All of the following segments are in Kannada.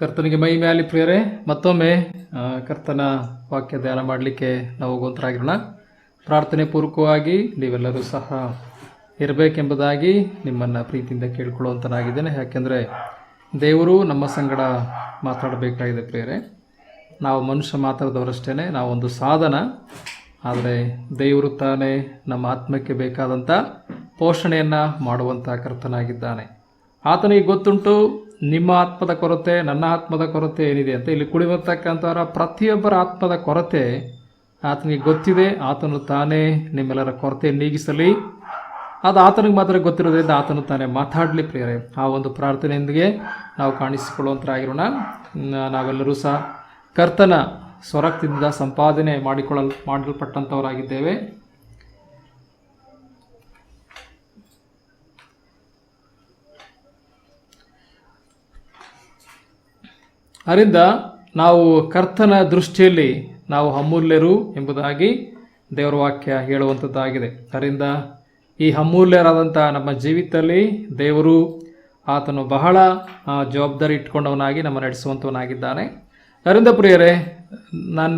ಕರ್ತನಿಗೆ ಮಹಿಮೆಯಾಗಲಿ ಪ್ರಿಯರೇ. ಮತ್ತೊಮ್ಮೆ ಕರ್ತನ ವಾಕ್ಯ ಧ್ಯಾನ ಮಾಡಲಿಕ್ಕೆ ನಾವು ಹೋಗುವಂತರಾಗಿರೋಣ. ಪ್ರಾರ್ಥನೆ ಪೂರ್ವಕವಾಗಿ ನೀವೆಲ್ಲರೂ ಸಹ ಇರಬೇಕೆಂಬುದಾಗಿ ನಿಮ್ಮನ್ನು ಪ್ರೀತಿಯಿಂದ ಕೇಳ್ಕೊಳ್ಳುವಂತನಾಗಿದ್ದೇನೆ. ಯಾಕೆಂದರೆ ದೇವರು ನಮ್ಮ ಸಂಗಡ ಮಾತಾಡಬೇಕಾಗಿದೆ ಪ್ರಿಯರೇ. ನಾವು ಮನುಷ್ಯ ಮಾತಾಡಿದವರಷ್ಟೇ, ನಾವೊಂದು ಸಾಧನ. ಆದರೆ ದೇವರು ತಾನೇ ನಮ್ಮ ಆತ್ಮಕ್ಕೆ ಬೇಕಾದಂಥ ಪೋಷಣೆಯನ್ನು ಮಾಡುವಂಥ ಕರ್ತನಾಗಿದ್ದಾನೆ. ಆತನಿಗೆ ಗೊತ್ತುಂಟು ನಿಮ್ಮ ಆತ್ಮದ ಕೊರತೆ, ನನ್ನ ಆತ್ಮದ ಕೊರತೆ ಏನಿದೆ ಅಂತ. ಇಲ್ಲಿ ಕುಳಿತಕ್ಕಂಥವರ ಪ್ರತಿಯೊಬ್ಬರ ಆತ್ಮದ ಕೊರತೆ ಆತನಿಗೆ ಗೊತ್ತಿದೆ. ಆತನು ತಾನೇ ನಿಮ್ಮೆಲ್ಲರ ಕೊರತೆ ನೀಗಿಸಲಿ. ಅದು ಆತನಿಗೆ ಮಾತ್ರ ಗೊತ್ತಿರೋದ್ರಿಂದ ಆತನು ತಾನೇ ಮಾತಾಡಲಿ ಪ್ರಿಯರೇ. ಆ ಒಂದು ಪ್ರಾರ್ಥನೆಯೊಂದಿಗೆ ನಾವು ಕಾಣಿಸಿಕೊಳ್ಳುವಂತರಾಗಿರೋಣ. ನಾವೆಲ್ಲರೂ ಸಹ ಕರ್ತನ ಸ್ವರಕ್ತಿಯಿಂದ ಸಂಪಾದನೆ ಮಾಡಲ್ಪಟ್ಟಂಥವರಾಗಿದ್ದೇವೆ. ಅದರಿಂದ ನಾವು ಕರ್ತನ ದೃಷ್ಟಿಯಲ್ಲಿ ನಾವು ಅಮೂಲ್ಯರು ಎಂಬುದಾಗಿ ದೇವರ ವಾಕ್ಯ ಹೇಳುವಂಥದ್ದಾಗಿದೆ. ಅದರಿಂದ ಈ ಅಮೂಲ್ಯರಾದಂಥ ನಮ್ಮ ಜೀವಿತದಲ್ಲಿ ದೇವರು ಆತನು ಬಹಳ ಜವಾಬ್ದಾರಿ ಇಟ್ಕೊಂಡವನಾಗಿ ನಮ್ಮ ನಡೆಸುವಂಥವನಾಗಿದ್ದಾನೆ. ಅದರಿಂದ ಪ್ರಿಯರೇ,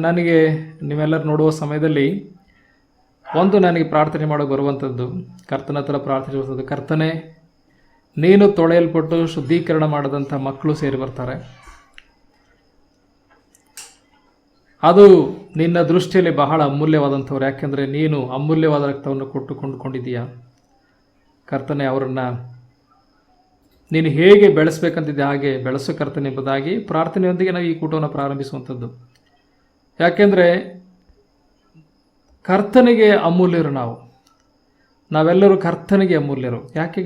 ನನಗೆ ನೀವೆಲ್ಲರೂ ನೋಡುವ ಸಮಯದಲ್ಲಿ ನನಗೆ ಪ್ರಾರ್ಥನೆ ಮಾಡೋಕೆ ಬರುವಂಥದ್ದು, ಕರ್ತನ ಹತ್ರ ಪ್ರಾರ್ಥಿಸುವಂಥದ್ದು, ಕರ್ತನೆ ನೀನು ತೊಳೆಯಲ್ಪಟ್ಟು ಶುದ್ಧೀಕರಣ ಮಾಡಿದಂಥ ಮಕ್ಕಳು ಸೇರಿ ಬರ್ತಾರೆ. ಅದು ನಿನ್ನ ದೃಷ್ಟಿಯಲ್ಲಿ ಬಹಳ ಅಮೂಲ್ಯವಾದಂಥವ್ರು. ಯಾಕೆಂದರೆ ನೀನು ಅಮೂಲ್ಯವಾದ ರಕ್ತವನ್ನು ಕೊಟ್ಟು ಕೊಂಡುಕೊಂಡಿದ್ದೀಯಾ. ಕರ್ತನೆ, ಅವರನ್ನು ನೀನು ಹೇಗೆ ಬೆಳೆಸಬೇಕಂತಿದ್ದೆ ಹಾಗೆ ಬೆಳೆಸೋ ಕರ್ತನೆ ಎಂಬುದಾಗಿ ಪ್ರಾರ್ಥನೆಯೊಂದಿಗೆ ನಾವು ಈ ಕೂಟವನ್ನು ಪ್ರಾರಂಭಿಸುವಂಥದ್ದು. ಯಾಕೆಂದರೆ ಕರ್ತನಿಗೆ ಅಮೂಲ್ಯರು ನಾವೆಲ್ಲರೂ ಕರ್ತನಿಗೆ ಅಮೂಲ್ಯರು.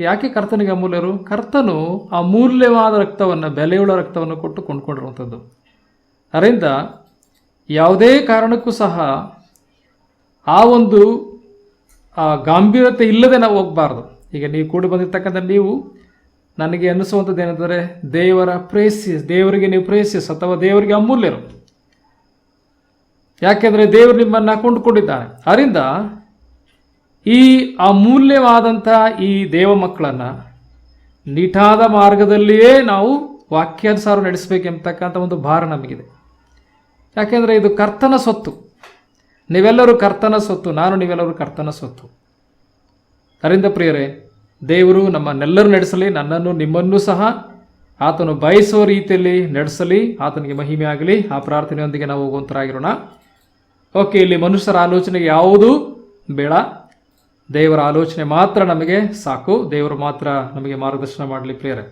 ಯಾಕೆ ಕರ್ತನಿಗೆ ಅಮೂಲ್ಯರು? ಕರ್ತನು ಅಮೂಲ್ಯವಾದ ರಕ್ತವನ್ನು, ಬೆಲೆಯುಳ್ಳ ರಕ್ತವನ್ನು ಕೊಟ್ಟು ಕೊಂಡುಕೊಂಡಿರುವಂಥದ್ದು. ಅದರಿಂದ ಯಾವುದೇ ಕಾರಣಕ್ಕೂ ಸಹ ಆ ಒಂದು ಗಾಂಭೀರ್ಯತೆ ಇಲ್ಲದೆ ನಾವು ಹೋಗಬಾರ್ದು. ಈಗ ನೀವು ಕೂಡಿ ಬಂದಿರ್ತಕ್ಕಂಥ ನೀವು ನನಗೆ ಅನ್ನಿಸುವಂಥದ್ದು ಏನಂದರೆ, ದೇವರಿಗೆ ನೀವು ಪ್ರೇಸಿಯಸ್ ಅಥವಾ ದೇವರಿಗೆ ಅಮೂಲ್ಯರು. ಯಾಕೆಂದರೆ ದೇವರು ನಿಮ್ಮನ್ನು ಕೊಂಡುಕೊಂಡಿದ್ದಾನೆ. ಅದರಿಂದ ಈ ಅಮೂಲ್ಯವಾದಂಥ ಈ ದೇವ ಮಕ್ಕಳನ್ನು ನಿಠಾದ ಮಾರ್ಗದಲ್ಲಿಯೇ ನಾವು ವಾಕ್ಯಾನುಸಾರ ನಡೆಸಬೇಕೆಂಬತಕ್ಕಂಥ ಒಂದು ಭಾರ ನಮಗಿದೆ. ಯಾಕೆಂದರೆ ಇದು ಕರ್ತನ ಸೊತ್ತು. ನೀವೆಲ್ಲರೂ ಕರ್ತನ ಸೊತ್ತು, ನೀವೆಲ್ಲರೂ ಕರ್ತನ ಸೊತ್ತು. ಅದರಿಂದ ಪ್ರಿಯರೇ, ದೇವರು ನಮ್ಮನ್ನೆಲ್ಲರೂ ನಡೆಸಲಿ, ನನ್ನನ್ನು ನಿಮ್ಮನ್ನೂ ಸಹ ಆತನು ಬಯಸುವ ರೀತಿಯಲ್ಲಿ ನಡೆಸಲಿ. ಆತನಿಗೆ ಮಹಿಮೆ ಆಗಲಿ. ಆ ಪ್ರಾರ್ಥನೆಯೊಂದಿಗೆ ನಾವು ಹೋಗುವಂತರಾಗಿರೋಣ. ಓಕೆ, ಇಲ್ಲಿ ಮನುಷ್ಯರ ಆಲೋಚನೆಗೆ ಯಾವುದೂ ಬೇಡ, ದೇವರ ಆಲೋಚನೆ ಮಾತ್ರ ನಮಗೆ ಸಾಕು. ದೇವರು ಮಾತ್ರ ನಮಗೆ ಮಾರ್ಗದರ್ಶನ ಮಾಡಲಿ ಪ್ರಿಯರೇ.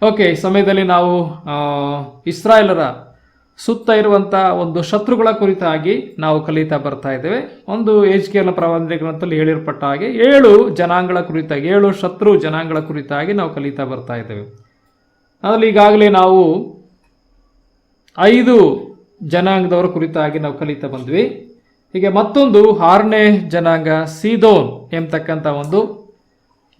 ಓಕೆ, ಈ ಸಮಯದಲ್ಲಿ ನಾವು ಇಸ್ರಾಯೇಲರ ಸುತ್ತ ಇರುವಂಥ ಒಂದು ಶತ್ರುಗಳ ಕುರಿತಾಗಿ ನಾವು ಕಲಿತಾ ಬರ್ತಾ ಇದ್ದೇವೆ. ಒಂದು ಎಜ್ಕೇಲನ ಪ್ರವಾದನೆ ಗ್ರಂಥದಲ್ಲಿ ಹೇಳಿರಪಟ್ಟ ಹಾಗೆ 7 ಜನಾಂಗಗಳ ಕುರಿತಾಗಿ, 7 ಶತ್ರು ಜನಾಂಗಗಳ ಕುರಿತಾಗಿ ನಾವು ಕಲಿತಾ ಬರ್ತಾ ಇದ್ದೇವೆ. ಅದರಲ್ಲಿ ಈಗಾಗಲೇ ನಾವು 5 ಜನಾಂಗದವರ ಕುರಿತಾಗಿ ನಾವು ಕಲಿತಾ ಬಂದ್ವಿ. ಹೀಗೆ ಮತ್ತೊಂದು 6ನೇ ಜನಾಂಗ ಸೀದೋನ್ ಎಂಬತಕ್ಕಂಥ ಒಂದು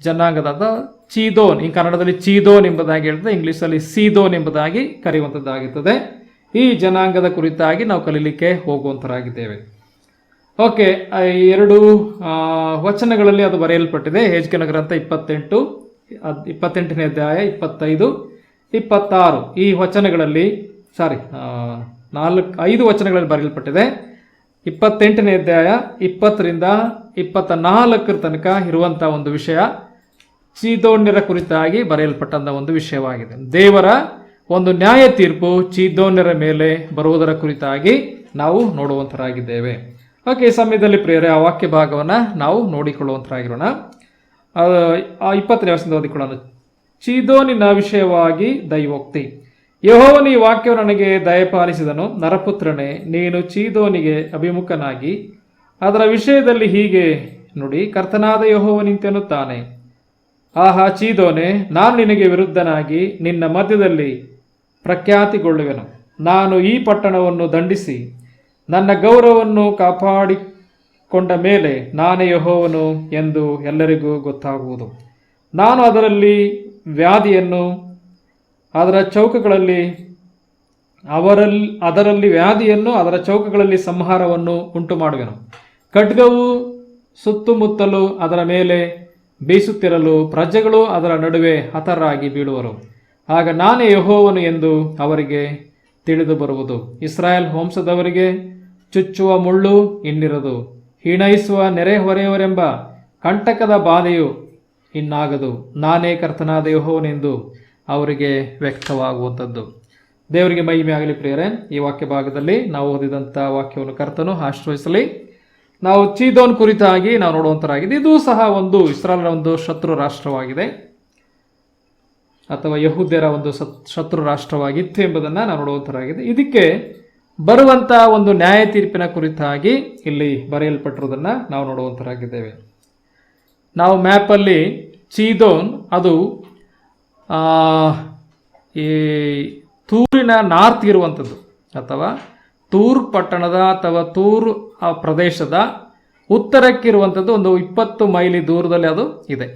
ಜನಾಂಗದ ಚೀದೋನ್, ಈ ಕನ್ನಡದಲ್ಲಿ ಚೀದೋನ್ ಎಂಬುದಾಗಿ ಹೇಳ್ತದೆ, ಇಂಗ್ಲೀಷಲ್ಲಿ ಸೀದೋನ್ ಎಂಬುದಾಗಿ ಕರೆಯುವಂಥದ್ದಾಗುತ್ತದೆ. ಈ ಜನಾಂಗದ ಕುರಿತಾಗಿ ನಾವು ಕಲೀಲಿಕ್ಕೆ ಹೋಗುವಂತರಾಗಿದ್ದೇವೆ. ಓಕೆ, 2 ವಚನಗಳಲ್ಲಿ ಅದು ಬರೆಯಲ್ಪಟ್ಟಿದೆ. ಎಜ್ಕೇಲನ ಗ್ರಂಥ 28ನೇ ಅಧ್ಯಾಯ 25, 26 ಈ ವಚನಗಳಲ್ಲಿ 5 ವಚನಗಳಲ್ಲಿ ಬರೆಯಲ್ಪಟ್ಟಿದೆ. 28ನೇ ಅಧ್ಯಾಯ 20ರಿಂದ 24 ತನಕ ಇರುವಂಥ ಒಂದು ವಿಷಯ ಚೀದೋನ್ಯರ ಕುರಿತಾಗಿ ಬರೆಯಲ್ಪಟ್ಟಂಥ ಒಂದು ವಿಷಯವಾಗಿದೆ. ದೇವರ ಒಂದು ನ್ಯಾಯ ತೀರ್ಪು ಚೀದೋನ್ಯರ ಮೇಲೆ ಬರುವುದರ ಕುರಿತಾಗಿ ನಾವು ನೋಡುವಂತರಾಗಿದ್ದೇವೆ. ಓಕೆ, ಈ ಸಮಯದಲ್ಲಿ ಪ್ರಿಯರೇ, ಆ ವಾಕ್ಯ ಭಾಗವನ್ನು ನಾವು ನೋಡಿಕೊಳ್ಳುವಂತರಾಗಿರೋಣ. 20ನೇ ವರ್ಷದಿಂದ ಓದಿಕೊಳ್ಳೋಣ. ಚೀದೋನಿನ ವಿಷಯವಾಗಿ ದೈವೋಕ್ತಿ. ಯೆಹೋವನು ಈ ವಾಕ್ಯವು ನನಗೆ ದಯಪಾಲಿಸಿದನು. ನರಪುತ್ರನೇ, ನೀನು ಚೀದೋನಿಗೆ ಅಭಿಮುಖನಾಗಿ ಅದರ ವಿಷಯದಲ್ಲಿ ಹೀಗೆ ನುಡಿ, ಕರ್ತನಾದ ಯೆಹೋವನಿಂತೆನ್ನುತ್ತಾನೆ, ಆಹಾ ಚೀದೋನೆ, ನಾನು ನಿನಗೆ ವಿರುದ್ಧನಾಗಿ ನಿನ್ನ ಮಧ್ಯದಲ್ಲಿ ಪ್ರಖ್ಯಾತಿಗೊಳ್ಳುವೆನು. ನಾನು ಈ ಪಟ್ಟಣವನ್ನು ದಂಡಿಸಿ ನನ್ನ ಗೌರವವನ್ನು ಕಾಪಾಡಿಕೊಂಡ ಮೇಲೆ ನಾನೇ ಯೆಹೋವನು ಎಂದು ಎಲ್ಲರಿಗೂ ಗೊತ್ತಾಗುವುದು. ನಾನು ಅದರಲ್ಲಿ ವ್ಯಾಧಿಯನ್ನು, ಅದರ ಚೌಕಗಳಲ್ಲಿ ಸಂಹಾರವನ್ನು ಉಂಟು ಮಾಡುವೆನು. ಖಡ್ಗವು ಸುತ್ತಮುತ್ತಲು ಅದರ ಮೇಲೆ ಬೀಸುತ್ತಿರಲು ಪ್ರಜೆಗಳು ಅದರ ನಡುವೆ ಹತರಾಗಿ ಬೀಳುವರು. ಆಗ ನಾನೇ ಯೆಹೋವನು ಎಂದು ಅವರಿಗೆ ತಿಳಿದು ಬರುವುದು. ಇಸ್ರಾಯೇಲ್ ವಂಶದವರಿಗೆ ಚುಚ್ಚುವ ಮುಳ್ಳು ಇನ್ನಿರದು, ಹೀನೈಸುವ ನೆರೆಹೊರೆಯವರೆಂಬ ಕಂಟಕದ ಬಾಧೆಯು ಇನ್ನಾಗದು. ನಾನೇ ಕರ್ತನಾದ ಯೆಹೋವನೆಂದು ಅವರಿಗೆ ವ್ಯಕ್ತವಾಗುವಂಥದ್ದು. ದೇವರಿಗೆ ಮಹಿಮೆ ಆಗಲಿ ಪ್ರಿಯರೇ. ಈ ವಾಕ್ಯ ಭಾಗದಲ್ಲಿ ನಾವು ಓದಿದಂಥ ವಾಕ್ಯವನ್ನು ಕರ್ತನು ಆಶೀರ್ವದಿಸಲಿ. ನಾವು ಚೀದೋನ್ ಕುರಿತಾಗಿ ನಾವು ನೋಡುವಂತರಾಗಿದೆ. ಇದು ಸಹ ಒಂದು ಇಸ್ರಾಯೇಲ್ನ ಒಂದು ಶತ್ರು ರಾಷ್ಟ್ರವಾಗಿದೆ, ಅಥವಾ ಯಹೂದ್ಯರ ಒಂದು ಶತ್ರು ರಾಷ್ಟ್ರವಾಗಿತ್ತು ಎಂಬುದನ್ನು ನಾವು ನೋಡುವಂತರಾಗಿದೆ. ಇದಕ್ಕೆ ಬರುವಂಥ ಒಂದು ನ್ಯಾಯ ತೀರ್ಪಿನ ಕುರಿತಾಗಿ ಇಲ್ಲಿ ಬರೆಯಲ್ಪಟ್ಟಿರುವುದನ್ನು ನಾವು ನೋಡುವಂತರಾಗಿದ್ದೇವೆ. ನಾವು ಮ್ಯಾಪಲ್ಲಿ ಚೀದೋನ್ ಅದು ಈ ತೂರಿನ ನಾರ್ತ್ ಇರುವಂಥದ್ದು, ಅಥವಾ ತೂರ್ ಪಟ್ಟಣದ ಅಥವಾ ತೂರ್ ಪ್ರದೇಶದ ಉತ್ತರಕ್ಕಿರುವಂಥದ್ದು ಒಂದು 20 ಮೈಲಿ ದೂರದಲ್ಲಿ ಅದು ಇದೆ.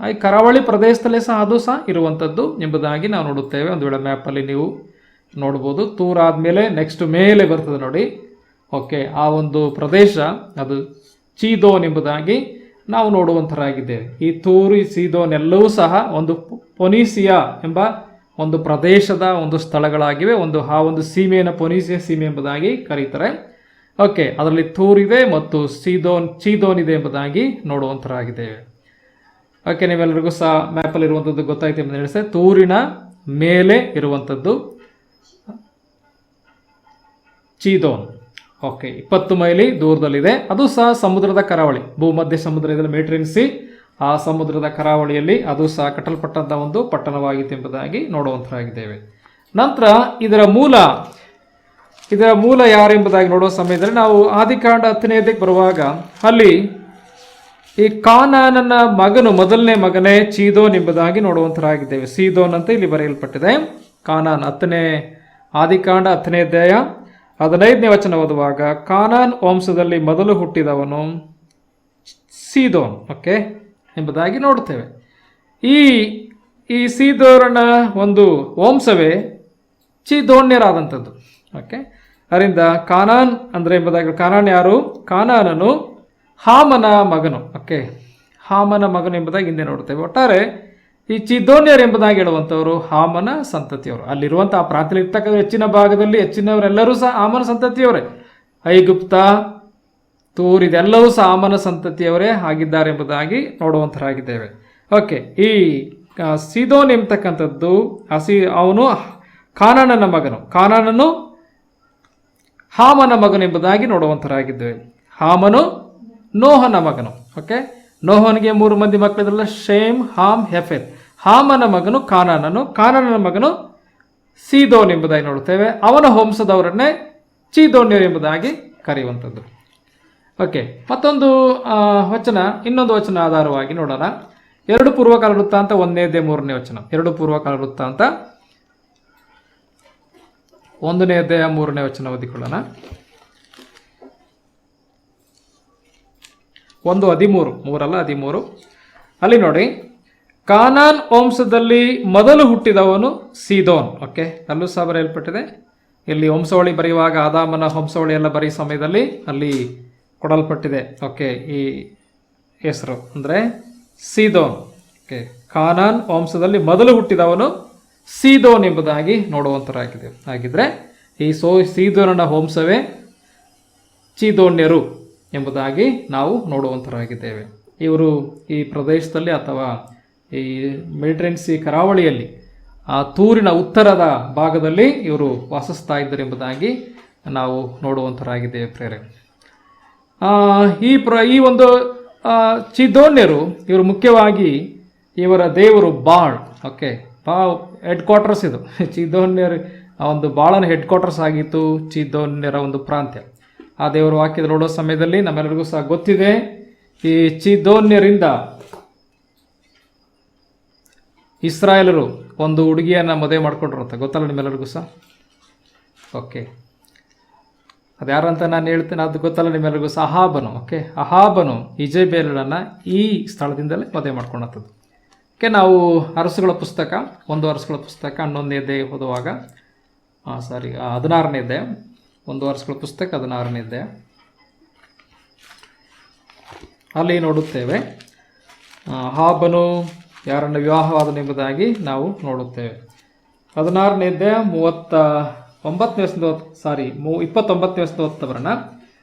ಈ ಕರಾವಳಿ ಪ್ರದೇಶದಲ್ಲೇ ಸಹ ಅದು ಸಹ ಇರುವಂಥದ್ದು ಎಂಬುದಾಗಿ ನಾವು ನೋಡುತ್ತೇವೆ. ಒಂದು ವೇಳೆ ಮ್ಯಾಪಲ್ಲಿ ನೀವು ನೋಡ್ಬೋದು. ತೂರ್ ಆದಮೇಲೆ ನೆಕ್ಸ್ಟ್ ಮೇಲೆ ಬರ್ತದೆ ನೋಡಿ. ಓಕೆ, ಆ ಒಂದು ಪ್ರದೇಶ ಅದು ಚೀದೋನ್ ಎಂಬುದಾಗಿ ನಾವು ನೋಡುವಂತರಾಗಿದ್ದೇವೆ. ಈ ತೂರ್, ಈ ಸೀದೋನ್ ಎಲ್ಲವೂ ಸಹ ಒಂದು ಫೊನೀಸಿಯಾ ಎಂಬ ಒಂದು ಪ್ರದೇಶದ ಒಂದು ಸ್ಥಳಗಳಾಗಿವೆ. ಆ ಒಂದು ಸೀಮೆಯನ್ನು ಫೊನೀಸಿಯಾ ಸೀಮೆ ಎಂಬುದಾಗಿ ಕರೀತಾರೆ. ಓಕೆ, ಅದರಲ್ಲಿ ತೂರ್ ಇದೆ ಮತ್ತು ಚೀದೋನ್ ಇದೆ ಎಂಬುದಾಗಿ ನೋಡುವಂತರಾಗಿದ್ದೇವೆ. ಓಕೆ, ನೀವೆಲ್ಲರಿಗೂ ಸಹ ಮ್ಯಾಪಲ್ಲಿ ಇರುವಂಥದ್ದು ಗೊತ್ತಾಯ್ತು ಎಂಬುದು ಹೇಳಿದ್ರೆ, ತೂರಿನ ಮೇಲೆ ಇರುವಂಥದ್ದು ಚೀದೋನ್. ಓಕೆ, 20 ಮೈಲಿ ದೂರದಲ್ಲಿದೆ. ಅದು ಸಹ ಸಮುದ್ರದ ಕರಾವಳಿ, ಭೂಮಧ್ಯ ಸಮುದ್ರ ಇದರಲ್ಲಿ ಮೆಡಿಟರೇನಿಯನ್ ಸಿ, ಆ ಸಮುದ್ರದ ಕರಾವಳಿಯಲ್ಲಿ ಅದು ಸಹ ಕಟ್ಟಲ್ಪಟ್ಟಂಥ ಒಂದು ಪಟ್ಟಣವಾಗಿತ್ತು ಎಂಬುದಾಗಿ ನೋಡುವಂತರಾಗಿದ್ದೇವೆ. ನಂತರ ಇದರ ಮೂಲ ಯಾರೆಂಬುದಾಗಿ ನೋಡುವ ಸಮಯದಲ್ಲಿ ನಾವು ಆದಿಕಾಂಡ 10ನೇ ಬರುವಾಗ ಅಲ್ಲಿ ಈ ಕಾನಾನನ ಮಗನು, ಮೊದಲನೇ ಮಗನೇ ಚೀದೋನ್ ಎಂಬುದಾಗಿ ನೋಡುವಂತರಾಗಿದ್ದೇವೆ. ಸೀದೋನ್ ಅಂತ ಇಲ್ಲಿ ಬರೆಯಲ್ಪಟ್ಟಿದೆ. ಕಾನಾನ್ ಆದಿಕಾಂಡ 10ನೇ ಅಧ್ಯಾಯ 15ನೇ ವಚನ ಓದುವಾಗ, ಕಾನಾನ್ ವಂಶದಲ್ಲಿ ಮೊದಲು ಹುಟ್ಟಿದವನು ಸೀದೋನ್, ಓಕೆ ಎಂಬುದಾಗಿ ನೋಡುತ್ತೇವೆ. ಈ ಸೀದೋರನ ಒಂದು ವಂಶವೇ ಚೀದೋನ್ಯರಾದಂಥದ್ದು. ಓಕೆ, ಅದರಿಂದ ಕಾನಾನ್ ಅಂದರೆ ಎಂಬುದಾಗಿ, ಕಾನಾನ್ ಯಾರು? ಕಾನಾನನು ಹಾಮನ ಮಗನು. ಓಕೆ, ಹಾಮನ ಮಗನು ಎಂಬುದಾಗಿ ಹಿಂದೆ ನೋಡುತ್ತೇವೆ. ಒಟ್ಟಾರೆ ಈ ಚೀದೋನ್ಯರು ಎಂಬುದಾಗಿ ಹೇಳುವಂಥವರು ಹಾಮನ ಸಂತತಿಯವರು. ಅಲ್ಲಿರುವಂಥ ಆ ಪ್ರಾಂತ್ಯದಲ್ಲಿ ಇರ್ತಕ್ಕಂಥ ಹೆಚ್ಚಿನ ಭಾಗದಲ್ಲಿ ಹೆಚ್ಚಿನವರೆಲ್ಲರೂ ಸಹ ಹಾಮನ ಸಂತತಿಯವರೇ. ಐಗುಪ್ತ, ತೂರ್ ಇದೆಲ್ಲವೂ ಸಹ ಹಾಮನ ಸಂತತಿಯವರೇ ಆಗಿದ್ದಾರೆ ಎಂಬುದಾಗಿ ನೋಡುವಂತರಾಗಿದ್ದೇವೆ. ಓಕೆ, ಈ ಸೀದೋನ್ ಎಂಬತಕ್ಕಂಥದ್ದು ಅವನು ಕಾನಾನನ ಮಗನು, ಕಾನಾನನು ಹಾಮನ ಮಗನು ಎಂಬುದಾಗಿ ನೋಡುವಂತರಾಗಿದ್ದೇವೆ. ಹಾಮನು ನೋಹನ ಮಗನು. ಓಕೆ, ನೋಹನಿಗೆ 3 ಮಂದಿ ಮಕ್ಕಳಿದ್ರಲ್ಲ, ಶೇಮ್, ಹಾಮ್, ಹೆಫೆತ್. ಹಾಮನ ಮಗನು ಕಾನಾನನು, ಕಾನಾನನ ಮಗನು ಸೀದೋನ್ ಎಂಬುದಾಗಿ ನೋಡುತ್ತೇವೆ. ಅವನ ವಂಶದವರನ್ನೇ ಚೀದೋನ್ಯರು ಎಂಬುದಾಗಿ ಕರೆಯುವಂಥದ್ದು. ಓಕೆ, ಮತ್ತೊಂದು ಇನ್ನೊಂದು ವಚನ ಆಧಾರವಾಗಿ ನೋಡೋಣ. 2 ಪೂರ್ವಕಾಲ ವೃತ್ತಾಂತ 1ನೇ ಅಧ್ಯಾಯ 3ನೇ ವಚನ. 2 ಪೂರ್ವಕಾಲ ವೃತ್ತಾಂತ 1ನೇ ಅಧ್ಯಾಯ 3ನೇ ವಚನ ಓದಿಕೊಳ್ಳೋಣ. 1:13, 3:13. ಅಲ್ಲಿ ನೋಡಿ, ಕಾನಾನ್ ವಂಶದಲ್ಲಿ ಮೊದಲು ಹುಟ್ಟಿದವನು ಸೀದೋನ್. ಓಕೆ, ಅಲ್ಲೂ ಸಹ ಬರೆಯಲ್ಪಟ್ಟಿದೆ. ಇಲ್ಲಿ ವಂಶಾವಳಿ ಬರೆಯುವಾಗ ಆದಾಮನ ವಂಶಾವಳಿ ಎಲ್ಲ ಬರೆಯುವ ಸಮಯದಲ್ಲಿ ಅಲ್ಲಿ ಕೊಡಲ್ಪಟ್ಟಿದೆ. ಓಕೆ, ಈ ಹೆಸರು ಅಂದರೆ ಸೀದೋನ್. ಓಕೆ, ಕಾನಾನ್ ವಂಶದಲ್ಲಿ ಮೊದಲು ಹುಟ್ಟಿದವನು ಸೀದೋನ್ ಎಂಬುದಾಗಿ ನೋಡುವಂತರಾಗಿದೆ. ಹಾಗಿದ್ರೆ ಈ ಸೀದೋನನ ವಂಶವೇ ಚೀದೋನ್ಯರು ಎಂಬುದಾಗಿ ನಾವು ನೋಡುವಂತರಾಗಿದ್ದೇವೆ. ಇವರು ಈ ಪ್ರದೇಶದಲ್ಲಿ ಅಥವಾ ಈ ಮೆಡಿಟರೇನಿಯನ್ ಸಿ ಕರಾವಳಿಯಲ್ಲಿ ಆ ತೂರಿನ ಉತ್ತರದ ಭಾಗದಲ್ಲಿ ಇವರು ವಾಸಿಸ್ತಾ ಇದ್ದರು ಎಂಬುದಾಗಿ ನಾವು ನೋಡುವಂತರಾಗಿದ್ದೇವೆ ಪ್ರೇರೆ. ಈ ಒಂದು ಚೀದೋನ್ಯರು, ಇವರು ಮುಖ್ಯವಾಗಿ ಇವರ ದೇವರು ಬಾಳ್. ಓಕೆ, ಹೆಡ್ ಕ್ವಾರ್ಟರ್ಸ್ ಇದು ಚೀದೋನ್ಯರ ಒಂದು ಬಾಳನ ಹೆಡ್ ಕ್ವಾರ್ಟರ್ಸ್ ಆಗಿತ್ತು ಚೀದೋನ್ಯರ ಒಂದು ಪ್ರಾಂತ್ಯ. ಆ ದೇವರ ವಾಕ್ಯದ ನೋಡೋ ಸಮಯದಲ್ಲಿ ನಮ್ಮೆಲ್ಲರಿಗೂ ಸಹ ಗೊತ್ತಿದೆ, ಈ ಚೀದೋನ್ಯರಿಂದ ಇಸ್ರಾಯೇಲರು ಒಂದು ಹುಡುಗಿಯನ್ನು ಮದುವೆ ಮಾಡ್ಕೊಂಡ್ರಂತ ಗೊತ್ತಲ್ಲ ನಿಮ್ಮೆಲ್ಲರಿಗೂ ಸಹ. ಓಕೆ, ಅದು ಯಾರಂತ ನಾನು ಹೇಳ್ತೇನೆ, ಅದು ಗೊತ್ತಲ್ಲ ನಿಮ್ಮೆಲ್ಲರಿಗೂ ಸಹ. ಅಹಾಬನು. ಓಕೆ, ಅಹಾಬನು ಇಜೆಬೇಲಳನ್ನು ಈ ಸ್ಥಳದಿಂದಲೇ ಮದುವೆ ಮಾಡ್ಕೊಂಡಂಥದ್ದು. ಓಕೆ, ನಾವು ಅರಸುಗಳ ಪುಸ್ತಕ 1 ಅರಸುಗಳ ಪುಸ್ತಕ 11ನೇ ಅಧ್ಯಾಯ ಓದುವಾಗ 16ನೇ ಅಧ್ಯಾಯ, 1 ಅರಸುಗಳ ಪುಸ್ತಕ 16ನೇ ಅಧ್ಯಾಯ ಅಲ್ಲಿ ನೋಡುತ್ತೇವೆ ಅಹಾಬನು ಯಾರನ್ನು ವಿವಾಹವಾದನೆಂಬುದಾಗಿ ನಾವು ನೋಡುತ್ತೇವೆ. 16ನೇ ಅಧ್ಯಾಯ 29ನೇ ವಚನ ಬರೋಣ.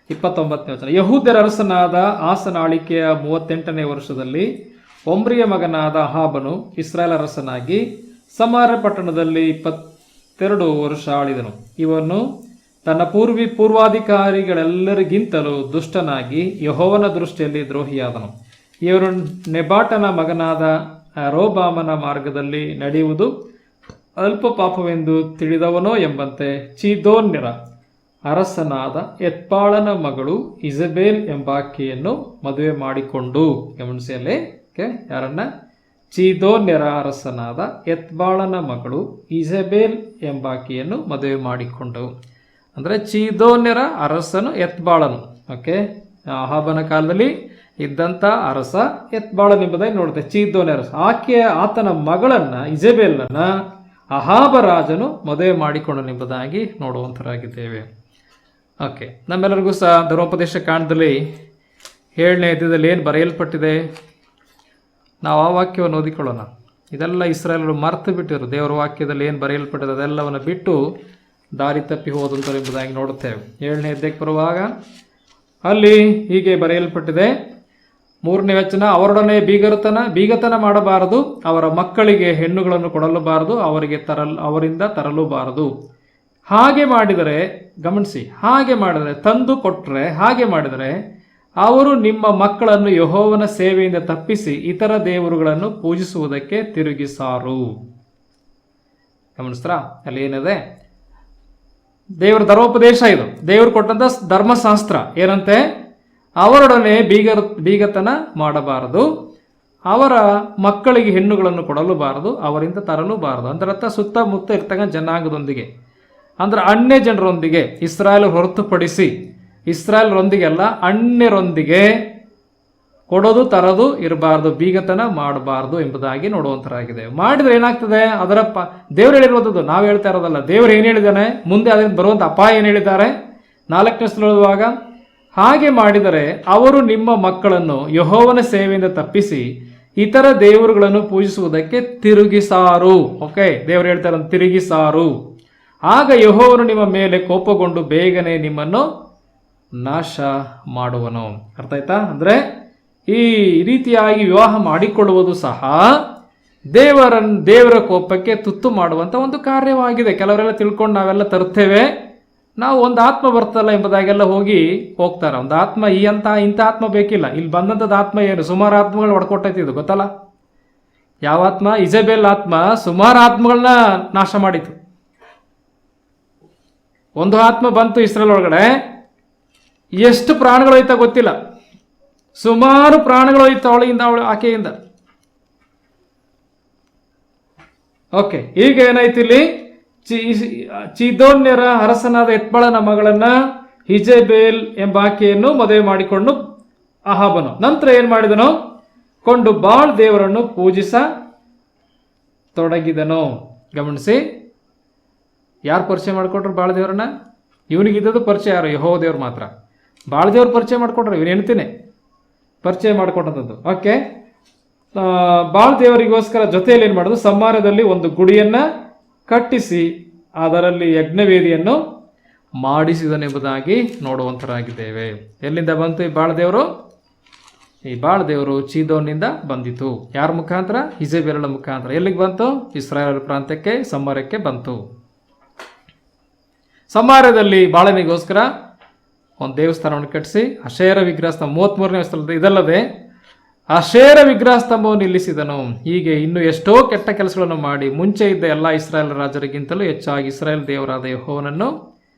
29ನೇ ವಚನ. ಯಹೂದ್ಯರ ಅರಸನಾದ ಆಸನ ಆಳಿಕೆಯ 38ನೇ ವರ್ಷದಲ್ಲಿ ಒಮ್ರಿಯ ಮಗನಾದ ಅಹಾಬನು ಇಸ್ರಾಯೇಲ್ ಅರಸನಾಗಿ ಸಮಾರ್ಯ ಪಟ್ಟಣದಲ್ಲಿ 22 ವರ್ಷ ಆಳಿದನು. ಇವನು ತನ್ನ ಪೂರ್ವಾಧಿಕಾರಿಗಳೆಲ್ಲರಿಗಿಂತಲೂ ದುಷ್ಟನಾಗಿ ಯೆಹೋವನ ದೃಷ್ಟಿಯಲ್ಲಿ ದ್ರೋಹಿಯಾದನು. ಇವರು ನೆಬಾಟನ ಮಗನಾದ ರೋಬಾಮನ ಮಾರ್ಗದಲ್ಲಿ ನಡೆಯುವುದು ಅಲ್ಪ ಪಾಪವೆಂದು ತಿಳಿದವನೋ ಎಂಬಂತೆ ಚೀದೋನ್ಯರ ಅರಸನಾದ ಎತ್ಬಾಳನ ಮಗಳು ಇಜಬೇಲ್ ಎಂಬಾಕೆಯನ್ನು ಮದುವೆ ಮಾಡಿಕೊಂಡು, ಗಮನಿಸಿಯಲ್ಲಿ ಯಾರನ್ನ? ಚೀದೋನ್ಯರ ಅರಸನಾದ ಎತ್ಬಾಳನ ಮಗಳು ಇಜಬೇಲ್ ಎಂಬಾಕೆಯನ್ನು ಮದುವೆ ಮಾಡಿಕೊಂಡು. ಅಂದರೆ ಚೀದೋನ್ಯರ ಅರಸನು ಎತ್ಬಾಳನು. ಓಕೆ, ಅಹಾಬನ ಕಾಲದಲ್ಲಿ ಇದ್ದಂಥ ಅರಸ ಎತ್ಬಾಳನೆಂಬುದಾಗಿ ನೋಡುತ್ತೆ. ಚೀದೋನ್ಯರ ಆತನ ಮಗಳನ್ನ ಇಜಬೇಲನ್ನ ಅಹಾಬ ರಾಜನು ಮದುವೆ ಮಾಡಿಕೊಂಡನೆಂಬುದಾಗಿ ನೋಡುವಂತರಾಗಿದ್ದೇವೆ. ಓಕೆ, ನಮ್ಮೆಲ್ಲರಿಗೂ ಸಹ ಧರ್ಮೋಪದೇಶ ಕಾಂಡದಲ್ಲಿ 7ನೇ ಅಧ್ಯಾಯದಲ್ಲಿ ಏನು ಬರೆಯಲ್ಪಟ್ಟಿದೆ, ನಾವು ಆ ವಾಕ್ಯವನ್ನು ಓದಿಕೊಳ್ಳೋಣ. ಇದೆಲ್ಲ ಇಸ್ರಾಯೇಲರು ಮರೆತು ಬಿಟ್ಟಿರು. ದೇವರ ವಾಕ್ಯದಲ್ಲಿ ಏನು ಬರೆಯಲ್ಪಟ್ಟಿದೆ ಅದೆಲ್ಲವನ್ನು ಬಿಟ್ಟು ದಾರಿ ತಪ್ಪಿ ಹೋದಂಥರು ಎಂಬುದಾಗಿ ನೋಡುತ್ತೇವೆ. 7ನೇ ಅಧ್ಯಾಯಕ್ಕೆ ಬರುವಾಗ ಅಲ್ಲಿ ಹೀಗೆ ಬರೆಯಲ್ಪಟ್ಟಿದೆ. 3ನೇ ವಚನ. ಅವರೊಡನೆ ಬೀಗತನ ಮಾಡಬಾರದು, ಅವರ ಮಕ್ಕಳಿಗೆ ಹೆಣ್ಣುಗಳನ್ನು ಕೊಡಲಬಾರದು, ಅವರಿಂದ ತರಲೂಬಾರದು. ಹಾಗೆ ಮಾಡಿದರೆ, ಗಮನಿಸಿ, ಹಾಗೆ ಮಾಡಿದರೆ, ತಂದು ಕೊಟ್ಟರೆ, ಹಾಗೆ ಮಾಡಿದರೆ ಅವರು ನಿಮ್ಮ ಮಕ್ಕಳನ್ನು ಯೆಹೋವನ ಸೇವೆಯಿಂದ ತಪ್ಪಿಸಿ ಇತರ ದೇವರುಗಳನ್ನು ಪೂಜಿಸುವುದಕ್ಕೆ ತಿರುಗಿಸಾರು. ಗಮನಿಸ್ತಾ? ಅಲ್ಲಿ ಏನಿದೆ? ದೇವರ ಧರ್ಮೋಪದೇಶ ಇದು. ದೇವರು ಕೊಟ್ಟಂತ ಧರ್ಮಶಾಸ್ತ್ರ ಏನಂತೆ? ಅವರೊಡನೆ ಬೀಗತನ ಮಾಡಬಾರದು, ಅವರ ಮಕ್ಕಳಿಗೆ ಹೆಣ್ಣುಗಳನ್ನು ಕೊಡಲೂಬಾರದು, ಅವರಿಂದ ತರಲೂಬಾರದು. ಅದರರ್ಥ ಸುತ್ತಮುತ್ತ ಇರ್ತಕ್ಕಂಥ ಜನಾಂಗದೊಂದಿಗೆ, ಅಂದ್ರೆ ಅನ್ಯ ಜನರೊಂದಿಗೆ, ಇಸ್ರಾಯೇಲ್ ಹೊರತುಪಡಿಸಿ ಇಸ್ರಾಯೇಲ್ರೊಂದಿಗೆಲ್ಲ ಅನ್ಯರೊಂದಿಗೆ ಕೊಡೋದು ತರೋದು ಇರಬಾರ್ದು, ಬೀಗತನ ಮಾಡಬಾರ್ದು ಎಂಬುದಾಗಿ ನೋಡುವಂತರಾಗಿದೆ. ಮಾಡಿದ್ರೆ ಏನಾಗ್ತದೆ? ಅದರ ದೇವರು ಹೇಳಿರುವುದು, ನಾವು ಹೇಳ್ತಾ ಇರೋದಲ್ಲ. ದೇವರು ಏನು ಹೇಳಿದ್ದಾನೆ, ಮುಂದೆ ಅದರಿಂದ ಬರುವಂಥ ಅಪಾಯ ಏನು ಹೇಳಿದ್ದಾರೆ? 4ನೇ ಶ್ಲೋಕದೊಳಗ, ಹಾಗೆ ಮಾಡಿದರೆ ಅವರು ನಿಮ್ಮ ಮಕ್ಕಳನ್ನು ಯೆಹೋವನ ಸೇವೆಯಿಂದ ತಪ್ಪಿಸಿ ಇತರ ದೇವರುಗಳನ್ನು ಪೂಜಿಸುವುದಕ್ಕೆ ತಿರುಗಿಸಾರು. ಓಕೆ, ದೇವರು ಹೇಳ್ತಾರೆ ತಿರುಗಿಸಾರು. ಆಗ ಯೆಹೋವನು ನಿಮ್ಮ ಮೇಲೆ ಕೋಪಗೊಂಡು ಬೇಗನೆ ನಿಮ್ಮನ್ನು ನಾಶ ಮಾಡುವನು. ಅರ್ಥ ಆಯ್ತಾ? ಅಂದ್ರೆ ಈ ರೀತಿಯಾಗಿ ವಿವಾಹ ಮಾಡಿಕೊಳ್ಳುವುದು ಸಹ ದೇವರ ಕೋಪಕ್ಕೆ ತುತ್ತು ಮಾಡುವಂತ ಒಂದು ಕಾರ್ಯವಾಗಿದೆ. ಕೆಲವರೆಲ್ಲ ತಿಳ್ಕೊಂಡು ನಾವೆಲ್ಲ ತರುತ್ತೇವೆ, ನಾವು ಒಂದು ಆತ್ಮ ಬರ್ತಲ್ಲ ಎಂಬುದಾಗೆಲ್ಲ ಹೋಗ್ತಾರೆ. ಒಂದು ಆತ್ಮ ಇಂಥ ಆತ್ಮ ಬೇಕಿಲ್ಲ. ಇಲ್ಲಿ ಬಂದಂಥದ್ದು ಆತ್ಮ ಏನು? ಸುಮಾರು ಆತ್ಮಗಳು ಹೊಡ್ಕೊಟ್ಟೈತಿ. ಇದು ಗೊತ್ತಲ್ಲ? ಯಾವ ಆತ್ಮ? ಇಜಬೇಲ್ ಆತ್ಮ ಸುಮಾರು ಆತ್ಮಗಳನ್ನ ನಾಶ ಮಾಡಿತು. ಒಂದು ಆತ್ಮ ಬಂತು ಇಸ್ರೇಲ್ ಒಳಗಡೆ, ಎಷ್ಟು ಪ್ರಾಣಗಳು ಹೋಯ್ತಾ ಗೊತ್ತಿಲ್ಲ, ಸುಮಾರು ಪ್ರಾಣಗಳು ಹೋಯ್ತು ಆಕೆಯಿಂದ. ಓಕೆ, ಈಗ ಏನಾಯ್ತು ಇಲ್ಲಿ? ಚೀದೋನ್ಯರ ಅರಸನಾದ ಎತ್ಬಾಳನ ಮಗಳನ್ನ ಇಜಬೇಲ್ ಎಂಬಾಕೆಯನ್ನು ಮದುವೆ ಮಾಡಿಕೊಂಡು ಅಹಾಬನು ನಂತರ ಏನ್ ಮಾಡಿದನು? ಕೊಂಡು ಬಾಳ್ ದೇವರನ್ನು ಪೂಜಿಸ ತೊಡಗಿದನು. ಗಮನಿಸಿ, ಯಾರು ಪರಿಚಯ ಮಾಡಿಕೊಟ್ರು ಬಾಳ್ ದೇವರನ್ನ? ಇವನಿಗಿದ್ದದ್ದು ಪರಿಚಯ ಯಾರು? ಯೆಹೋವ ದೇವ್ರು ಮಾತ್ರ. ಬಾಳ್ ದೇವ್ರು ಪರಿಚಯ ಮಾಡಿಕೊಟ್ರು, ಇವನು ಹೆಣ್ತಿನೇ ಪರಿಚಯ ಮಾಡಿಕೊಟ್ಟಂಥದ್ದು. ಓಕೆ, ಬಾಳ್ ದೇವರಿಗೋಸ್ಕರ ಜೊತೆಯಲ್ಲಿ ಏನು ಮಾಡೋದು? ಸಮಾರ್ಯದಲ್ಲಿ ಒಂದು ಗುಡಿಯನ್ನ ಕಟ್ಟಿಸಿ ಅದರಲ್ಲಿ ಯಜ್ಞವೇದಿಯನ್ನು ಮಾಡಿಸಿದನೆಂಬುದಾಗಿ ನೋಡುವಂತರಾಗಿದ್ದೇವೆ. ಎಲ್ಲಿಂದ ಬಂತು ಈ ಬಾಳದೇವರು? ಈ ಬಾಳದೇವರು ಚೀದೋನಿಂದ ಬಂದಿತು. ಯಾರ ಮುಖಾಂತರ? ಇಜಬೇಲಳ ಮುಖಾಂತರ. ಎಲ್ಲಿಗೆ ಬಂತು? ಇಸ್ರಾಯೇಲ್ ಪ್ರಾಂತ್ಯಕ್ಕೆ, ಸಮಾರ್ಯಕ್ಕೆ ಬಂತು. ಸಮಾರ್ಯದಲ್ಲಿ ಬಾಳನಿಗೋಸ್ಕರ ಒಂದು ದೇವಸ್ಥಾನವನ್ನು ಕಟ್ಟಿಸಿ ಅಶೇರ ವಿಗ್ರಹ ಸ್ತಂಭ, 33ನೇ ಸ್ಥಳದ ಇದಲ್ಲದೆ ಅಶೇರ ವಿಗ್ರಹ ಸ್ತಂಭವನ್ನು ನಿಲ್ಲಿಸಿದನು. ಹೀಗೆ ಇನ್ನು ಎಷ್ಟೋ ಕೆಟ್ಟ ಕೆಲಸಗಳನ್ನು ಮಾಡಿ ಮುಂಚೆ ಇದ್ದ ಎಲ್ಲ ಇಸ್ರಾಯೇಲ್ ರಾಜರಿಗಿಂತಲೂ ಹೆಚ್ಚಾಗಿ ಇಸ್ರಾಯೇಲ್ ದೇವರಾದ ಯೆಹೋವನನ್ನು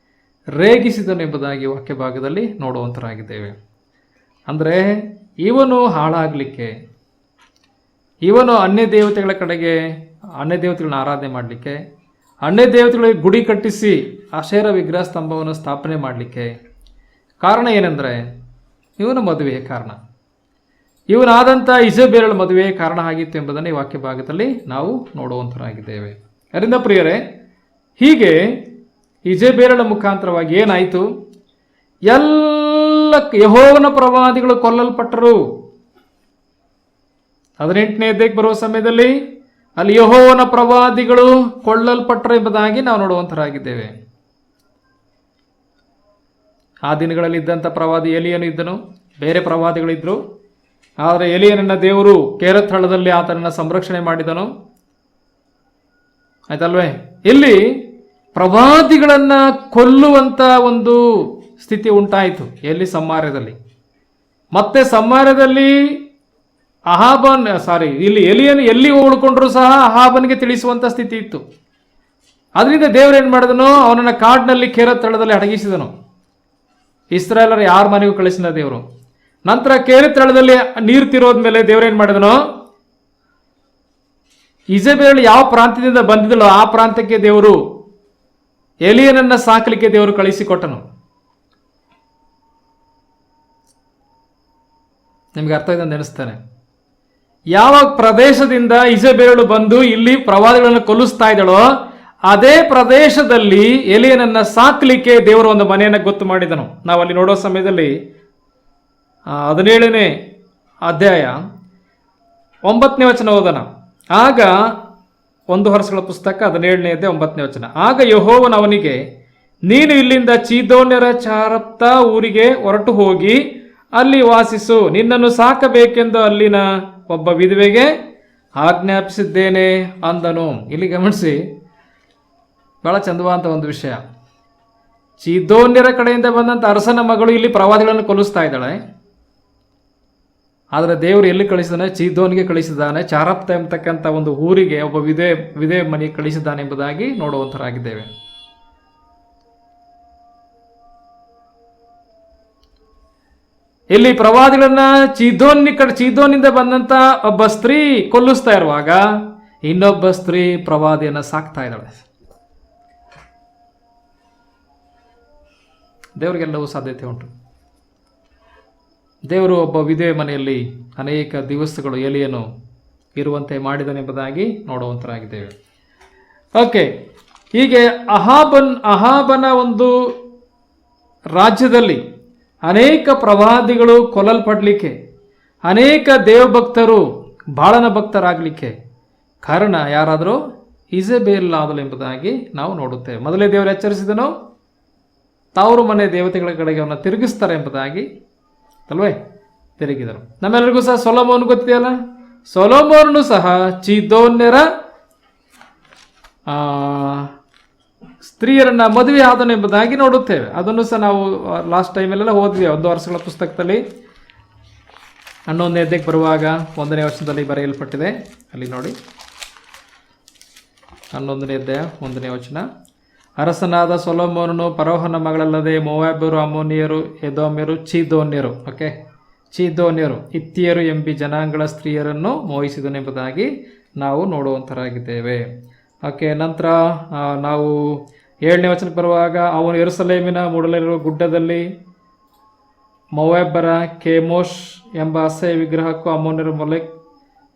ರೇಗಿಸಿದನು ಎಂಬುದಾಗಿ ವಾಕ್ಯ ಭಾಗದಲ್ಲಿ ನೋಡುವಂತರಾಗಿದ್ದೇವೆ. ಅಂದರೆ ಇವನು ಹಾಳಾಗಲಿಕ್ಕೆ, ಇವನು ಅನ್ಯ ದೇವತೆಗಳ ಕಡೆಗೆ, ಅನ್ಯ ದೇವತೆಗಳನ್ನ ಆರಾಧನೆ ಮಾಡಲಿಕ್ಕೆ, ಅನ್ಯ ದೇವತೆಗಳಿಗೆ ಗುಡಿ ಕಟ್ಟಿಸಿ ಅಶೇರ ವಿಗ್ರಹ ಸ್ತಂಭವನ್ನು ಸ್ಥಾಪನೆ ಮಾಡಲಿಕ್ಕೆ ಕಾರಣ ಏನೆಂದರೆ ಇವನ ಮದುವೆಯ ಕಾರಣ. ಇವನಾದಂಥ ಇಜಬೇಲಳ ಮದುವೆ ಕಾರಣ ಆಗಿತ್ತು ಎಂಬುದನ್ನು ಈ ವಾಕ್ಯ ಭಾಗದಲ್ಲಿ ನಾವು ನೋಡುವಂತರಾಗಿದ್ದೇವೆ. ಅದರಿಂದ ಪ್ರಿಯರೇ, ಹೀಗೆ ಇಜಬೇಲಳ ಮುಖಾಂತರವಾಗಿ ಏನಾಯಿತು? ಎಲ್ಲ ಯೆಹೋವನ ಪ್ರವಾದಿಗಳು ಕೊಲ್ಲಲ್ಪಟ್ಟರು. 18ನೇ ಅಧ್ಯಾಯಕ್ಕೆ ಬರುವ ಸಮಯದಲ್ಲಿ ಅಲ್ಲಿ ಯೆಹೋವನ ಪ್ರವಾದಿಗಳು ಕೊಳ್ಳಲ್ಪಟ್ಟರು ಎಂಬುದಾಗಿ ನಾವು ನೋಡುವಂತರಾಗಿದ್ದೇವೆ. ಆ ದಿನಗಳಲ್ಲಿ ಇದ್ದಂಥ ಪ್ರವಾದಿ ಎಲಿಯನು ಇದ್ದನು, ಬೇರೆ ಪ್ರವಾದಿಗಳಿದ್ದರು. ಆದರೆ ಎಲಿಯನನ್ನ ದೇವರು ಕೇರತ್ ಹಳ್ಳದಲ್ಲಿ ಆತನನ್ನು ಸಂರಕ್ಷಣೆ ಮಾಡಿದನು. ಆಯ್ತಲ್ವೇ? ಇಲ್ಲಿ ಪ್ರವಾದಿಗಳನ್ನ ಕೊಲ್ಲುವಂತ ಒಂದು ಸ್ಥಿತಿ ಉಂಟಾಯಿತು ಎಲ್ಲಿ? ಸಮಾರ್ಯದಲ್ಲಿ. ಮತ್ತೆ ಸಮಾರ್ಯದಲ್ಲಿ ಇಲ್ಲಿ ಎಲಿಯನು ಎಲ್ಲಿ ಉಳ್ಕೊಂಡ್ರು ಸಹ ಅಹಾಬನಿಗೆ ತಿಳಿಸುವಂತ ಸ್ಥಿತಿ ಇತ್ತು. ಅದರಿಂದ ದೇವರೇನು ಮಾಡಿದನು? ಅವನನ್ನ ಕಾಡಿನಲ್ಲಿ ಕೇರತ್ ಹಳ್ಳದಲ್ಲಿ ಅಡಗಿಸಿದನು. ಇಸ್ರಾಯೇಲರ ಯಾರ ಮನೆಗೂ ಕಳಿಸಿದ ದೇವರು. ನಂತರ ಕೇರತ್ ಹಳ್ಳದಲ್ಲಿ ನೀರು ತಿರೋದ್ಮೇಲೆ ದೇವರೇನು ಮಾಡಿದನು? ಇಜಬೇಲ್ ಯಾವ ಪ್ರಾಂತ್ಯದಿಂದ ಬಂದಿದ್ದಳೋ ಆ ಪ್ರಾಂತ್ಯಕ್ಕೆ ದೇವರು ಎಲಿಯನನ್ನ ಸಾಕಲಿಕ್ಕೆ ದೇವರು ಕಳಿಸಿಕೊಟ್ಟನು. ನಿಮ್ಗೆ ಅರ್ಥ ಇದೆ ಅಂತ ನೆನೆಸ್ತಾನೆ. ಯಾವ ಪ್ರದೇಶದಿಂದ ಇಜಬೇಲಳು ಬಂದು ಇಲ್ಲಿ ಪ್ರವಾದಿಗಳನ್ನು ಕೊಲ್ಲಿಸ್ತಾ ಇದ್ದಳೋ ಅದೇ ಪ್ರದೇಶದಲ್ಲಿ ಎಲಿಯನನ್ನ ಸಾಕಲಿಕ್ಕೆ ದೇವರು ಒಂದು ಮನೆಯನ್ನು ಗೊತ್ತು ಮಾಡಿದನು. ನಾವು ಅಲ್ಲಿ ನೋಡೋ ಸಮಯದಲ್ಲಿ 17ನೇ ಅಧ್ಯಾಯ 9ನೇ ವಚನ ಓದೋಣ. ಆಗ 1 ವರ್ಷಗಳ ಪುಸ್ತಕ 17ನೇ ಅಧ್ಯಾಯ 9ನೇ ವಚನ. ಆಗ ಯೆಹೋವನು ಅವನಿಗೆ, ನೀನು ಇಲ್ಲಿಂದ ಚೀದೋನ್ಯರ ಚಾರಪ್ತಾ ಊರಿಗೆ ಹೊರಟು ಹೋಗಿ ಅಲ್ಲಿ ವಾಸಿಸು, ನಿನ್ನನ್ನು ಸಾಕಬೇಕೆಂದು ಅಲ್ಲಿನ ಒಬ್ಬ ವಿಧವೆಗೆ ಆಜ್ಞಾಪಿಸಿದ್ದೇನೆ ಅಂದನು. ಇಲ್ಲಿ ಗಮನಿಸಿ, ಬಹಳ ಚಂದವಾದಂಥ ಒಂದು ವಿಷಯ. ಚೀದೋನ್ಯರ ಕಡೆಯಿಂದ ಬಂದಂಥ ಅರಸನ ಮಗಳು ಇಲ್ಲಿ ಪ್ರವಾದಿಗಳನ್ನು ಕೊಲ್ಲಿಸ್ತಾ ಇದ್ದಾಳೆ. ಆದರೆ ದೇವರು ಎಲ್ಲಿ ಕಳಿಸಿದಾನೆ? ಚೀದೋನ್ಗೆ ಕಳಿಸಿದ್ದಾನೆ. ಚಾರಪ್ತ ಎಂಬತಕ್ಕಂಥ ಒಂದು ಊರಿಗೆ ಒಬ್ಬ ವಿಧವೆ ಮನೆಗೆ ಕಳಿಸಿದ್ದಾನೆ ಎಂಬುದಾಗಿ ನೋಡುವಂತರಾಗಿದ್ದೇವೆ. ಇಲ್ಲಿ ಪ್ರವಾದಿಗಳನ್ನ ಚೀದೋನಿಂದ ಬಂದಂತ ಒಬ್ಬ ಸ್ತ್ರೀ ಕೊಲ್ಲಿಸ್ತಾ ಇರುವಾಗ ಇನ್ನೊಬ್ಬ ಸ್ತ್ರೀ ಪ್ರವಾದಿಯನ್ನ ಸಾಕ್ತಾ ಇದ್ದಾಳೆ. ದೇವರಿಗೆಲ್ಲವೂ ಸಾಧ್ಯತೆ ಉಂಟು. ದೇವರು ಒಬ್ಬ ವಿಧವೆ ಮನೆಯಲ್ಲಿ ಅನೇಕ ದಿವಸಗಳು ಎಲಿಯನು ಇರುವಂತೆ ಮಾಡಿದನೆಂಬುದಾಗಿ ನೋಡುವಂತರಾಗಿದ್ದೇವೆ. ಓಕೆ, ಹೀಗೆ ಅಹಾಬನ ಒಂದು ರಾಜ್ಯದಲ್ಲಿ ಅನೇಕ ಪ್ರವಾದಿಗಳು ಕೊಲ್ಲಲ್ಪಡಲಿಕ್ಕೆ, ಅನೇಕ ದೇವಭಕ್ತರು ಬಾಳನ ಭಕ್ತರಾಗಲಿಕ್ಕೆ ಕಾರಣ ಯಾರಾದರೂ? ಇಜಬೇಲ್ ಆದಳು ಎಂಬುದಾಗಿ ನಾವು ನೋಡುತ್ತೇವೆ. ಮೊದಲೇ ದೇವರು ಎಚ್ಚರಿಸಿದನು, ತವರು ಮನೆ ದೇವತೆಗಳ ಕಡೆಗೆ ಅವನ್ನ ತಿರುಗಿಸ್ತಾರೆ ಎಂಬುದಾಗಿ ಅಲ್ವೇ? ತಿರುಗಿದರು. ನಮ್ಮೆಲ್ಲರಿಗೂ ಸಹ ಸೊಲೊಮೋನ್ ಗೊತ್ತಿದೆಯಲ್ಲ, ಸೊಲೊಮೋನನು ಸಹ ಚೀದೋನ್ಯರ ಸ್ತ್ರೀಯರನ್ನ ಮದುವೆ ಆದನು ಎಂಬುದಾಗಿ ನೋಡುತ್ತೇವೆ. ಅದನ್ನು ಸಹ ನಾವು ಲಾಸ್ಟ್ ಟೈಮಲ್ಲೆಲ್ಲ ಓದ್ವಿ 1 ವರ್ಷಗಳ ಪುಸ್ತಕದಲ್ಲಿ 11ನೇ ಅಧ್ಯಾಯಕ್ಕೆ ಬರುವಾಗ 1ನೇ ವರ್ಷದಲ್ಲಿ ಬರೆಯಲ್ಪಟ್ಟಿದೆ. ಅಲ್ಲಿ ನೋಡಿ, 11ನೇ ಅಧ್ಯಾಯ 1ನೇ ವಚನ. ಅರಸನಾದ ಸೊಲೊಮೋನನು ಫರೋಹನ ಮಗಳಲ್ಲದೆ ಮೋವಾಬ್ಯರು, ಅಮ್ಮೋನಿಯರು, ಎದೋಮ್ಯರು, ಚೀದೋನ್ಯರು, ಚೀದೋನ್ಯರು, ಹಿತ್ತಿಯರು ಎಂಬಿ ಜನಾಂಗಗಳ ಸ್ತ್ರೀಯರನ್ನು ಮೋಹಿಸಿದನೆಂಬುದಾಗಿ ನಾವು ನೋಡುವಂತರಾಗಿದ್ದೇವೆ. ನಂತರ ನಾವು 7ನೇ ವಚನಕ್ಕೆ ಬರುವಾಗ, ಅವನು ಯೆರೂಸಲೇಮಿನ ಮೂಡಲಿರುವ ಗುಡ್ಡದಲ್ಲಿ ಮೋವಾಬ್ಯರ ಕೆಮೋಷ್ ಎಂಬ ಅಸಹ್ಯ ವಿಗ್ರಹಕ್ಕೂ ಅಮ್ಮೋನ್ಯರ ಮೊಲೆಕ್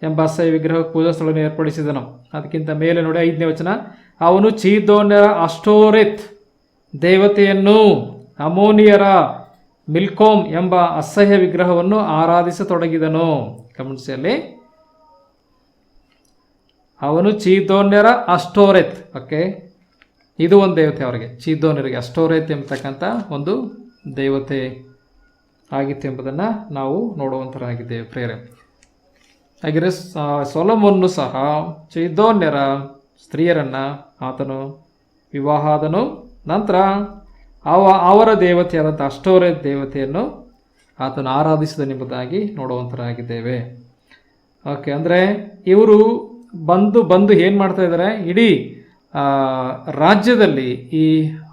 ಎಂಬ ಅಸಹ್ಯ ವಿಗ್ರಹಕ್ಕೂ ಪೂಜಾ ಸ್ಥಳವನ್ನು ಏರ್ಪಡಿಸಿದನು. ಅದಕ್ಕಿಂತ ಮೇಲೆ ನೋಡಿ 5ನೇ ವಚನ, ಅವನು ಚೀದೋನ್ಯರ ಅಷ್ಟೋರೆತ್ ದೇವತೆಯನ್ನು, ಅಮೋನಿಯರ ಮಿಲ್ಕೋಮ್ ಎಂಬ ಅಸಹ್ಯ ವಿಗ್ರಹವನ್ನು ಆರಾಧಿಸತೊಡಗಿದನು. ಗಮನಿಸಿ, ಅವನು ಚೀದೋನ್ಯರ ಅಷ್ಟೋರೆತ್. ಇದು ಒಂದು ದೇವತೆ ಅವರಿಗೆ, ಚೀದೋನ್ಯರಿಗೆ ಅಷ್ಟೋರೆತ್ ಎಂಬತಕ್ಕಂಥ ಒಂದು ದೇವತೆ ಆಗಿತ್ತು ಎಂಬುದನ್ನು ನಾವು ನೋಡುವಂತರಾಗಿದ್ದೇವೆ ಪ್ರೇರೆ. ಹಾಗೆ ಸೊಲೊಮೋನನು ಸಹ ಚೀದೋನ್ಯರ ಸ್ತ್ರೀಯರನ್ನು ಆತನು ವಿವಾಹ ಆದನು. ನಂತರ ಅವರ ದೇವತೆಯಾದಂಥ ಅಷ್ಟೋರೆತ್ ದೇವತೆಯನ್ನು ಆತನು ಆರಾಧಿಸಿದನೆಂಬುದಾಗಿ ನೋಡುವಂತರಾಗಿದ್ದೇವೆ. ಅಂದರೆ ಇವರು ಬಂದು ಏನು ಮಾಡ್ತಾ ಇದ್ದಾರೆ? ಇಡೀ ರಾಜ್ಯದಲ್ಲಿ ಈ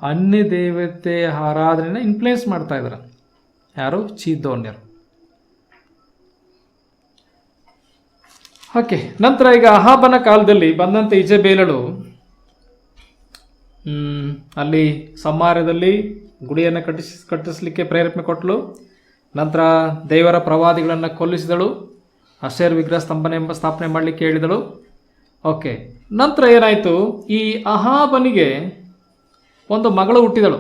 ಅನ್ಯ ದೇವತೆ ಆರಾಧನೆಯನ್ನು ಇನ್ಫ್ಲುಯೆನ್ಸ್ ಮಾಡ್ತಾ ಇದ್ದಾರೆ. ಯಾರು? ಚೀದೋನ್ಯರು. ನಂತರ ಈಗ ಅಹಾಬನ ಕಾಲದಲ್ಲಿ ಬಂದಂಥ ಇಜಬೇಲಳು ಅಲ್ಲಿ ಸಮಾರ್ಯದಲ್ಲಿ ಗುಡಿಯನ್ನು ಕಟ್ಟಿಸಲಿಕ್ಕೆ ಪ್ರೇರೇಪಣೆ ಕೊಟ್ಟಳು. ನಂತರ ದೇವರ ಪ್ರವಾದಿಗಳನ್ನು ಕೊಲ್ಲಿಸಿದಳು. ಅಶೇರ್ ವಿಗ್ರಹ ಸ್ಥಾಪನೆ ಮಾಡಲಿಕ್ಕೆ ಹೇಳಿದಳು. ನಂತರ ಏನಾಯಿತು? ಈ ಅಹಾಬನಿಗೆ ಒಂದು ಮಗಳು ಹುಟ್ಟಿದಳು.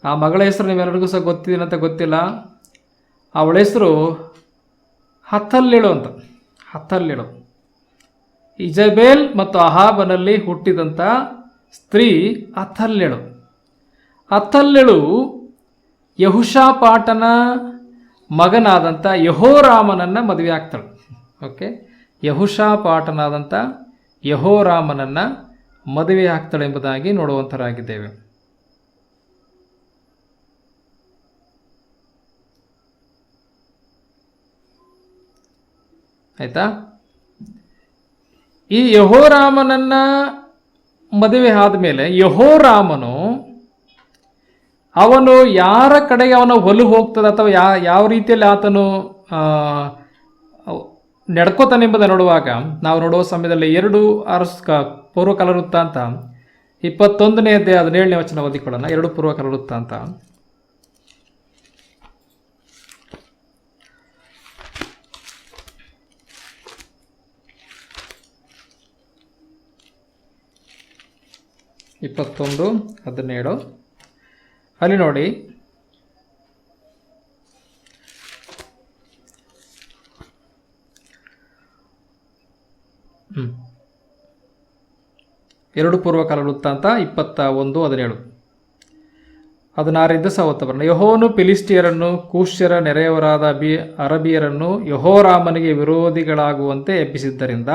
ಆ ಮಗಳ ಹೆಸರು ನೀವೆಲ್ಲರಿಗೂ ಸಹ ಗೊತ್ತಿದೇನಂತ ಗೊತ್ತಿಲ್ಲ. ಅವಳ ಹೆಸರು ಹತ್ತಲ್ಲೇಳು ಅಂತ. ಹತ್ತಲ್ಲೇಳು. ಇಜಬೇಲ್ ಮತ್ತು ಅಹಾಬನಲ್ಲಿ ಹುಟ್ಟಿದಂಥ ಸ್ತ್ರೀ ಅಥಲ್ಯಳು. ಅಥಲ್ಯಳು ಯಹುಷಾಪಾಟನ ಮಗನಾದಂಥ ಯೆಹೋರಾಮನನ್ನು ಮದುವೆ ಆಗ್ತಾಳೆ. ಓಕೆ, ಯಹುಷಾಪಾಟನಾದಂಥ ಯೆಹೋರಾಮನನ್ನು ಮದುವೆ ಆಗ್ತಾಳೆ ಎಂಬುದಾಗಿ ನೋಡುವಂತರಾಗಿದ್ದೇವೆ. ಆಯ್ತಾ? ಈ ಯೆಹೋರಾಮನನ್ನ ಮದುವೆ ಆದಮೇಲೆ ಯೆಹೋರಾಮನು ಅವನು ಯಾರ ಕಡೆಗೆ ಅವನ ಒಲು ಹೋಗ್ತದೆ ಅಥವಾ ಯಾವ ರೀತಿಯಲ್ಲಿ ಆತನು ನಡ್ಕೋತಾನೆಂಬುದನ್ನು ನೋಡುವಾಗ ನಾವು ನೋಡುವ ಸಮಯದಲ್ಲಿ 2 ಪೂರ್ವಕಾಲ ವೃತ್ತಾಂತ 21ನೇ ಅಧ್ಯಾಯ 17ನೇ ವಚನ ಓದಿಕೊಳ್ಳೋಣ. 2 ಪೂರ್ವಕಾಲ ವೃತ್ತಾಂತ 21:17 ಅಲ್ಲಿ ನೋಡಿ, ಎರಡು ಪೂರ್ವಕಾಲ ವೃತ್ತಾಂತ 21:17 16 ಸವತ್ತಬರಣ. ಯೆಹೋವನು ಫಿಲಿಸ್ಟಿಯರನ್ನು ಕೂಶ್ಯರ ನೆರೆಯವರಾದ ಅರಬಿಯರನ್ನು ಯೆಹೋರಾಮನಿಗೆ ವಿರೋಧಿಗಳಾಗುವಂತೆ ಎಬ್ಬಿಸಿದ್ದರಿಂದ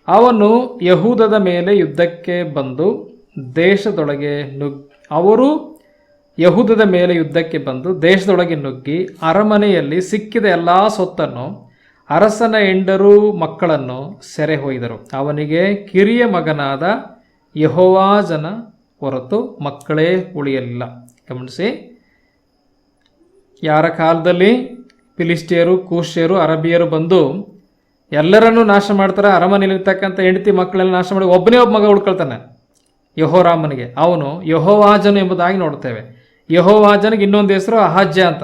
ಅವನು ಯಹೂದದ ಮೇಲೆ ಯುದ್ಧಕ್ಕೆ ಬಂದು ದೇಶದೊಳಗೆ ನುಗ್ಗಿ ಅರಮನೆಯಲ್ಲಿ ಸಿಕ್ಕಿದ ಎಲ್ಲ ಸೊತ್ತನ್ನು ಅರಸನ ಹೆಂಡರು ಮಕ್ಕಳನ್ನು ಸೆರೆ ಹೊಯ್ದರು. ಅವನಿಗೆ ಕಿರಿಯ ಮಗನಾದ ಯೆಹೋವಾಜನ ಹೊರತು ಮಕ್ಕಳೇ ಉಳಿಯಲಿಲ್ಲ. ಗಮನಿಸಿ, ಯಾರ ಕಾಲದಲ್ಲಿ ಫಿಲಿಸ್ಟಿಯರು, ಕೂಶ್ಯರು, ಅರಬಿಯರು ಬಂದು ಎಲ್ಲರನ್ನೂ ನಾಶ ಮಾಡ್ತಾರೆ, ಅರಮನೆಯಲ್ಲಿರ್ತಕ್ಕಂಥ ಹೆಂಡತಿ ಮಕ್ಕಳೆಲ್ಲ ನಾಶ ಮಾಡಿ ಒಬ್ಬ ಮಗ ಉಳ್ಕೊಳ್ತಾನೆ ಯೆಹೋರಾಮನಿಗೆ. ಅವನು ಯೆಹೋವಾಜನು ಎಂಬುದಾಗಿ ನೋಡ್ತೇವೆ. ಯೆಹೋವಾಜನಿಗೆ ಇನ್ನೊಂದು ಹೆಸರು ಅಹಾಜ್ಯ ಅಂತ.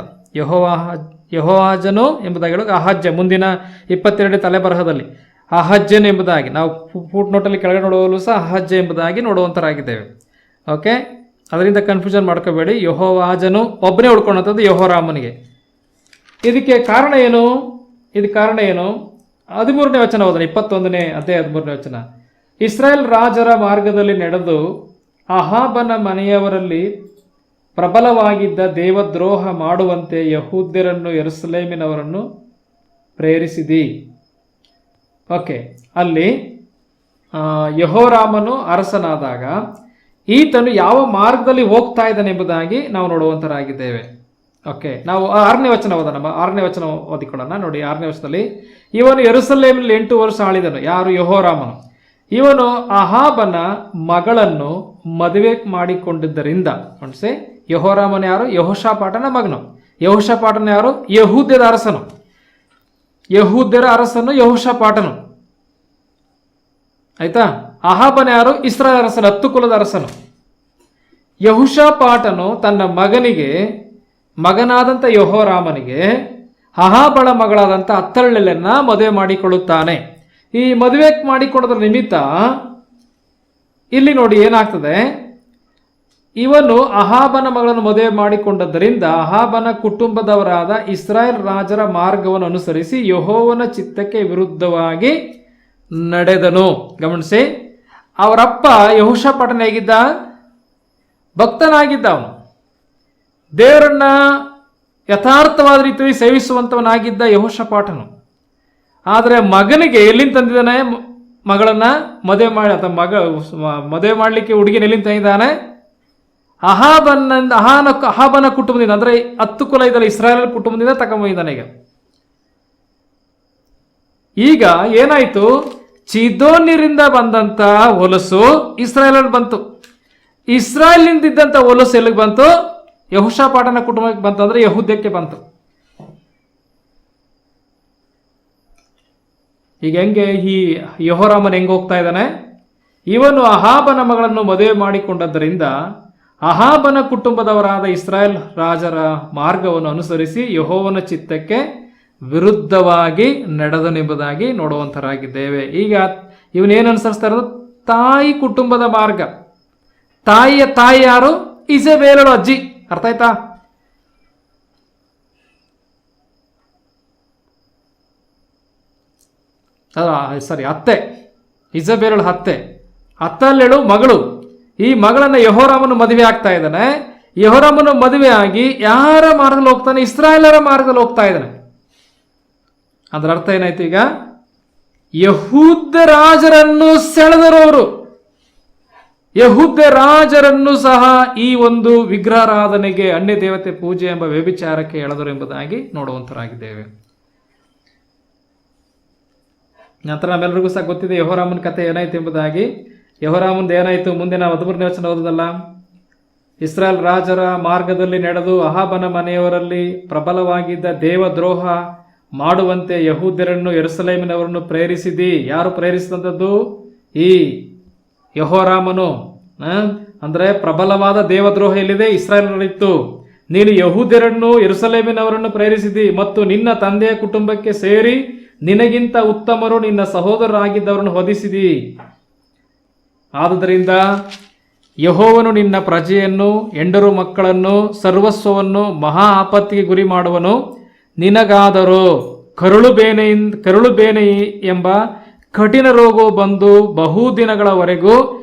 ಯೆಹೋವಾಜನು ಎಂಬುದಾಗಿ ಹೇಳೋದು ಅಹಾಜ್ಯ. ಮುಂದಿನ 22 ತಲೆಬರಹದಲ್ಲಿ ಅಹಾಜ್ಯನು ಎಂಬುದಾಗಿ ನಾವು ಫುಟ್ ನೋಟಲ್ಲಿ ಕೆಳಗಡೆ ನೋಡುವಲ್ಲೂ ಸಹ ಅಹಾಜ್ಯ ಎಂಬುದಾಗಿ ನೋಡುವಂಥರಾಗಿದ್ದೇವೆ. ಓಕೆ, ಅದರಿಂದ ಕನ್ಫ್ಯೂಷನ್ ಮಾಡ್ಕೋಬೇಡಿ. ಯೆಹೋವಾಜನು ಒಬ್ಬನೇ ಉಳ್ಕೊಳ್ಳೋಂಥದ್ದು ಯೆಹೋರಾಮನಿಗೆ. ಇದಕ್ಕೆ ಕಾರಣ ಏನು? 13ನೇ ವಚನ ಹೋದರೆ 21ನೇ ಅಧ್ಯಾಯ 13ನೇ ವಚನ. ಇಸ್ರಾಯೇಲ್ ರಾಜರ ಮಾರ್ಗದಲ್ಲಿ ನಡೆದು ಅಹಾಬನ ಮನೆಯವರಲ್ಲಿ ಪ್ರಬಲವಾಗಿದ್ದ ದೇವದ್ರೋಹ ಮಾಡುವಂತೆ ಯಹೂದ್ಯರನ್ನು ಯೆರೂಸಲೇಮಿನವರನ್ನು ಪ್ರೇರಿಸಿದಿ. ಓಕೆ, ಅಲ್ಲಿ ಯೆಹೋರಾಮನು ಅರಸನಾದಾಗ ಈತನು ಯಾವ ಮಾರ್ಗದಲ್ಲಿ ಹೋಗ್ತಾ ಇದ್ದಾನೆ ಎಂಬುದಾಗಿ ನಾವು ನೋಡುವಂತರಾಗಿದ್ದೇವೆ. ಓಕೆ, ನಾವು 6ನೇ ವಚನ ಓದೋಣ. 6ನೇ ವಚನ ಓದಿಕೊಳ್ಳೋಣ. ನೋಡಿ, 6ನೇ ವಚನದಲ್ಲಿ ಇವನು ಯೆರೂಸಲೇಮಿನಲ್ಲಿ 8 ವರ್ಷ ಆಳಿದನು. ಯಾರು? ಯೆಹೋರಾಮನು. ಇವನು ಅಹಾಬನ ಮಗಳನ್ನು ಮದುವೆ ಮಾಡಿಕೊಂಡಿದ್ದರಿಂದ, ಮನಸ್ಸೆ, ಯೆಹೋರಾಮನ ಯಾರು? ಯೆಹೋಷಾಪಾಟನ ಮಗನು. ಯೆಹೋಷಾಪಾಟನ ಯಾರು? ಯಹೂದ್ಯರ ಅರಸನು. ಯೆಹೋಷಾಪಾಟನು. ಆಯ್ತಾ? ಅಹಾಬನ ಯಾರು? ಇಸ್ರಾಯೇಲ್ ಅರಸನು, 10 ಕುಲದ ಅರಸನು. ಯೆಹೋಷಾಪಾಟನು ತನ್ನ ಮಗನಾದಂಥ ಯೆಹೋರಾಮನಿಗೆ ಅಹಾಬಳ ಮಗಳಾದಂಥ ಅಥಲ್ಯಳನ್ನ ಮದುವೆ ಮಾಡಿಕೊಳ್ಳುತ್ತಾನೆ. ಈ ಮದುವೆ ಮಾಡಿಕೊಳ್ಳೋದ್ರ ನಿಮಿತ್ತ ಇಲ್ಲಿ ನೋಡಿ ಏನಾಗ್ತದೆ, ಇವನು ಅಹಾಬನ ಮಗಳನ್ನು ಮದುವೆ ಮಾಡಿಕೊಂಡದ್ದರಿಂದ ಅಹಾಬನ ಕುಟುಂಬದವರಾದ ಇಸ್ರಾಯೇಲ್ ರಾಜರ ಮಾರ್ಗವನ್ನು ಅನುಸರಿಸಿ ಯೆಹೋವನ ಚಿತ್ತಕ್ಕೆ ವಿರುದ್ಧವಾಗಿ ನಡೆದನು. ಗಮನಿಸಿ, ಅವರಪ್ಪ ಯೆಹೋಷಾಪಾಟನ ಹೇಗಿದ್ದ? ಭಕ್ತನಾಗಿದ್ದ. ಅವನು ದೇವರನ್ನ ಯಥಾರ್ಥವಾದ ರೀತಿಯಲ್ಲಿ ಸೇವಿಸುವಂತವನಾಗಿದ್ದ ಯೆಹೋಷಾಪಾಟನು. ಆದರೆ ಮಗನಿಗೆ ಎಲ್ಲಿಂದ ತಂದಿದ್ದಾನೆ? ಮಗಳನ್ನ ಮದುವೆ ಮಾಡಿ, ಅಥವಾ ಮದುವೆ ಮಾಡಲಿಕ್ಕೆ ಹುಡುಗಿನ ಎಲ್ಲಿಂದ ತಂದಿದ್ದಾನೆ? ಅಹಾಬನ ಕುಟುಂಬದಿಂದ, ಅಂದರೆ 10 ಕುಲ ಇದಲ್ಲ, ಇಸ್ರಾಯೇಲ್ ಕುಟುಂಬದಿಂದ ತಗೊಂಬಂದಿದ್ದಾನೆ. ಈಗ ಏನಾಯ್ತು? ಚಿದೋನ್ಯರಿಂದ ಬಂದಂತ ಹೊಲಸು ಇಸ್ರಾಯೇಲ್ ಬಂತು. ಇಸ್ರಾಯೇಲ್ನಿಂದ ಇದ್ದಂಥ ಹೊಲಸು ಎಲ್ಲಿಗೆ ಬಂತು? ಯೆಹೋಷಾಪಾಟನ ಕುಟುಂಬಕ್ಕೆ ಬಂತು, ಅಂದ್ರೆ ಯಹೂದ್ಯಕ್ಕೆ ಬಂತು. ಈಗ ಹೆಂಗೆ ಈ ಯೆಹೋರಾಮನ್ ಹೆಂಗೆ ಹೋಗ್ತಾ ಇದ್ದಾನೆ? ಇವನು ಅಹಾಬನ ಮಗಳನ್ನು ಮದುವೆ ಮಾಡಿಕೊಂಡದ್ದರಿಂದ ಅಹಾಬನ ಕುಟುಂಬದವರಾದ ಇಸ್ರಾಯೇಲ್ ರಾಜರ ಮಾರ್ಗವನ್ನು ಅನುಸರಿಸಿ ಯೆಹೋವನ ಚಿತ್ತಕ್ಕೆ ವಿರುದ್ಧವಾಗಿ ನಡೆದನೆಂಬುದಾಗಿ ನೋಡುವಂತರಾಗಿದ್ದೇವೆ. ಈಗ ಇವನೇನು ಅನುಸರಿಸ್ತಾ ಇರೋದು? ತಾಯಿ ಕುಟುಂಬದ ಮಾರ್ಗ. ತಾಯಿಯ ತಾಯಿ ಯಾರು? ಇಜಬೇಲಳು, ಅಜ್ಜಿ. ಅರ್ಥ ಆಯ್ತಾ? ಅತ್ತೆ, ಇಜಬೇಲಳ ಅತ್ತಲ್ಲೇಳು ಮಗಳು. ಈ ಮಗಳನ್ನು ಯೆಹೋರಾಮನು ಮದುವೆ ಆಗ್ತಾ ಇದ್ದಾನೆ. ಯೆಹೋರಾಮನು ಮದುವೆ ಆಗಿ ಯಾರ ಮಾರ್ಗದಲ್ಲಿ ಹೋಗ್ತಾನೆ? ಇಸ್ರಾಯೇಲರ ಮಾರ್ಗದಲ್ಲಿ ಹೋಗ್ತಾ ಇದ್ದಾನೆ. ಅದರ ಅರ್ಥ ಏನಾಯ್ತು? ಈಗ ಯಹೂದ ರಾಜರನ್ನು ಸೆಳೆದರು ಅವರು. ಯಹೂದ ರಾಜರನ್ನು ಸಹ ಈ ಒಂದು ವಿಗ್ರಹಾರಾಧನೆಗೆ, ಅನ್ಯ ದೇವತೆ ಪೂಜೆ ಎಂಬ ವ್ಯಭಿಚಾರಕ್ಕೆ ಎಳೆದರು ಎಂಬುದಾಗಿ ನೋಡುವಂತರಾಗಿದ್ದೇವೆ. ನಂತರ ನಮ್ಮೆಲ್ಲರಿಗೂ ಸಹ ಗೊತ್ತಿದೆ ಯೆಹೋರಾಮನ ಕಥೆ ಏನಾಯ್ತು ಎಂಬುದಾಗಿ. ಯೆಹೋರಾಮಂದು ಏನಾಯ್ತು ಮುಂದೆ ನಾವು 13ನೇ ವಚನ ಓದೋದಲ್ಲ. ಇಸ್ರಾಯೇಲ್ ರಾಜರ ಮಾರ್ಗದಲ್ಲಿ ನಡೆದು ಅಹಾಬನ ಮನೆಯವರಲ್ಲಿ ಪ್ರಬಲವಾಗಿದ್ದ ದೇವದ್ರೋಹ ಮಾಡುವಂತೆ ಯಹೂದ್ಯರನ್ನು ಯೆರೂಸಲೇಮಿನವರನ್ನು ಪ್ರೇರಿಸಿದಿ. ಯಾರು ಪ್ರೇರಿಸಿದಂಥದ್ದು? ಈ ಯೆಹೋರಾಮನು. ಅಂದ್ರೆ ಪ್ರಬಲವಾದ ದೇವದ್ರೋಹ ಎಲ್ಲಿದೆ? ಇಸ್ರಾಯೇಲರಲ್ಲಿತ್ತು. ನೀನು ಯಹೂದ್ಯರನ್ನು ಯೆರೂಸಲೇಮಿನವರನ್ನು ಪ್ರೇರಿಸಿದಿ ಮತ್ತು ನಿನ್ನ ತಂದೆಯ ಕುಟುಂಬಕ್ಕೆ ಸೇರಿ ನಿನಗಿಂತ ಉತ್ತಮರು ನಿನ್ನ ಸಹೋದರರಾಗಿದ್ದವರನ್ನು ವಧಿಸಿದಿ. ಆದುದರಿಂದ ಯೆಹೋವನು ನಿನ್ನ ಪ್ರಜೆಯನ್ನು, ಹೆಂಡರು ಮಕ್ಕಳನ್ನು, ಸರ್ವಸ್ವವನ್ನು ಮಹಾ ಆಪತ್ತಿಗೆ ಗುರಿ ಮಾಡುವನು. ನಿನಗಾದರೂ ಕರುಳುಬೇನೆ ಎಂಬ ಕಠಿಣ ರೋಗವು ಬಂದು ಬಹುದಿನಗಳವರೆಗೂ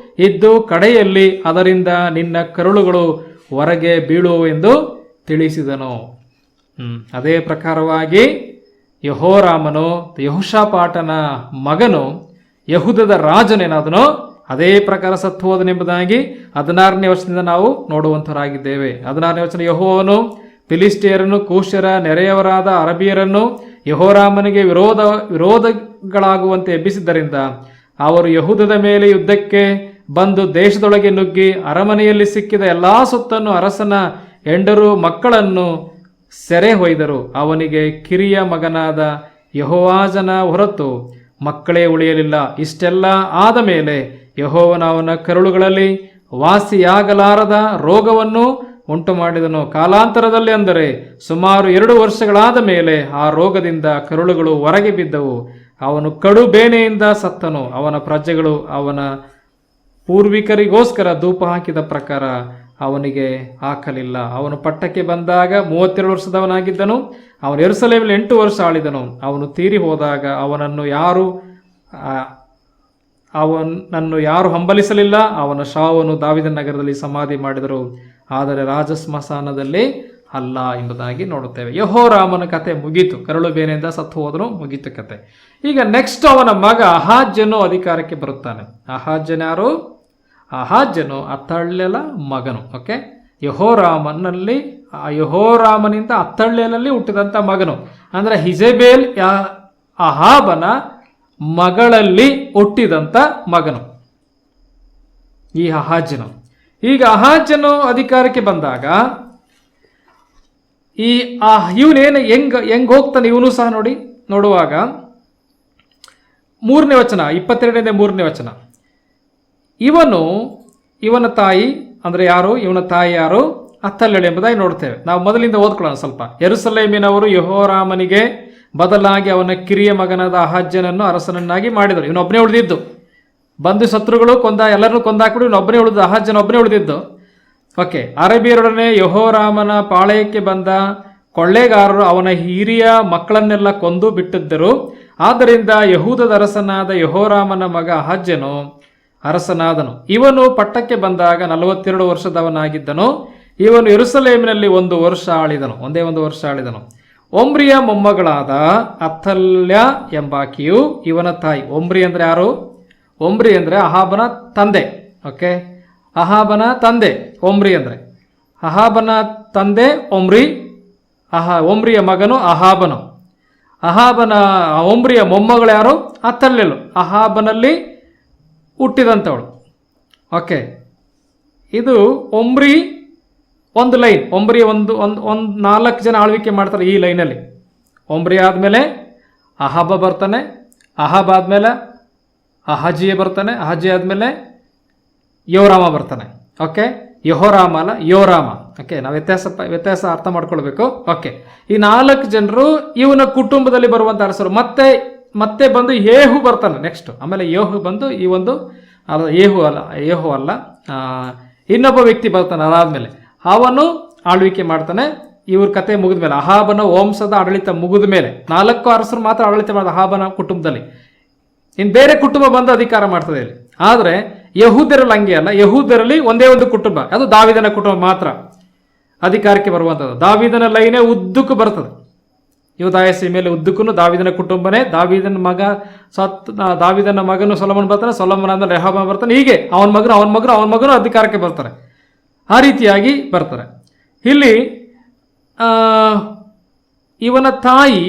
ಇದ್ದು ಕಡೆಯಲ್ಲಿ ಅದರಿಂದ ನಿನ್ನ ಕರುಳುಗಳು ಹೊರಗೆ ಬೀಳುವು ಎಂದು ತಿಳಿಸಿದನು. ಅದೇ ಪ್ರಕಾರವಾಗಿ ಯೆಹೋರಾಮನು, ಯೆಹೋಷಾಫಾಟನ ಮಗನು, ಯೆಹೂದದ ರಾಜನೇನಾದನೋ ಅದೇ ಪ್ರಕಾರ ಸತ್ತು ಹೋದನೆಂಬುದಾಗಿ 16ನೇ ವರ್ಷದಿಂದ ನಾವು ನೋಡುವಂತರಾಗಿದ್ದೇವೆ. 16ನೇ ವಚನ, ಯೆಹೋವನು ಫಿಲಿಸ್ಟಿಯರನ್ನು, ಕೂಶ್ಯರ ನೆರೆಯವರಾದ ಅರಬಿಯರನ್ನು ಯೆಹೋರಾಮನಿಗೆ ವಿರೋಧಗಳಾಗುವಂತೆ ಎಬ್ಬಿಸಿದ್ದರಿಂದ ಅವರು ಯಹೂದದ ಮೇಲೆ ಯುದ್ಧಕ್ಕೆ ಬಂದು ದೇಶದೊಳಗೆ ನುಗ್ಗಿ ಅರಮನೆಯಲ್ಲಿ ಸಿಕ್ಕಿದ ಎಲ್ಲಾ ಸೊತ್ತನ್ನು, ಅರಸನ ಹೆಂಡರು ಮಕ್ಕಳನ್ನು ಸೆರೆ ಹೊಯ್ದರು. ಅವನಿಗೆ ಕಿರಿಯ ಮಗನಾದ ಯೆಹೋವಾಜನ ಹೊರತು ಮಕ್ಕಳೇ ಉಳಿಯಲಿಲ್ಲ. ಇಷ್ಟೆಲ್ಲ ಆದ ಮೇಲೆ ಯೆಹೋವನ ಅವನ ಕರುಳುಗಳಲ್ಲಿ ವಾಸಿಯಾಗಲಾರದ ರೋಗವನ್ನು ಉಂಟು ಮಾಡಿದನು. ಕಾಲಾಂತರದಲ್ಲಿ, ಅಂದರೆ ಸುಮಾರು 2 ವರ್ಷಗಳಾದ ಮೇಲೆ ಆ ರೋಗದಿಂದ ಕರುಳುಗಳು ಹೊರಗೆ ಬಿದ್ದವು. ಅವನು ಕಡು ಬೇನೆಯಿಂದ ಸತ್ತನು. ಅವನ ಪ್ರಜೆಗಳು ಅವನ ಪೂರ್ವಿಕರಿಗೋಸ್ಕರ ಧೂಪ ಹಾಕಿದ ಪ್ರಕಾರ ಅವನಿಗೆ ಹಾಕಲಿಲ್ಲ. ಅವನು ಪಟ್ಟಕ್ಕೆ ಬಂದಾಗ 32 ವರ್ಷದವನಾಗಿದ್ದನು. ಅವನು ಯೆರೂಸಲೇಮಿನಲ್ಲಿ 8 ವರ್ಷ ಆಳಿದನು. ಅವನು ತೀರಿ ಹೋದಾಗ ಅವನನ್ನು ಯಾರು ಹಂಬಲಿಸಲಿಲ್ಲ. ಅವನ ಶವವನ್ನು ದಾವೀದನ ನಗರದಲ್ಲಿ ಸಮಾಧಿ ಮಾಡಿದರು, ಆದರೆ ರಾಜಸ್ಮಶಾನದಲ್ಲಿ ಅಲ್ಲ ಎಂಬುದಾಗಿ ನೋಡುತ್ತೇವೆ. ಯೆಹೋರಾಮನ ಕತೆ ಮುಗೀತು. ಕರಳು ಬೇನೆಯಿಂದ ಸತ್ತು ಹೋದನು, ಮುಗೀತು ಕತೆ. ಈಗ ನೆಕ್ಸ್ಟ್ ಅವನ ಮಗ ಅಹಾಜ್ಯನು ಅಧಿಕಾರಕ್ಕೆ ಬರುತ್ತಾನೆ. ಅಹಾಜ್ಯನು ಯಾರು? ಅಹಾಜ್ಯನು ಅತ್ತಳ್ಯಲ ಮಗನು. ಓಕೆ, ಯೆಹೋರಾಮನಿಂದ ಅತ್ತಳ್ಯಲಲ್ಲಿ ಹುಟ್ಟಿದಂಥ ಮಗನು. ಅಂದ್ರೆ ಹಿಜಬೇಲ್ ಅಹಾಬನ ಮಗಳಲ್ಲಿ ಹುಟ್ಟಿದಂಥ ಮಗನು ಈ ಅಹಾಜ್ಯನು. ಈಗ ಅಹಾಜ್ಯನು ಅಧಿಕಾರಕ್ಕೆ ಬಂದಾಗ ಇವನೇನು ಹೆಂಗ್ ಹೋಗ್ತಾನೆ ಇವನು ಸಹ ನೋಡುವಾಗ 3ನೇ ವಚನ, 22ನೇ 3ನೇ ವಚನ. ಇವನ ತಾಯಿ ಅಂದ್ರೆ ಯಾರು? ಇವನ ತಾಯಿ ಯಾರು? ಅತ್ತಲ್ಯಳು ಎಂಬುದಾಗಿ ನೋಡ್ತೇವೆ. ನಾವು ಮೊದಲಿಂದ ಓದ್ಕೊಳ್ಳೋಣ ಸ್ವಲ್ಪ. ಯೆರೂಸಲೇಮಿನವರು ಯೆಹೋರಾಮನಿಗೆ ಬದಲಾಗಿ ಅವನ ಕಿರಿಯ ಮಗನಾದ ಅಹಾಜ್ಯನನ್ನು ಅರಸನನ್ನಾಗಿ ಮಾಡಿದರು. ಇವನೊಬ್ಬನೇ ಉಳಿದಿದ್ದು. ಬಂದು ಶತ್ರುಗಳು ಎಲ್ಲರನ್ನೂ ಕೊಂದಾಕ್ಬಿಟ್ಟು ಇವನೊಬ್ಬನೇ ಉಳಿದು, ಅಹಾಜ್ಯನೊಬ್ಬನೇ ಉಳಿದಿದ್ದು. ಓಕೆ, ಅರಬಿಯರೊಡನೆ ಯೆಹೋರಾಮನ ಪಾಳೆಯಕ್ಕೆ ಬಂದ ಕೊಳ್ಳೆಗಾರರು ಅವನ ಹಿರಿಯ ಮಕ್ಕಳನ್ನೆಲ್ಲ ಕೊಂದು ಬಿಟ್ಟಿದ್ದರು. ಆದ್ದರಿಂದ ಯಹೂದದ ಅರಸನಾದ ಯೆಹೋರಾಮನ ಮಗ ಅಹಾಜ್ಯನು ಅರಸನಾದನು. ಇವನು ಪಟ್ಟಕ್ಕೆ ಬಂದಾಗ 42 ವರ್ಷದವನಾಗಿದ್ದನು. ಇವನು ಯೆರೂಸಲೇಮಿನಲ್ಲಿ 1 ವರ್ಷ ಆಳಿದನು, ಒಂದೇ 1 ವರ್ಷ ಆಳಿದನು. ಒಮ್ರಿಯ ಮೊಮ್ಮಗಳಾದ ಅತ್ತಲ್ಯ ಎಂಬಾಕಿಯು ಇವನ ತಾಯಿ. ಒಮ್ರಿ ಅಂದ್ರೆ ಯಾರು? ಒಮ್ರಿ ಅಂದ್ರೆ ಅಹಾಬನ ತಂದೆ. ಓಕೆ, ಅಹಾಬನ ತಂದೆ ಒಮ್ರಿ ಅಂದ್ರೆ. ಅಹಾಬನ ತಂದೆ ಒಮ್ರಿ, ಒಮ್ರಿಯ ಮಗನು ಅಹಾಬನು. ಒಮ್ರಿಯ ಮೊಮ್ಮಗಳು ಯಾರು? ಅತ್ತಲ್ಯಳು, ಅಹಾಬನಲ್ಲಿ ಹುಟ್ಟಿದಂಥವಳು. ಓಕೆ, ಇದು ಒಮ್ರಿ ಒಂದು ಲೈನ್. ಒಮ್ರಿ ಒಂದು 4 ಜನ ಆಳ್ವಿಕೆ ಮಾಡ್ತಾರೆ ಈ ಲೈನಲ್ಲಿ. ಒಮ್ರಿ ಆದಮೇಲೆ ಅಹಾಬ ಬರ್ತಾನೆ, ಅಹಾಬ ಆದಮೇಲೆ ಅಹಾಜಿಯ ಬರ್ತಾನೆ, ಅಹಾಜಿ ಆದಮೇಲೆ ಯೋರಾಮ ಬರ್ತಾನೆ. ಓಕೆ, ಯೆಹೋರಾಮ ಅಲ್ಲ, ಯೋರಾಮ. ಓಕೆ, ನಾವು ವ್ಯತ್ಯಾಸ ಅರ್ಥ ಮಾಡ್ಕೊಳ್ಬೇಕು. ಓಕೆ, ಈ 4 ಜನರು ಇವನ ಕುಟುಂಬದಲ್ಲಿ ಬರುವಂಥ ಅರಸರು. ಮತ್ತೆ ಬಂದು ಯೇಹು ಬರ್ತಾನೆ ನೆಕ್ಸ್ಟ್. ಆಮೇಲೆ ಯೇಹು ಬಂದು ಯೇಹು ಅಲ್ಲ, ಇನ್ನೊಬ್ಬ ವ್ಯಕ್ತಿ ಬರ್ತಾನೆ. ಅದಾದ್ಮೇಲೆ ಅವನು ಆಳ್ವಿಕೆ ಮಾಡ್ತಾನೆ. ಇವ್ರ ಕತೆ ಮುಗಿದ ಮೇಲೆ, ಅಹಾಬನ ವಂಶದ ಆಡಳಿತ ಮುಗಿದ ಮೇಲೆ 4 ಅರಸರು ಮಾತ್ರ ಆಡಳಿತ ಮಾಡಿದ ಅಹಾಬನ ಕುಟುಂಬದಲ್ಲಿ. ಇನ್ನು ಬೇರೆ ಕುಟುಂಬ ಬಂದು ಅಧಿಕಾರ ಮಾಡ್ತದೆ ಇಲ್ಲಿ. ಆದರೆ ಯಹೂದ್ಯರಲ್ಲಿ ಹಂಗೆ ಅಲ್ಲ. ಯಹೂದ್ಯರಲ್ಲಿ ಒಂದೇ ಒಂದು ಕುಟುಂಬ, ಅದು ದಾವೀದನ ಕುಟುಂಬ ಮಾತ್ರ ಅಧಿಕಾರಕ್ಕೆ ಬರುವಂಥದ್ದು. ದಾವೀದನ ಲೈನೇ ಉದ್ದಕ್ಕೂ ಬರ್ತದೆ. ಯೂದಾಯ ಸೀಮೆಯಲ್ಲಿ ಉದ್ದಕ್ಕೂ ದಾವೀದನ ಕುಟುಂಬನೇ. ದಾವೀದನ ಮಗ ದಾವೀದನ ಮಗನು ಸೊಲೊಮನ್ ಬರ್ತಾನೆ, ಸೊಲೊಮನ್ ಆದ್ಮೇಲೆ ರೆಹಬ್ಬಾಮ್ ಬರ್ತಾನೆ. ಹೀಗೆ ಅವನ ಮಗನು ಅಧಿಕಾರಕ್ಕೆ ಬರ್ತಾರೆ. ಆ ರೀತಿಯಾಗಿ ಬರ್ತಾರೆ. ಇಲ್ಲಿ ಇವನ ತಾಯಿ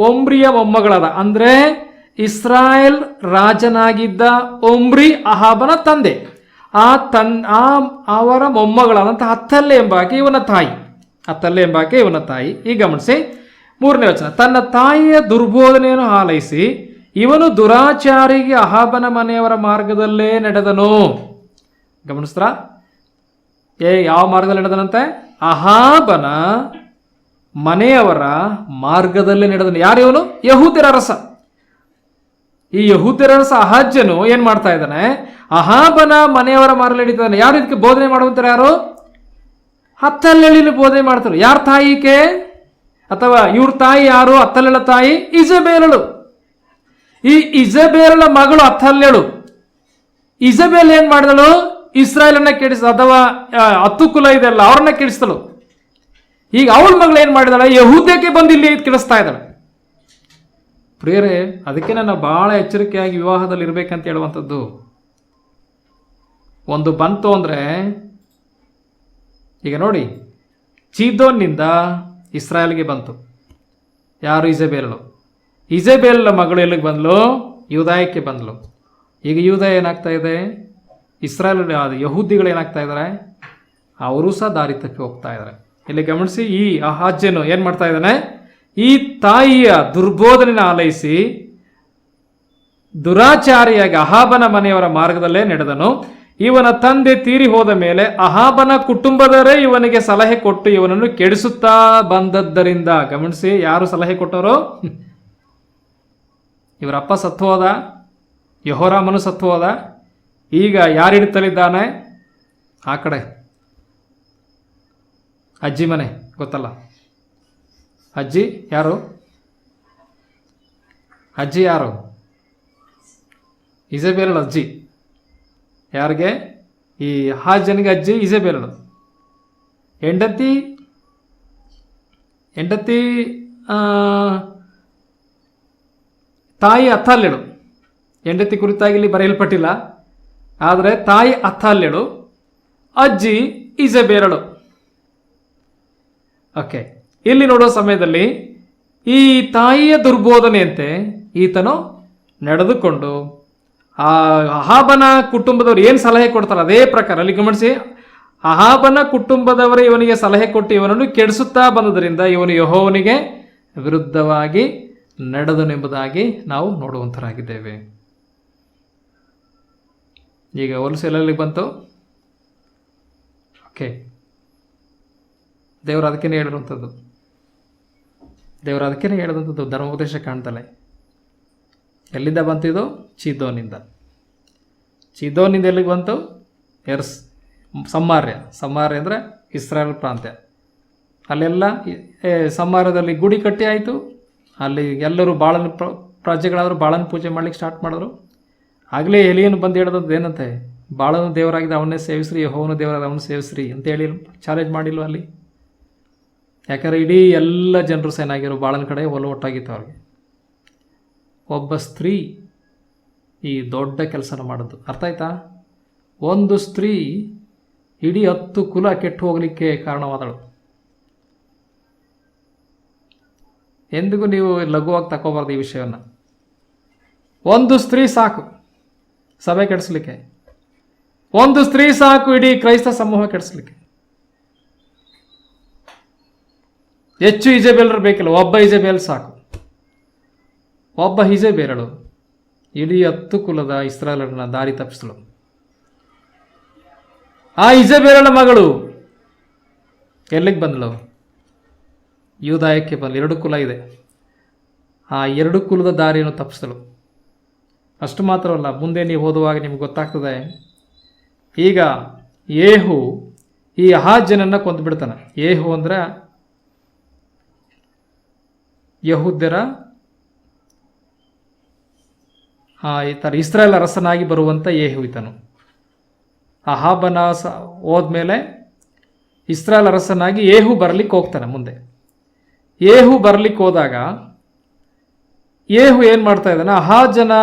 ಒಮ್ರಿಯ ಮೊಮ್ಮಗಳಾದ, ಅಂದರೆ ಇಸ್ರಾಯೇಲ್ ರಾಜನಾಗಿದ್ದ ಒಮ್ರಿ ಅಹಾಬನ ತಂದೆ. ಅವರ ಮೊಮ್ಮಗಳಾದಂತಹ ಅತ್ತಲ್ಲೆ ಎಂಬಾಕೆ ಇವನ ತಾಯಿ. ಈಗ ಗಮನಿಸಿ 3ನೇ ವಚನ. ತನ್ನ ತಾಯಿಯ ದುರ್ಬೋಧನೆಯನ್ನು ಆಲೈಸಿ ಇವನು ದುರಾಚಾರಿಗೆ ಅಹಾಬನ ಮನೆಯವರ ಮಾರ್ಗದಲ್ಲೇ ನಡೆದನು. ಗಮನಿಸ್ತ್ರ ಯಾವ ಮಾರ್ಗದಲ್ಲಿ ನಡೆದನಂತೆ? ಅಹಾಬನ ಮನೆಯವರ ಮಾರ್ಗದಲ್ಲೇ ನಡೆದನು. ಯಾರು ಇವನು? ಯಹೂದ್ಯರ ಅರಸ. ಈ ಯಹೂದ್ಯರ ಅರಸ ಅಹಾಜ್ಯನು ಏನ್ ಮಾಡ್ತಾ ಇದ್ದಾನೆ? ಅಹಾಬನ ಮನೆಯವರ ಮಾರ್ಗದಲ್ಲಿ ನಡೀತಾನೆ. ಯಾರು ಇದಕ್ಕೆ ಬೋಧನೆ ಮಾಡುವಂತಾರೆ? ಯಾರು? ಅತ್ತಲ್ಲೆಳಿನ ಬೋಧನೆ ಮಾಡ್ತಾರೆ. ಯಾರ ತಾಯಿಕೆ? ಅಥವಾ ಇವ್ರ ತಾಯಿ ಯಾರು? ಅತ್ತಲ್ಲೆಳ ತಾಯಿ ಇಜಬೇಲಳು. ಈ ಇಜಬೇಲಳ ಮಗಳು ಅತ್ತಲ್ಲೆಳು. ಇಜಬೇಲ್ ಏನ್ ಮಾಡಿದಳು? ಇಸ್ರಾಯೇಲನ್ನ ಕೆಡಿಸ, ಅಥವಾ 10 ಕುಲ ಇದೆಲ್ಲ ಅವ್ರನ್ನ ಕೆಡಿಸ್ತಳು. ಈಗ ಅವಳ ಮಗಳು ಏನ್ ಮಾಡಿದಾಳೆ? ಯಹೂದ್ಯಕ್ಕೆ ಬಂದು ಇಲ್ಲಿ ಕೆಡಿಸ್ತಾ ಇದ್ದಾಳೆ. ಪ್ರಿಯರೇ, ಅದಕ್ಕೆ ನಾನು ಬಹಳ ಎಚ್ಚರಿಕೆಯಾಗಿ ವಿವಾಹದಲ್ಲಿ ಇರ್ಬೇಕಂತ ಹೇಳುವಂಥದ್ದು. ಒಂದು ಬಂತು ಅಂದ್ರೆ, ಈಗ ನೋಡಿ, ಚೀದೋನ್ನಿಂದ ಇಸ್ರಾಯೇಲ್ಗೆ ಬಂತು. ಯಾರು? ಇಜಬೇಲಳು. ಇಜಬೇಲಳ ಮಗಳು ಎಲ್ಲಿಗೆ ಬಂದ್ಲು? ಯೂದಾಯಕ್ಕೆ ಬಂದ್ಲು. ಈಗ ಯೂದಾಯ ಏನಾಗ್ತಾ ಇದೆ? ಇಸ್ರಾಯೇಲ್ ಯಹೂದಿಗಳು ಏನಾಗ್ತಾ ಇದ್ದಾರೆ? ಅವರು ಸಹ ದಾರಿ ತಪ್ಪಿ ಹೋಗ್ತಾ ಇದ್ದಾರೆ. ಇಲ್ಲಿ ಗಮನಿಸಿ, ಈ ಅಹಾಜ್ಯನು ಏನ್ ಮಾಡ್ತಾ ಇದ್ದಾನೆ? ಈ ತಾಯಿಯ ದುರ್ಬೋಧನೆನ ಆಲೈಸಿ ದುರಾಚಾರಿಯಾಗಿ ಅಹಾಬನ ಮನೆಯವರ ಮಾರ್ಗದಲ್ಲೇ ನಡೆದನು. ಇವನ ತಂದೆ ತೀರಿ ಹೋದ ಮೇಲೆ ಅಹಾಬನ ಕುಟುಂಬದವರೇ ಇವನಿಗೆ ಸಲಹೆ ಕೊಟ್ಟು ಇವನನ್ನು ಕೆಡಿಸುತ್ತಾ ಬಂದದ್ದರಿಂದ. ಗಮನಿಸಿ, ಯಾರು ಸಲಹೆ ಕೊಟ್ಟವರು? ಇವರಪ್ಪ ಸತ್ತು ಹೋದ, ಯೆಹೋರಾಮನು ಸತ್ತು ಹೋದ. ಈಗ ಯಾರು ಹಿಡಿತಲಿದ್ದಾನೆ? ಆ ಕಡೆ ಅಜ್ಜಿ ಮನೆ, ಗೊತ್ತಲ್ಲ ಅಜ್ಜಿ ಯಾರು? ಅಜ್ಜಿ ಯಾರು? ಇಜಬೇಲಳು ಅಜ್ಜಿ. ಯಾರಿಗೆ? ಈ ಅಹಾಜ್ಯನಿಗೆ ಅಜ್ಜಿ ಇಜಬೇಲಳು. ಹೆಂಡತಿ ತಾಯಿ ಅತ್ತಲ್ಲೆಳು. ಹೆಂಡತಿ ಕುರಿತಾಗಿ ಇಲ್ಲಿ ಬರೆಯಲ್ಪಟ್ಟಿಲ್ಲ, ಆದರೆ ತಾಯಿ ಅತ್ತಲ್ಲೆಳು, ಅಜ್ಜಿ ಇಜಬೇಲಳು. ಓಕೆ, ಇಲ್ಲಿ ನೋಡುವ ಸಮಯದಲ್ಲಿ ಈ ತಾಯಿಯ ದುರ್ಬೋಧನೆಯಂತೆ ಈತನು ನಡೆದುಕೊಂಡು ಆ ಅಹಾಬನ ಕುಟುಂಬದವರು ಏನು ಸಲಹೆ ಕೊಡ್ತಾರೆ ಅದೇ ಪ್ರಕಾರ ಅಲ್ಲಿ ಗಮನಿಸಿ, ಅಹಾಬನ ಕುಟುಂಬದವರೇ ಇವನಿಗೆ ಸಲಹೆ ಕೊಟ್ಟು ಇವನನ್ನು ಕೆಡಿಸುತ್ತಾ ಬಂದುದರಿಂದ ಇವನು ಯೆಹೋವನಿಗೆ ವಿರುದ್ಧವಾಗಿ ನಡೆದನೆಂಬುದಾಗಿ ನಾವು ನೋಡುವಂತರಾಗಿದ್ದೇವೆ. ಈಗ ಹೊಲಸು ಎಲ್ಲೆಲ್ಲಿಗೆ ಬಂತು? ಓಕೆ, ದೇವರು ಅದಕ್ಕೇನೆ ಹೇಳಿರುವಂಥದ್ದು. ಧರ್ಮೋಪದೇಶ ಕಾಣ್ತಲೆ. ಎಲ್ಲಿಂದ ಬಂತು ಇದು? ಚೀದೋನಿಂದ ಎಲ್ಲಿಗೆ ಬಂತು? ಸಮ್ಮಾರ್ಯ ಅಂದರೆ ಇಸ್ರಾಯೇಲ್ ಪ್ರಾಂತ್ಯ. ಅಲ್ಲೆಲ್ಲ ಸಮ್ಮಾರ್ಯದಲ್ಲಿ ಗುಡಿ ಕಟ್ಟಿ ಆಯಿತು. ಅಲ್ಲಿ ಎಲ್ಲರೂ ಬಾಳನ ಪ್ರಜೆಗಳಾದರೂ ಬಾಳನ ಪೂಜೆ ಮಾಡ್ಲಿಕ್ಕೆ ಸ್ಟಾರ್ಟ್ ಮಾಡಿದ್ರು. ಆಗಲೇ ಎಲಿಯನು ಬಂದು ಹೇಳಿದದ್ದು ಏನಂತೆ? ಬಾಳನು ದೇವರಾಗಿದೆ ಅವನ್ನೇ ಸೇವಿಸ್ರಿ, ಯೆಹೋವನು ದೇವರಾದ ಅವನು ಸೇವಿಸ್ರಿ ಅಂತ ಹೇಳಿ ಚಾಲೆಂಜ್ ಮಾಡಿಲ್ವ ಅಲ್ಲಿ? ಯಾಕಂದರೆ ಇಡೀ ಎಲ್ಲ ಜನರು ಸೇನಾಗಿರೋ ಬಾಳನ ಕಡೆ ಒಟ್ಟಾಗಿತ್ತು ಅವ್ರಿಗೆ. ಒಬ್ಬ ಸ್ತ್ರೀ ಈ ದೊಡ್ಡ ಕೆಲಸನ ಮಾಡೋದು ಅರ್ಥ ಆಯ್ತಾ? ಒಂದು ಸ್ತ್ರೀ ಇಡೀ 10 ಕುಲ ಕೆಟ್ಟು ಹೋಗಲಿಕ್ಕೆ ಕಾರಣವಾದಳು. ಎಂದಿಗೂ ನೀವು ಲಘುವಾಗಿ ತಗೋಬಾರ್ದು ಈ ವಿಷಯವನ್ನು. ಒಂದು ಸ್ತ್ರೀ ಸಾಕು ಸಭೆ ಕೆಡಿಸ್ಲಿಕ್ಕೆ, ಒಂದು ಸ್ತ್ರೀ ಸಾಕು ಇಡೀ ಕ್ರೈಸ್ತ ಸಮೂಹ ಕೆಡಿಸ್ಲಿಕ್ಕೆ. ಹೆಚ್ಚು ಇಜಬೇಲರು ಬೇಕಿಲ್ಲ, ಒಬ್ಬ ಇಜಬೇಲ್ ಸಾಕು. ಒಬ್ಬ ಇಜಬೇಲಳು ಇಡೀ 10 ಕುಲದ ಇಸ್ರಾಯೇಲರನ್ನ ದಾರಿ ತಪ್ಪಿಸಲು. ಆ ಇಜಬೇಲಳ ಮಗಳು ಎಲ್ಲಿಗೆ ಬಂದಳು? ಯೂದಾಯಕ್ಕೆ ಬಂದಳು. 2 ಕುಲ ಇದೆ. ಆ 2 ಕುಲದ ದಾರಿಯನ್ನು ತಪ್ಪಿಸಲು. ಅಷ್ಟು ಮಾತ್ರವಲ್ಲ, ಮುಂದೆ ನೀವು ಓದುವಾಗ ನಿಮ್ಗೆ ಗೊತ್ತಾಗ್ತದೆ. ಈಗ ಯೇಹು ಈ ಅಹಾಜ್ಯನನ್ನು ಕೊಂದುಬಿಡ್ತಾನೆ. ಯೇಹು ಅಂದರೆ ಯಹೂದ್ಯರ ಈ ಥರ ಇಸ್ರಾಯೇಲ್ ಅರಸನಾಗಿ ಬರುವಂಥ ಯೇಹು ಈತನು. ಅಹಾಬನ ಹೋದ್ಮೇಲೆ ಇಸ್ರಾಯೇಲ್ ಅರಸನಾಗಿ ಯೇಹು ಬರಲಿಕ್ಕೆ ಹೋಗ್ತಾನೆ. ಮುಂದೆ ಯೇಹು ಬರಲಿಕ್ಕೆ ಹೋದಾಗ ಯೇಹು ಏನು ಮಾಡ್ತಾ ಇದ್ದಾನೆ,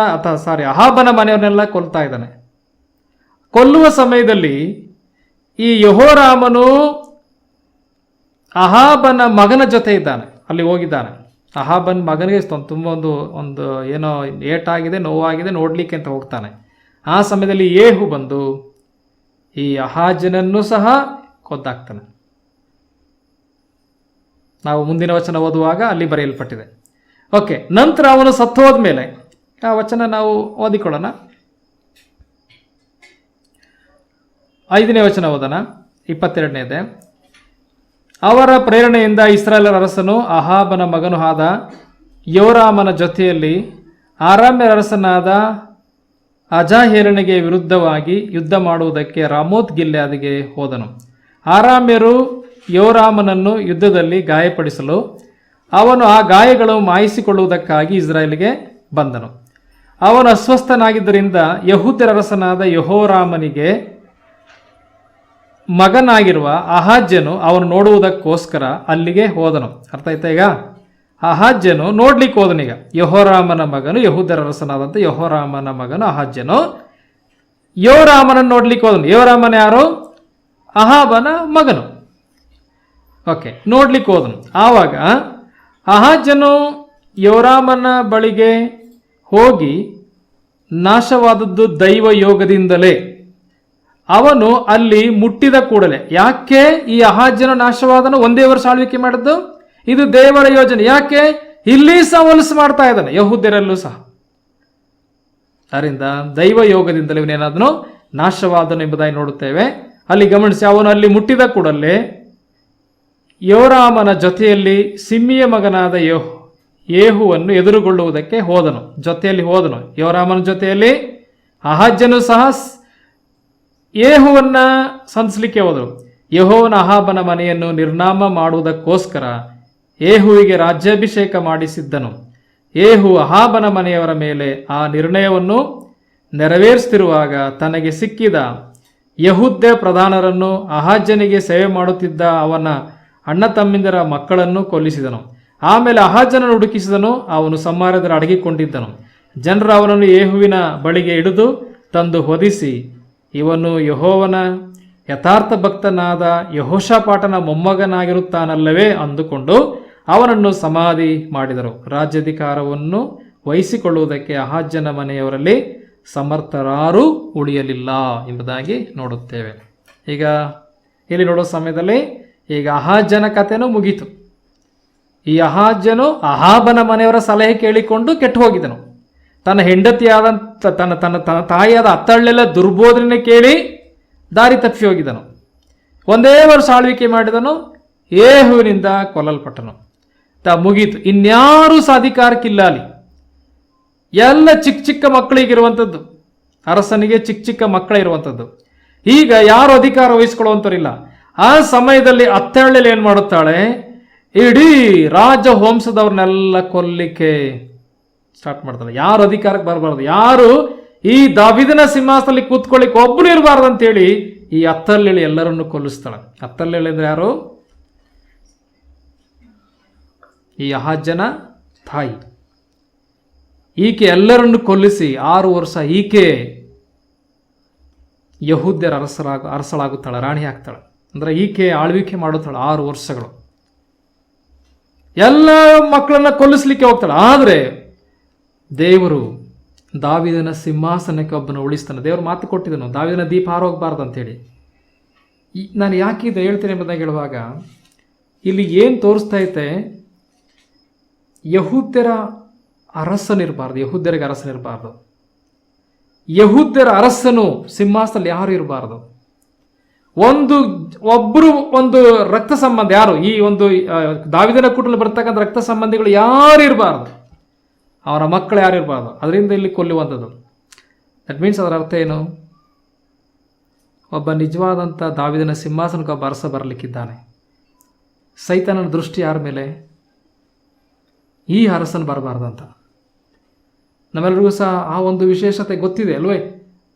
ಅಹಾಬನ ಮನೆಯವನ್ನೆಲ್ಲ ಕೊಲ್ತಾ ಇದ್ದಾನೆ. ಕೊಲ್ಲುವ ಸಮಯದಲ್ಲಿ ಈ ಯೆಹೋರಾಮನು ಅಹಾಬನ ಮಗನ ಜೊತೆ ಇದ್ದಾನೆ, ಅಲ್ಲಿ ಹೋಗಿದ್ದಾನೆ. ಅಹಾಬನ ಮಗನಿಗೆ ತುಂಬ ಒಂದು ಏನೋ ಏಟಾಗಿದೆ, ನೋವಾಗಿದೆ, ನೋಡಲಿಕ್ಕೆ ಅಂತ ಹೋಗ್ತಾನೆ. ಆ ಸಮಯದಲ್ಲಿ ಯೇಹು ಬಂದು ಈ ಅಹಾಜನನ್ನು ಸಹ ಕೊಂದಾಕ್ತಾನೆ. ನಾವು ಮುಂದಿನ ವಚನ ಓದುವಾಗ ಅಲ್ಲಿ ಬರೆಯಲ್ಪಟ್ಟಿದೆ. ಓಕೆ, ನಂತರ ಅವನು ಸತ್ತು ಹೋದ್ಮೇಲೆ ಆ ವಚನ ನಾವು ಓದಿಕೊಳ್ಳೋಣ. 5ನೇ ವಚನ ಓದೋಣ, 22ನೇದೆ. ಅವರ ಪ್ರೇರಣೆಯಿಂದ ಇಸ್ರಾಯೇಲರ ಅರಸನು ಅಹಾಬನ ಮಗನು ಆದ ಯೋರಾಮನ ಜೊತೆಯಲ್ಲಿ ಆರಾಮ್ಯರ ಅರಸನಾದ ಅಜಾಹೇಲನಿಗೆ ವಿರುದ್ಧವಾಗಿ ಯುದ್ಧ ಮಾಡುವುದಕ್ಕೆ ರಾಮೋತ್ ಗಿಲ್ಯಾದಿಗೆ ಹೋದನು. ಆರಾಮ್ಯರು ಯೋರಾಮನನ್ನು ಯುದ್ಧದಲ್ಲಿ ಗಾಯಪಡಿಸಲು ಅವನು ಆ ಗಾಯಗಳು ಮಾಯಿಸಿಕೊಳ್ಳುವುದಕ್ಕಾಗಿ ಇಸ್ರಾಯೇಲಿಗೆ ಬಂದನು. ಅವನು ಅಸ್ವಸ್ಥನಾಗಿದ್ದರಿಂದ ಯೆಹೂದ್ಯರ ಅರಸನಾದ ಯೆಹೋರಾಮನಿಗೆ ಮಗನಾಗಿರುವ ಅಹಾಜ್ಯನು ಅವನು ನೋಡುವುದಕ್ಕೋಸ್ಕರ ಅಲ್ಲಿಗೆ ಹೋದನು. ಅರ್ಥ ಆಯ್ತಾ? ಈಗ ಅಹಾಜ್ಯನು ನೋಡ್ಲಿಕ್ಕೆ ಹೋದನೀಗ. ಯೆಹೋರಾಮನ ಮಗನು, ಯೆಹೂದ್ಯರ ಅರಸನಾದಂಥ ಯೆಹೋರಾಮನ ಮಗನು ಅಹಾಜ್ಯನು ಯೋರಾಮನನ್ನು ನೋಡ್ಲಿಕ್ಕೆ ಹೋದನು. ಯೋರಾಮನ ಯಾರು? ಅಹಾಬನ ಮಗನು. ಓಕೆ, ನೋಡ್ಲಿಕ್ಕೆ ಹೋದನು. ಆವಾಗ ಅಹಾಜ್ಯನು ಯೋರಾಮನ ಬಳಿಗೆ ಹೋಗಿ, ನಾಶವಾದದ್ದು ದೈವ ಯೋಗದಿಂದಲೇ, ಅವನು ಅಲ್ಲಿ ಮುಟ್ಟಿದ ಕೂಡಲೇ. ಯಾಕೆ ಈ ಅಹಾಜ್ಯನು ನಾಶವಾದನು? ಒಂದೇ ವರ್ಷ ಆಳ್ವಿಕೆ ಮಾಡಿದ್ದು, ಇದು ದೇವರ ಯೋಜನೆ. ಯಾಕೆ? ಇಲ್ಲಿ ಸಹ ಹೊಲಸು ಮಾಡ್ತಾ ಇದ್ದಾನೆ, ಯಹೂದ್ಯರಲ್ಲೂ ಸಹ. ಅದರಿಂದ ದೈವ ಯೋಗದಿಂದಲೇ ಇವನೇನಾದನು ನಾಶವಾದನು ಎಂಬುದಾಗಿ ನೋಡುತ್ತೇವೆ. ಅಲ್ಲಿ ಗಮನಿಸಿ, ಅವನು ಅಲ್ಲಿ ಮುಟ್ಟಿದ ಕೂಡಲೇ ಯೋರಾಮನ ಜೊತೆಯಲ್ಲಿ ಸಿಮ್ಮಿಯ ಮಗನಾದ ಯೇಹುವನ್ನು ಎದುರುಗೊಳ್ಳುವುದಕ್ಕೆ ಹೋದನು. ಜೊತೆಯಲ್ಲಿ ಹೋದನು, ಯೋರಾಮನ ಜೊತೆಯಲ್ಲಿ ಅಹಾಜ್ಯನು ಸಹ ಯೇಹುವನ್ನ ಸಂಧಿಸಲಿಕ್ಕೆ ಹೋದರು. ಯೆಹೋವನ ಅಹಾಬನ ಮನೆಯನ್ನು ನಿರ್ನಾಮ ಮಾಡುವುದಕ್ಕೋಸ್ಕರ ಯೇಹುವಿಗೆ ರಾಜ್ಯಾಭಿಷೇಕ ಮಾಡಿಸಿದ್ದನು. ಯೇಹು ಅಹಾಬನ ಮನೆಯವರ ಮೇಲೆ ಆ ನಿರ್ಣಯವನ್ನು ನೆರವೇರಿಸುತ್ತಿರುವಾಗ ತನಗೆ ಸಿಕ್ಕಿದ ಯಹೂದ್ಯ ಪ್ರಧಾನರನ್ನು, ಅಹಾಜ್ಯನಿಗೆ ಸೇವೆ ಮಾಡುತ್ತಿದ್ದ ಅವನ ಅಣ್ಣ ತಮ್ಮಿಂದರ ಮಕ್ಕಳನ್ನು ಕೊಲ್ಲಿಸಿದನು. ಆಮೇಲೆ ಅಹಾಜ್ಯನನ್ನು ಹುಡುಕಿಸಿದನು, ಅವನು ಸಮಾರ್ಯದಲ್ಲಿ ಅಡಗಿಕೊಂಡಿದ್ದನು. ಜನರು ಅವನನ್ನು ಯೇಹುವಿನ ಬಳಿಗೆ ಹಿಡಿದು ತಂದು ಹೊದಿಸಿ, ಇವನು ಯೆಹೋವನ ಯಥಾರ್ಥ ಭಕ್ತನಾದ ಯೆಹೋಷಾಫಾಟನ ಮೊಮ್ಮಗನಾಗಿರುತ್ತಾನಲ್ಲವೇ ಅಂದುಕೊಂಡು ಅವನನ್ನು ಸಮಾಧಿ ಮಾಡಿದರು. ರಾಜ್ಯಾಧಿಕಾರವನ್ನು ವಹಿಸಿಕೊಳ್ಳುವುದಕ್ಕೆ ಅಹಾಜ್ಯನ ಮನೆಯವರಲ್ಲಿ ಸಮರ್ಥರಾರೂ ಉಳಿಯಲಿಲ್ಲ ಎಂಬುದಾಗಿ ನೋಡುತ್ತೇವೆ. ಈಗ ಇಲ್ಲಿ ನೋಡೋ ಸಮಯದಲ್ಲಿ ಈಗ ಅಹಾಜ್ಯನ ಕಥೆನೂ ಮುಗೀತು. ಈ ಅಹಾಜ್ಯನು ಅಹಾಬನ ಮನೆಯವರ ಸಲಹೆ ಕೇಳಿಕೊಂಡು ಕೆಟ್ಟು ಹೋಗಿದ್ದನು. ತನ್ನ ಹೆಂಡತಿಯಾದಂಥ ತನ್ನ ತಾಯಿಯಾದ ಅತ್ತಳ್ಳೆಲ್ಲ ದುರ್ಬೋಧನೆ ಕೇಳಿ ದಾರಿ ತಪ್ಪಿ ಹೋಗಿದ್ದನು. ಒಂದೇ ವರ್ಷ ಆಳ್ವಿಕೆ ಮಾಡಿದನು, ಯೇಹುವಿನಿಂದ ಕೊಲ್ಲಲ್ಪಟ್ಟನು. ಮುಗೀತು. ಇನ್ಯಾರೂ ಸಹ ಅಧಿಕಾರಕ್ಕಿಲ್ಲ ಅಲ್ಲಿ. ಎಲ್ಲ ಚಿಕ್ಕ ಚಿಕ್ಕ ಮಕ್ಕಳಿಗಿರುವಂಥದ್ದು, ಅರಸನಿಗೆ ಚಿಕ್ಕ ಚಿಕ್ಕ ಮಕ್ಕಳೇ ಇರುವಂಥದ್ದು. ಈಗ ಯಾರು ಅಧಿಕಾರ ವಹಿಸ್ಕೊಳ್ಳುವಂಥವ್ರಿಲ್ಲ. ಆ ಸಮಯದಲ್ಲಿ ಅತ್ತಳ್ಳೆಲ್ಲ ಏನು ಮಾಡುತ್ತಾಳೆ, ಇಡೀ ರಾಜವಂಶದವ್ರನ್ನೆಲ್ಲ ಕೊಲ್ಲಿಕ್ಕೆ ಸ್ಟಾರ್ಟ್ ಮಾಡ್ತಾಳೆ. ಯಾರು ಅಧಿಕಾರಕ್ಕೆ ಬರಬಾರ್ದು, ಯಾರು ಈ ದಾವೀದನ ಸಿಂಹಾಸನದಲ್ಲಿ ಕೂತ್ಕೊಳ್ಳಿಕ್ಕೆ ಒಬ್ಬನು ಇರಬಾರ್ದು ಅಂತೇಳಿ ಈ ಅತ್ತಳ್ಳಿ ಎಲ್ಲರನ್ನು ಕೊಲ್ಲಿಸ್ತಾಳೆ. ಅತ್ತಳ್ಳಿ ಅಂದ್ರೆ ಯಾರು? ಈ ಅಹಾಜ್ಯನ ತಾಯಿ. ಈಕೆ ಎಲ್ಲರನ್ನು ಕೊಲ್ಲಿಸಿ 6 ವರ್ಷ ಈಕೆ ಯಹೂದ್ಯರ ಅರಸಳಾಗುತ್ತಾಳೆ, ರಾಣಿ ಆಗ್ತಾಳೆ. ಅಂದ್ರೆ ಈಕೆ ಆಳ್ವಿಕೆ ಮಾಡುತ್ತಾಳೆ 6 ವರ್ಷಗಳು. ಎಲ್ಲ ಮಕ್ಕಳನ್ನ ಕೊಲ್ಲಿಸ್ಲಿಕ್ಕೆ ಹೋಗ್ತಾಳೆ. ಆದರೆ ದೇವರು ದಾವೀದನ ಸಿಂಹಾಸನಕ್ಕೆ ಒಬ್ಬನ ಉಳಿಸ್ತಾನೆ. ದೇವರು ಮಾತು ಕೊಟ್ಟಿದ್ದನು, ದಾವೀದನ ದೀಪ ಹಾರೋಗ್ಬಾರ್ದು ಅಂತೇಳಿ. ನಾನು ಯಾಕೆ ಇದು ಹೇಳ್ತೇನೆ ಎಂಬುದಾಗಿ ಹೇಳುವಾಗ ಇಲ್ಲಿ ಏನು ತೋರಿಸ್ತಾ ಐತೆ, ಯಹೂದ್ಯರ ಅರಸನಿರಬಾರ್ದು, ಯಹೂದ್ಯರಿಗೆ ಅರಸನಿರಬಾರ್ದು. ಯಹೂದ್ಯರ ಅರಸನು ಸಿಂಹಾಸನದಲ್ಲಿ ಯಾರು ಇರಬಾರ್ದು. ಒಂದು ರಕ್ತ ಸಂಬಂಧ ಯಾರು, ಈ ಒಂದು ದಾವೀದನ ಕುಟುಂಬ ಬರ್ತಕ್ಕಂಥ ರಕ್ತ ಸಂಬಂಧಿಗಳು ಯಾರು ಇರಬಾರ್ದು, ಅವರ ಮಕ್ಕಳು ಯಾರು ಇರಬಾರ್ದು. ಅದರಿಂದ ಇಲ್ಲಿ ಕೊಲ್ಲುವಂಥದ್ದು. ದಟ್ ಮೀನ್ಸ್ ಅದರ ಅರ್ಥ ಏನು? ಒಬ್ಬ ನಿಜವಾದಂಥ ದಾವೀದನ ಸಿಂಹಾಸನಕ್ಕೆ ಒಬ್ಬ ಅರಸ ಬರಲಿಕ್ಕಿದ್ದಾನೆ. ಸೈತಾನನ ದೃಷ್ಟಿ ಯಾರ ಮೇಲೆ? ಈ ಅರಸನ ಬರಬಾರ್ದಂತ. ನಮ್ಮೆಲ್ಲರಿಗೂ ಸಹ ಆ ಒಂದು ವಿಶೇಷತೆ ಗೊತ್ತಿದೆ ಅಲ್ವೇ.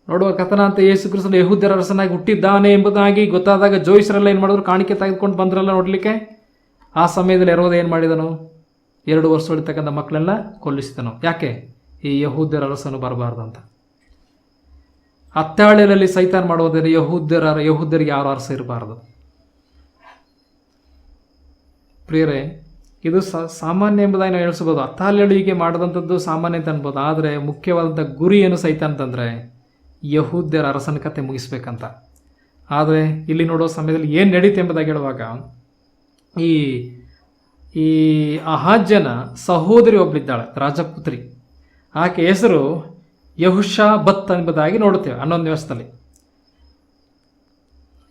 ನೋಡುವ ಕಥನ ಅಂತ, ಯೇಸು ಕ್ರಿಸ್ತನು ಯೆಹೂದ್ಯರ ಅರಸನಾಗಿ ಹುಟ್ಟಿದ್ದಾನೆ ಎಂಬುದಾಗಿ ಗೊತ್ತಾದಾಗ ಜೋಯಿಸರೆಲ್ಲ ಏನು ಮಾಡಿದ್ರು, ಕಾಣಿಕೆ ತೆಗೆದುಕೊಂಡು ಬಂದ್ರಲ್ಲ ನೋಡಲಿಕ್ಕೆ. ಆ ಸಮಯದಲ್ಲಿ ಹೆರೋದ ಏನು ಮಾಡಿದನು? 2 ವರ್ಷದಲ್ಲಿರ್ತಕ್ಕಂಥ ಮಕ್ಕಳೆಲ್ಲ ಕೊಲ್ಲಿಸಿದನು. ಯಾಕೆ? ಈ ಯೆಹೂದ್ಯರ ಅರಸನು ಬರಬಾರ್ದಂತ. ಅತ್ತಾಳಿಯಲ್ಲಿ ಸೈತಾನ್ ಮಾಡುವುದೇನು? ಯೆಹೂದ್ಯರಿಗೆ ಯಾರು ಅರಸ ಇರಬಾರ್ದು. ಪ್ರಿಯರೇ, ಇದು ಸಾಮಾನ್ಯ ಎಂಬುದಾಗಿ ನಾವು ಹೇಳಿಸ್ಬೋದು. ಅತ್ತಾಳಿಗೆ ಮಾಡಿದಂಥದ್ದು ಸಾಮಾನ್ಯ ಅಂತ ಅನ್ಬೋದು. ಆದರೆ ಮುಖ್ಯವಾದಂಥ ಗುರಿ ಏನು ಸೈತಾನ್ ಅಂತಂದರೆ ಯೆಹೂದ್ಯರ ಅರಸನ ಕತೆ ಮುಗಿಸ್ಬೇಕಂತ. ಆದರೆ ಇಲ್ಲಿ ನೋಡೋ ಸಮಯದಲ್ಲಿ ಏನು ನಡೀತೆ ಎಂಬುದಾಗಿ ಹೇಳುವಾಗ, ಈ ಅಹಾಜ್ಯನ ಸಹೋದರಿ ಒಬ್ಬಳಿದ್ದಾಳೆ, ರಾಜಪುತ್ರಿ. ಆಕೆ ಹೆಸರು ಯೆಹೋಷಾಬತ್ ಎಂಬುದಾಗಿ ನೋಡುತ್ತೇವೆ 11ನೇ ವರ್ಷದಲ್ಲಿ,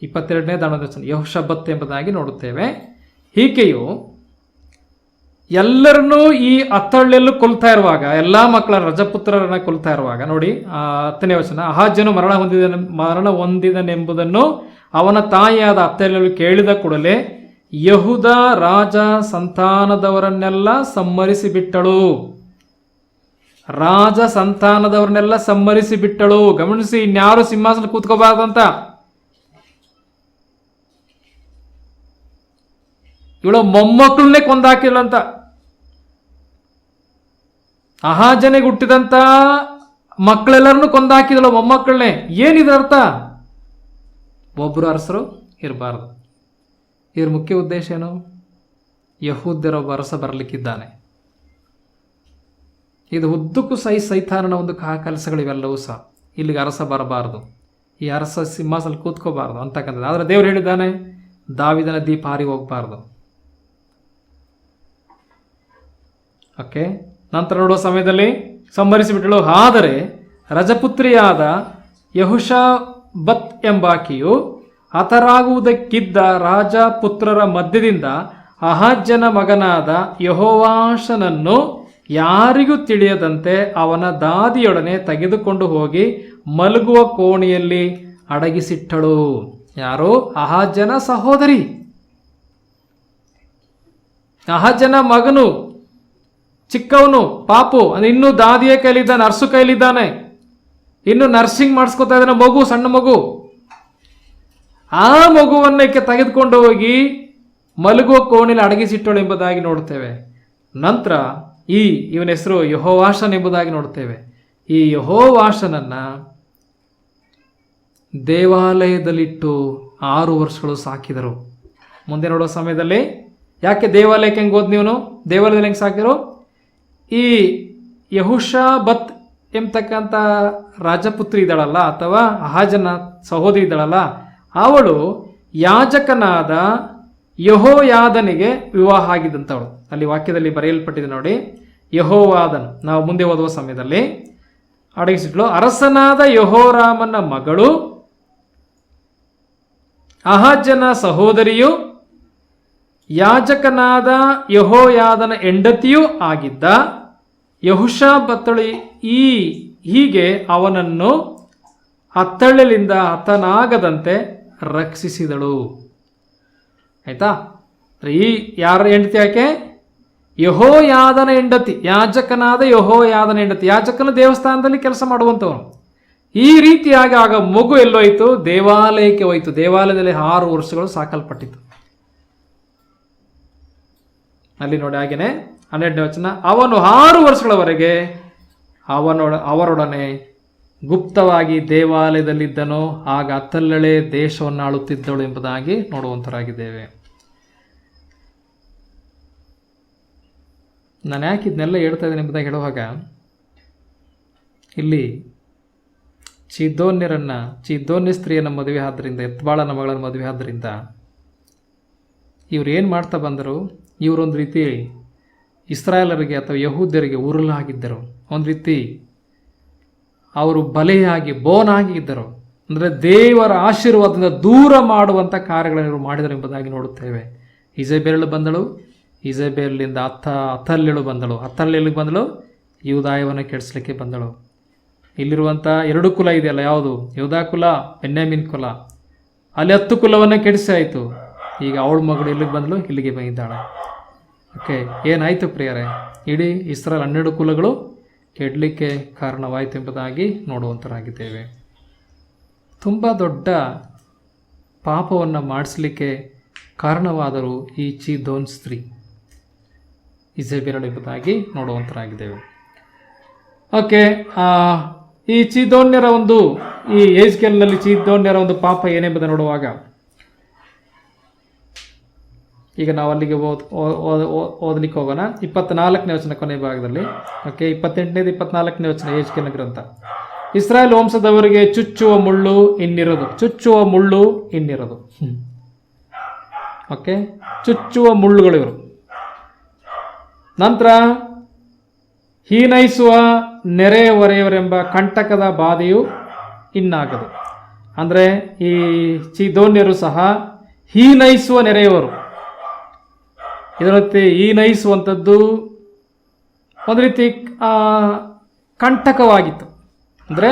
22ನೇ 11ನೇ ವರ್ಷ ಯೆಹೋಷಾಬತ್ ಎಂಬುದಾಗಿ ನೋಡುತ್ತೇವೆ. ಈಕೆಯು ಎಲ್ಲರನ್ನೂ ಈ ಅತ್ತಳ್ಳೆಲ್ಲೂ ಕೊಲ್ತಾ ಇರುವಾಗ, ಎಲ್ಲ ಮಕ್ಕಳ ರಜಪುತ್ರರನ್ನ ಕೊಲ್ತಾ ಇರುವಾಗ ನೋಡಿ 10ನೇ ವಚನ, ಅಹಾಜ್ಯನು ಮರಣ ಹೊಂದಿದನೆಂಬುದನ್ನು ಅವನ ತಾಯಿಯಾದ ಅತ್ತಳ್ಳೆಲ್ಲೂ ಕೇಳಿದ ಕೂಡಲೇ ಯೆಹೂದ ರಾಜ ಸಂತಾನದವರನ್ನೆಲ್ಲ ಸಂಹರಿಸಿ ಬಿಟ್ಟಳು. ರಾಜ ಸಂತಾನದವರನ್ನೆಲ್ಲ ಸಂಹರಿಸಿ ಬಿಟ್ಟಳು. ಗಮನಿಸಿ, ಇನ್ಯಾರು ಸಿಂಹಾಸನ ಕೂತ್ಕೋಬಾರ್ದಂತ. ಇವಳು ಮೊಮ್ಮಕ್ಕಳನ್ನೇ ಕೊಂದಾಕಿಲ್ಲಂತ. ಅಹಾಜನೆಗೆ ಹುಟ್ಟಿದಂತ ಮಕ್ಕಳೆಲ್ಲರನ್ನು ಕೊಂದಾಕಿದಳು, ಮೊಮ್ಮಕ್ಕಳನ್ನೇ. ಏನಿದೆ ಅರ್ಥ? ಒಬ್ಬರು ಅರಸರು ಇರಬಾರ್ದು. ಇವ್ರ ಮುಖ್ಯ ಉದ್ದೇಶ ಏನು? ಯೆಹೂದ್ಯರೊಬ್ಬ ಅರಸ ಬರಲಿಕ್ಕಿದ್ದಾನೆ. ಇದು ಉದ್ದಕ್ಕೂ ಸೈತಾನನ ಒಂದು ಕೆಲಸಗಳಿವೆಲ್ಲವೂ ಸಹ. ಇಲ್ಲಿಗೆ ಅರಸ ಬರಬಾರ್ದು, ಈ ಅರಸ ಸಿಂಹಾಸನ ಕೂತ್ಕೋಬಾರ್ದು ಅಂತಕ್ಕಂಥದ್ದು. ಆದರೆ ದೇವರು ಹೇಳಿದ್ದಾನೆ, ದಾವಿದನ ದೀಪ ಹಾರಿ ಹೋಗಬಾರ್ದು. ಓಕೆ, ನಂತರ ನೋಡುವ ಸಮಯದಲ್ಲಿ ಸಂಹರಿಸಿಬಿಟ್ಟಳು. ಆದರೆ ರಜಪುತ್ರಿಯಾದ ಯೆಹೋಷಾಬತ್ ಎಂಬಾಕೆಯು ಹತರಾಗುವುದಕ್ಕಿದ್ದ ರಾಜಪುತ್ರರ ಮಧ್ಯದಿಂದ ಅಹಾಜ್ಯನ ಮಗನಾದ ಯೆಹೋವಾಷನನ್ನು ಯಾರಿಗೂ ತಿಳಿಯದಂತೆ ಅವನ ದಾದಿಯೊಡನೆ ತೆಗೆದುಕೊಂಡು ಹೋಗಿ ಮಲಗುವ ಕೋಣೆಯಲ್ಲಿ ಅಡಗಿಸಿಟ್ಟಳು. ಯಾರು? ಅಹಾಜ್ಯನ ಸಹೋದರಿ. ಅಹಾಜ್ಯನ ಮಗನು ಚಿಕ್ಕವನು, ಪಾಪು, ಇನ್ನೂ ದಾದಿಯ ಕೈಲಿದ್ದಾನೆ, ಅರಸು ಕೈಲಿದ್ದಾನೆ, ಇನ್ನು ನರ್ಸಿಂಗ್ ಮಾಡಿಸ್ಕೊತಾ ಇದ್ದಾನೆ, ಮಗು, ಸಣ್ಣ ಮಗು. ಆ ಮಗುವನ್ನಕ್ಕೆ ತೆಗೆದುಕೊಂಡು ಹೋಗಿ ಮಲಗುವ ಕೋಣೆಯಲ್ಲಿ ಅಡಗಿಸಿಟ್ಟಳು ಎಂಬುದಾಗಿ ನೋಡುತ್ತೇವೆ. ನಂತರ ಇವನ ಹೆಸರು ಯೆಹೋವಾಷನ್ ಎಂಬುದಾಗಿ ನೋಡುತ್ತೇವೆ. ಈ ಯೆಹೋವಾಷನನ್ನ ದೇವಾಲಯದಲ್ಲಿಟ್ಟು 6 ವರ್ಷಗಳು ಸಾಕಿದರು. ಮುಂದೆ ನೋಡುವ ಸಮಯದಲ್ಲಿ, ಯಾಕೆ ದೇವಾಲಯಕ್ಕೆ ಹೆಂಗೆ ಹೋದ್ ನೀವು? ದೇವಾಲಯದಲ್ಲಿ ಹೆಂಗೆ ಸಾಕಿದರು? ಈ ಯೆಹೋಷಾಬತ್ ಎಂಬತಕ್ಕಂಥ ರಾಜಪುತ್ರಿ ಇದ್ದಾಳಲ್ಲ, ಅಥವಾ ಅಹಾಜನ ಸಹೋದರಿ ಇದ್ದಾಳಲ್ಲ, ಅವಳು ಯಾಜಕನಾದ ಯೆಹೋಯಾದನಿಗೆ ವಿವಾಹ ಆಗಿದ್ದಂಥವಳು. ಅಲ್ಲಿ ವಾಕ್ಯದಲ್ಲಿ ಬರೆಯಲ್ಪಟ್ಟಿದೆ ನೋಡಿ, ಯೆಹೋವಾದನು. ನಾವು ಮುಂದೆ ಓದುವ ಸಮಯದಲ್ಲಿ ಅಡಗಿಸಿಟ್ಲು. ಅರಸನಾದ ಯೆಹೋರಾಮನ ಮಗಳು, ಅಹಾಜ್ಯನ ಸಹೋದರಿಯು, ಯಾಜಕನಾದ ಯೆಹೋಯಾದನ ಹೆಂಡತಿಯೂ ಆಗಿದ್ದ ಯೆಹೋಷಾಬತ್ತಳು ಹೀಗೆ ಅವನನ್ನು ಅತ್ತಳಿಲಿಂದ ಹತನಾಗದಂತೆ ರಕ್ಷಿಸಿದಳು. ಆಯ್ತಾ? ಯಾರ ಹೆಂಡತಿ ಆಕೆ? ಯೆಹೋಯಾದನ ಹೆಂಡತಿ, ಯಾಜಕನಾದ ಯೆಹೋಯಾದನ ಹೆಂಡತಿ. ಯಾಜಕನ ದೇವಸ್ಥಾನದಲ್ಲಿ ಕೆಲಸ ಮಾಡುವಂಥವನು. ಈ ರೀತಿಯಾಗಿ ಆಗ ಮಗು ಎಲ್ಲೋಯ್ತು? ದೇವಾಲಯಕ್ಕೆ ಹೋಯಿತು. ದೇವಾಲಯದಲ್ಲಿ 6 ವರ್ಷಗಳು ಸಾಕಲ್ಪಟ್ಟಿತು. ಅಲ್ಲಿ ನೋಡಿ, ಹಾಗೇನೆ 12ನೇ ವಚನ, ಅವನು 6 ವರ್ಷಗಳವರೆಗೆ ಅವರೊಡನೆ ಗುಪ್ತವಾಗಿ ದೇವಾಲಯದಲ್ಲಿದ್ದನು. ಆಗ ಅತ್ತಲ್ಲಳೆ ದೇಶವನ್ನು ಆಳುತ್ತಿದ್ದಳು ಎಂಬುದಾಗಿ ನೋಡುವಂತರಾಗಿದ್ದೇವೆ. ನಾನು ಯಾಕೆ ಇದನ್ನೆಲ್ಲ ಹೇಳ್ತಾ ಇದ್ದೇನೆ ಎಂಬುದಾಗಿ ಹೇಳುವಾಗ, ಇಲ್ಲಿ ಚಿದೋನ್ಯ ಸ್ತ್ರೀಯನ್ನ ಮದುವೆ ಆದ್ದರಿಂದ, ಎತ್ಬಾಳನ ಮಗಳನ್ನು ಮದುವೆ ಆದ್ದರಿಂದ ಇವ್ರು ಏನು ಮಾಡ್ತಾ ಬಂದರು? ಇವರೊಂದು ರೀತಿ ಇಸ್ರಾಯೇಲರಿಗೆ ಅಥವಾ ಯಹೂದ್ಯರಿಗೆ ಉರುಲಾಗಿದ್ದರು. ಒಂದು ರೀತಿ ಅವರು ಬಲೆಯಾಗಿ ಬೋನಾಗಿ ಇದ್ದರು. ಅಂದರೆ ದೇವರ ಆಶೀರ್ವಾದದಿಂದ ದೂರ ಮಾಡುವಂಥ ಕಾರ್ಯಗಳನ್ನು ಇವರು ಮಾಡಿದರು ಎಂಬುದಾಗಿ ನೋಡುತ್ತೇವೆ. ಇಜಬೇಲ್ ಬಂದಳು, ಇಜಬೇಲಿಂದ ಅತಲ್ಯಳು ಬಂದಳು, ಅತಲ್ಯಳಿಗೆ ಬಂದಳು, ಯೂದಾಯವನ್ನು ಕೆಡಿಸ್ಲಿಕ್ಕೆ ಬಂದಳು. ಇಲ್ಲಿರುವಂಥ 2 ಕುಲ ಇದೆಯಲ್ಲ, ಯಾವುದು? ಯೂದಾ ಕುಲ, ಬೆನ್ಯಾಮೀನ್ ಕುಲ. ಅಲ್ಲಿ 10 ಕುಲವನ್ನು ಕೆಡಿಸಿ ಆಯಿತು. ಈಗ ಅವಳ ಮಗಳು ಇಲ್ಲಿಗೆ ಬಂದಳು, ಇಲ್ಲಿಗೆ ಬಂದಿದ್ದಾಳೆ. ಓಕೆ, ಏನಾಯಿತು ಪ್ರಿಯರೇ? ಇಡೀ ಇಸ್ರಾಯೇಲ್ 12 ಕುಲಗಳು ಕೆಡಲಿಕ್ಕೆ ಕಾರಣವಾಯಿತು ಎಂಬುದಾಗಿ ನೋಡುವಂತರಾಗಿದ್ದೇವೆ. ತುಂಬ ದೊಡ್ಡ ಪಾಪವನ್ನು ಮಾಡಿಸಲಿಕ್ಕೆ ಕಾರಣವಾದರು ಈ ಚೀದೋನ್ ಸ್ತ್ರೀ ಇಜೆಬೆಲ್ ಎಂಬುದಾಗಿ ನೋಡುವಂತರಾಗಿದ್ದೇವೆ. ಓಕೆ, ಈ ಚೀದೋನ್ಯರ ಒಂದು ಈ ಯೆಹೆಜ್ಕೇಲನಲ್ಲಿ ಚೀದೋನ್ಯರ ಒಂದು ಪಾಪ ಏನೆಂಬುದನ್ನು ನೋಡುವಾಗ ಈಗ ನಾವು ಅಲ್ಲಿಗೆ ಓದಲಿಕ್ಕೆ ಹೋಗೋಣ. 24ನೇ ವಚನ ಕೊನೆ ಭಾಗದಲ್ಲಿ. ಓಕೆ, 28ನೇದು 24ನೇ ವಚನ ಯೆಹೆಜ್ಕೇಲನ ಗ್ರಂಥ. ಇಸ್ರಾಯೇಲ್ ವಂಶದವರಿಗೆ ಚುಚ್ಚುವ ಮುಳ್ಳು ಇನ್ನಿರೋದು. ಚುಚ್ಚುವ ಮುಳ್ಳು ಇನ್ನಿರೋದು. ಓಕೆ, ಚುಚ್ಚುವ ಮುಳ್ಳುಗಳು ಇವರು. ನಂತರ ಹೀನೈಸುವ ನೆರೆಹೊರೆಯವರೆಂಬ ಕಂಟಕದ ಬಾಧೆಯು ಇನ್ನಾಗದು. ಅಂದರೆ ಈ ಚೀದೋನ್ಯರು ಸಹ ಹೀನೈಸುವ ನೆರೆಯವರು. ಇದರತ್ತೆ ಹೀನೈಸುವಂಥದ್ದು ಒಂದು ರೀತಿ ಕಂಟಕವಾಗಿತ್ತು. ಅಂದರೆ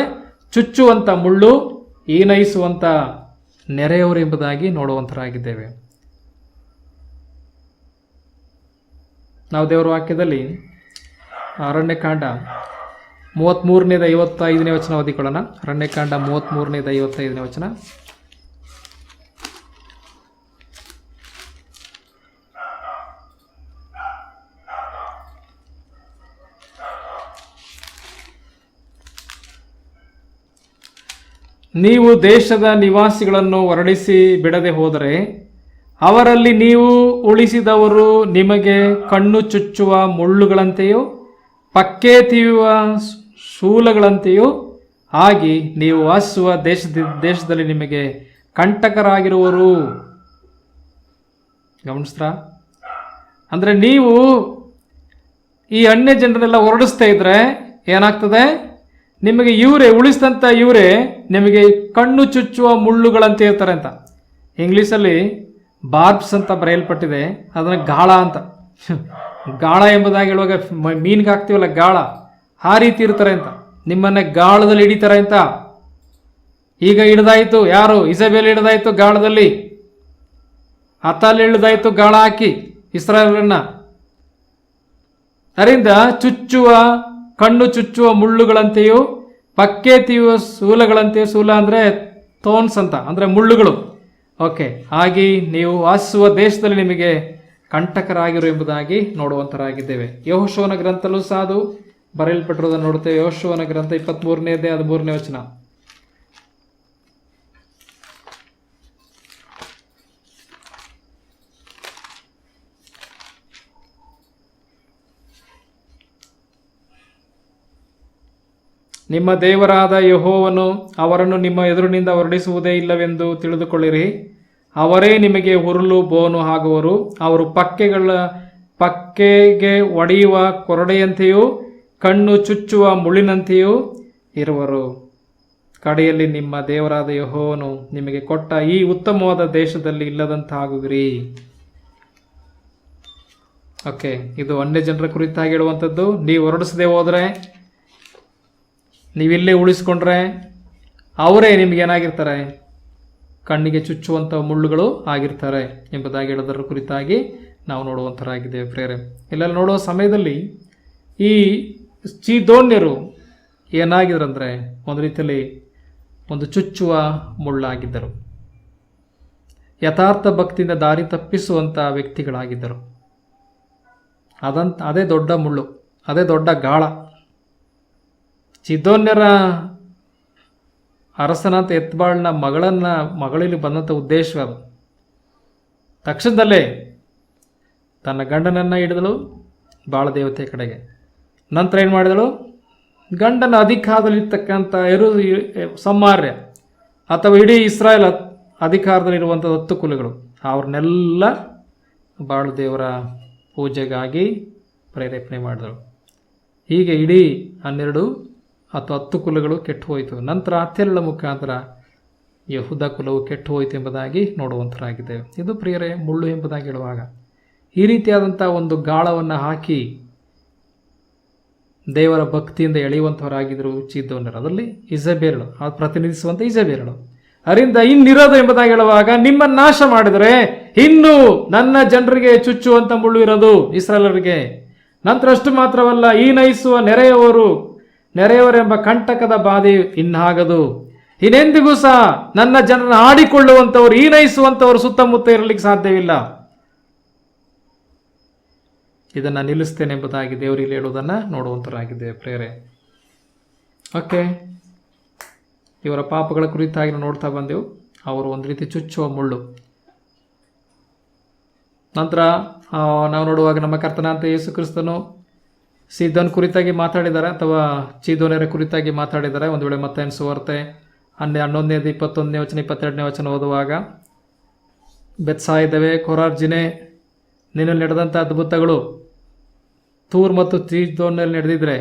ಚುಚ್ಚುವಂಥ ಮುಳ್ಳು, ಹೀನೈಸುವಂಥ ನೆರೆಯವರು ಎಂಬುದಾಗಿ ನೋಡುವಂತರಾಗಿದ್ದೇವೆ. ನಾವು ದೇವರ ವಾಕ್ಯದಲ್ಲಿ ಅರಣ್ಯಕಾಂಡ 33ನೇದು 55ನೇ ವಚನ ಓದಿಕೊಳ್ಳೋಣ. ಅರಣ್ಯಕಾಂಡ 33ನೇದು 55ನೇ ವಚನ. ನೀವು ದೇಶದ ನಿವಾಸಿಗಳನ್ನು ಹೊರಡಿಸಿ ಬಿಡದೆ ಹೋದರೆ ಅವರಲ್ಲಿ ನೀವು ಉಳಿಸಿದವರು ನಿಮಗೆ ಕಣ್ಣು ಚುಚ್ಚುವ ಮುಳ್ಳುಗಳಂತೆಯೂ ಪಕ್ಕೆ ತೀಯುವ ಶೂಲಗಳಂತೆಯೂ ಆಗಿ ನೀವು ವಾಸಿಸುವ ದೇಶದಲ್ಲಿ ನಿಮಗೆ ಕಂಟಕರಾಗಿರುವರು. ಗಮನಿಸ್ತಾ? ಅಂದರೆ ನೀವು ಈ ಅನ್ಯ ಜನರನ್ನೆಲ್ಲ ಹೊರಡಿಸ್ತಾ ಇದ್ರೆ ಏನಾಗ್ತದೆ? ನಿಮಗೆ ಉಳಿಸಿದಂಥ ಇವರೇ ನಿಮಗೆ ಕಣ್ಣು ಚುಚ್ಚುವ ಮುಳ್ಳುಗಳಂತ ಇರ್ತಾರೆ ಅಂತ. ಇಂಗ್ಲೀಷಲ್ಲಿ ಬಾರ್ಬ್ಸ್ ಅಂತ ಬರೆಯಲ್ಪಟ್ಟಿದೆ, ಅದನ್ನು ಗಾಳ ಅಂತ. ಗಾಳ ಎಂಬುದಾಗಿ ಹೇಳುವಾಗ ಮೀನಿಗೆ ಹಾಕ್ತೀವಲ್ಲ ಗಾಳ, ಆ ರೀತಿ ಇರ್ತಾರೆ ಅಂತ. ನಿಮ್ಮನ್ನೇ ಗಾಳದಲ್ಲಿ ಹಿಡಿತಾರೆ ಅಂತ. ಈಗ ಹಿಡ್ದಾಯ್ತು, ಯಾರು? ಇಜೆಬೆಲ್ ಹಿಡ್ದಾಯ್ತು ಗಾಳದಲ್ಲಿ. ಅತಾಲ್ ಹಿಡ್ದಾಯ್ತು ಗಾಳ ಹಾಕಿ ಇಸ್ರಾಯೇಲರನ್ನ. ಅದರಿಂದ ಕಣ್ಣು ಚುಚ್ಚುವ ಮುಳ್ಳುಗಳಂತೆಯೂ ಪಕ್ಕೆ ತೀಯುವ ಶೂಲಗಳಂತೆಯೂ, ಶೂಲ ಅಂದರೆ ಥೋನ್ಸ್ ಅಂತ, ಅಂದರೆ ಮುಳ್ಳುಗಳು. ಓಕೆ, ಹಾಗೆ ನೀವು ವಾಸಿಸುವ ದೇಶದಲ್ಲಿ ನಿಮಗೆ ಕಂಟಕರಾಗಿರು ಎಂಬುದಾಗಿ ನೋಡುವಂತರಾಗಿದ್ದೇವೆ. ಯೆಹೋಶುವನ ಗ್ರಂಥಲ್ಲೂ ಸಹ ಅದು ಬರೆಯಲ್ಪಟ್ಟಿರೋದನ್ನು ನೋಡುತ್ತೇವೆ. ಯೆಹೋಶುವನ ಗ್ರಂಥ 23ನೇದೇ 13ನೇ ವಚನ. ನಿಮ್ಮ ದೇವರಾದ ಯೆಹೋವನು ಅವರನ್ನು ನಿಮ್ಮ ಎದುರಿನಿಂದ ಹೊರಡಿಸುವುದೇ ಇಲ್ಲವೆಂದು ತಿಳಿದುಕೊಳ್ಳಿರಿ. ಅವರೇ ನಿಮಗೆ ಹುರುಳು ಬೋನು ಆಗುವರು. ಅವರು ಪಕ್ಕೆಗೆ ಒಡೆಯುವ ಕೊರಡೆಯಂತೆಯೂ ಕಣ್ಣು ಚುಚ್ಚುವ ಮುಳ್ಳಿನಂತೆಯೂ ಇರುವರು. ಕಡೆಯಲ್ಲಿ ನಿಮ್ಮ ದೇವರಾದ ಯೆಹೋವನು ನಿಮಗೆ ಕೊಟ್ಟ ಈ ಉತ್ತಮವಾದ ದೇಶದಲ್ಲಿ ಇಲ್ಲದಂತಾಗುವಿರಿ. ಓಕೆ, ಇದು ಅನ್ಯ ಜನರ ಕುರಿತಾಗಿ ಹೇಳುವಂಥದ್ದು. ನೀವು ಹೊರಡಿಸದೆ ಹೋದರೆ, ನೀವಿಲ್ಲೇ ಉಳಿಸ್ಕೊಂಡ್ರೆ ಅವರೇ ನಿಮಗೇನಾಗಿರ್ತಾರೆ? ಕಣ್ಣಿಗೆ ಚುಚ್ಚುವಂಥ ಮುಳ್ಳುಗಳು ಆಗಿರ್ತಾರೆ ಎಂಬುದಾಗಿ ಹೇಳೋದರ ಕುರಿತಾಗಿ ನಾವು ನೋಡುವಂಥರಾಗಿದ್ದೇವೆ ಪ್ರೇರೆ. ಇಲ್ಲೆಲ್ಲ ನೋಡುವ ಸಮಯದಲ್ಲಿ ಈ ಚೀದೋನ್ಯರು ಏನಾಗಿದ್ರಂದರೆ ಒಂದು ರೀತಿಯಲ್ಲಿ ಒಂದು ಚುಚ್ಚುವ ಮುಳ್ಳಾಗಿದ್ದರು. ಯಥಾರ್ಥ ಭಕ್ತಿಯಿಂದ ದಾರಿ ತಪ್ಪಿಸುವಂಥ ವ್ಯಕ್ತಿಗಳಾಗಿದ್ದರು. ಅದೇ ದೊಡ್ಡ ಮುಳ್ಳು, ಅದೇ ದೊಡ್ಡ ಗಾಳ. ಚೀದೋನ್ಯರ ಅರಸನಾಥ ಎತ್ಬಾಳ್ನ ಮಗಳಲ್ಲಿ ಬಂದಂಥ ಉದ್ದೇಶ ಅದು. ತಕ್ಷಣದಲ್ಲೇ ತನ್ನ ಗಂಡನನ್ನು ಹಿಡಿದಳು ಬಾಳ ದೇವತೆಯ ಕಡೆಗೆ. ನಂತರ ಏನು ಮಾಡಿದಳು? ಗಂಡನ ಅಧಿಕಾರದಲ್ಲಿರ್ತಕ್ಕಂಥ ಸಂಹಾರ್ಯ ಅಥವಾ ಇಡೀ ಇಸ್ರಾಯೇಲ್ ಅಧಿಕಾರದಲ್ಲಿರುವಂಥ 10 ಕುಲಗಳು ಅವ್ರನ್ನೆಲ್ಲ ಬಾಳು ದೇವರ ಪೂಜೆಗಾಗಿ ಪ್ರೇರೇಪಣೆ ಮಾಡಿದಳು. ಹೀಗೆ ಇಡೀ 12 ಅಥವಾ 10 ಕುಲಗಳು ಕೆಟ್ಟು ಹೋಯಿತು. ನಂತರ ಅತ್ತೆರಳ ಮುಖಾಂತರ ಯಹೂದ ಕುಲವು ಕೆಟ್ಟು ಹೋಯಿತು ಎಂಬುದಾಗಿ ನೋಡುವಂತರಾಗಿದ್ದೇವೆ. ಇದು ಪ್ರಿಯರೇ ಮುಳ್ಳು ಎಂಬುದಾಗಿ ಹೇಳುವಾಗ ಈ ರೀತಿಯಾದಂಥ ಒಂದು ಗಾಳವನ್ನು ಹಾಕಿ ದೇವರ ಭಕ್ತಿಯಿಂದ ಎಳೆಯುವಂಥವರಾಗಿದ್ದರು ಚೀದೋನ್ಯರು. ಅದರಲ್ಲಿ ಇಜೆಬೆಲ್ ಪ್ರತಿನಿಧಿಸುವಂಥ ಇಜೆಬೆಲ್. ಅದರಿಂದ ಇನ್ನಿರೋದು ಎಂಬುದಾಗಿ ಹೇಳುವಾಗ ನಿಮ್ಮನ್ನು ನಾಶ ಮಾಡಿದರೆ ಇನ್ನು ನನ್ನ ಜನರಿಗೆ ಚುಚ್ಚುವಂಥ ಮುಳ್ಳು ಇರೋದು ಇಸ್ರಾಯೇಲರಿಗೆ. ನಂತರ ಅಷ್ಟು ಮಾತ್ರವಲ್ಲ, ಈ ನಯಿಸುವ ನೆರೆಯವರು ನೆರೆಯವರೆಂಬ ಕಂಟಕದ ಬಾಧೆಯು ಇನ್ನಾಗದು. ಇನ್ನೆಂದಿಗೂ ಸಹ ನನ್ನ ಜನರನ್ನು ಆಡಿಕೊಳ್ಳುವಂಥವ್ರು, ಈನೈಸುವಂಥವ್ರು ಸುತ್ತಮುತ್ತ ಇರಲಿಕ್ಕೆ ಸಾಧ್ಯವಿಲ್ಲ. ಇದನ್ನು ನಿಲ್ಲಿಸ್ತೇನೆ ಎಂಬುದಾಗಿ ದೇವರಲ್ಲಿ ಹೇಳುವುದನ್ನು ನೋಡುವಂತರಾಗಿದ್ದೇವೆ ಪ್ರೇರೆ. ಓಕೆ, ಇವರ ಪಾಪಗಳ ಕುರಿತಾಗಿ ನಾವು ನೋಡ್ತಾ ಬಂದೆವು. ಅವರು ಒಂದು ರೀತಿ ಚುಚ್ಚುವ ಮುಳ್ಳು. ನಂತರ ನಾವು ನೋಡುವಾಗ ನಮ್ಮ ಕರ್ತನಾದ ಯೇಸು ಕ್ರಿಸ್ತನು ಸೀದೋನ್ ಕುರಿತಾಗಿ ಮಾತಾಡಿದ್ದಾರೆ ಅಥವಾ ಚೀದೋನ್ಯರ ಕುರಿತಾಗಿ ಮಾತಾಡಿದ್ದಾರೆ. ಒಂದು ವೇಳೆ ಮತ್ತಾಯನ ಸುವಾರ್ತೆ 11ನೇ 21ನೇ ವಚನ 22ನೇ ವಚನ ಓದುವಾಗ, ಬೆತ್ಸಾಯಿದವೇ, ಕೊರಾರ್ಜಿನೇ, ನಿನ್ನಲ್ಲಿ ನಡೆದಂಥ ಅದ್ಭುತಗಳು ತೂರ್ ಮತ್ತು ಚೀದೋನ್ನಲ್ಲಿ ನಡೆದಿದ್ರೆ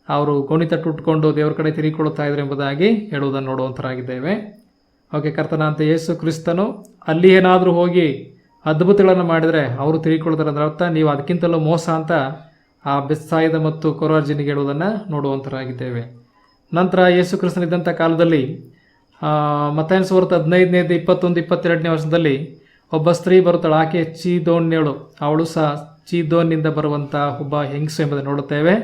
ಅವರು ಗೋಣಿತಟ್ಟು ಉಟ್ಕೊಂಡು ದೇವರ ಕಡೆ ತಿರುಗಿಕೊಳ್ಳುತ್ತಾ ಇದ್ರು ಎಂಬುದಾಗಿ ಹೇಳುವುದನ್ನು ನೋಡುವಂತರಾಗಿದ್ದೇವೆ. ಓಕೆ, ಕರ್ತನಾದ ಯೇಸು ಕ್ರಿಸ್ತನು ಅಲ್ಲಿ ಏನಾದರೂ ಹೋಗಿ ಅದ್ಭುತಗಳನ್ನು ಮಾಡಿದರೆ ಅವರು ತಿರುಗಿಕೊಳ್ತಾರೆ. ಅದರ ಅರ್ಥ ನೀವು ಅದಕ್ಕಿಂತಲೂ ಮೋಸ ಅಂತ ಆ ಬೆತ್ಸಾಯಿದ ಮತ್ತು ಕೊರಾರ್ಜಿನಿಗೆ ಹೇಳುವುದನ್ನು ನೋಡುವಂತರಾಗಿದ್ದೇವೆ. ನಂತರ ಯೇಸು ಕ್ರಿಸ್ತನಿದ್ದಂಥ ಕಾಲದಲ್ಲಿ ಮತ್ತಾಯನ ಸುವಾರ್ತೆ 15ನೇ 21 22ನೇ ವರ್ಷದಲ್ಲಿ ಒಬ್ಬ ಸ್ತ್ರೀ ಬರುತ್ತಾಳೆ. ಆಕೆ ಚೀದೋನ್ಯಳು. ಅವಳು ಸಹ ಚೀದೋನ್ನಿಂದ ಬರುವಂಥ ಒಬ್ಬ ಹೆಂಗಸು ಎಂಬುದನ್ನು ನೋಡುತ್ತೇವೆ.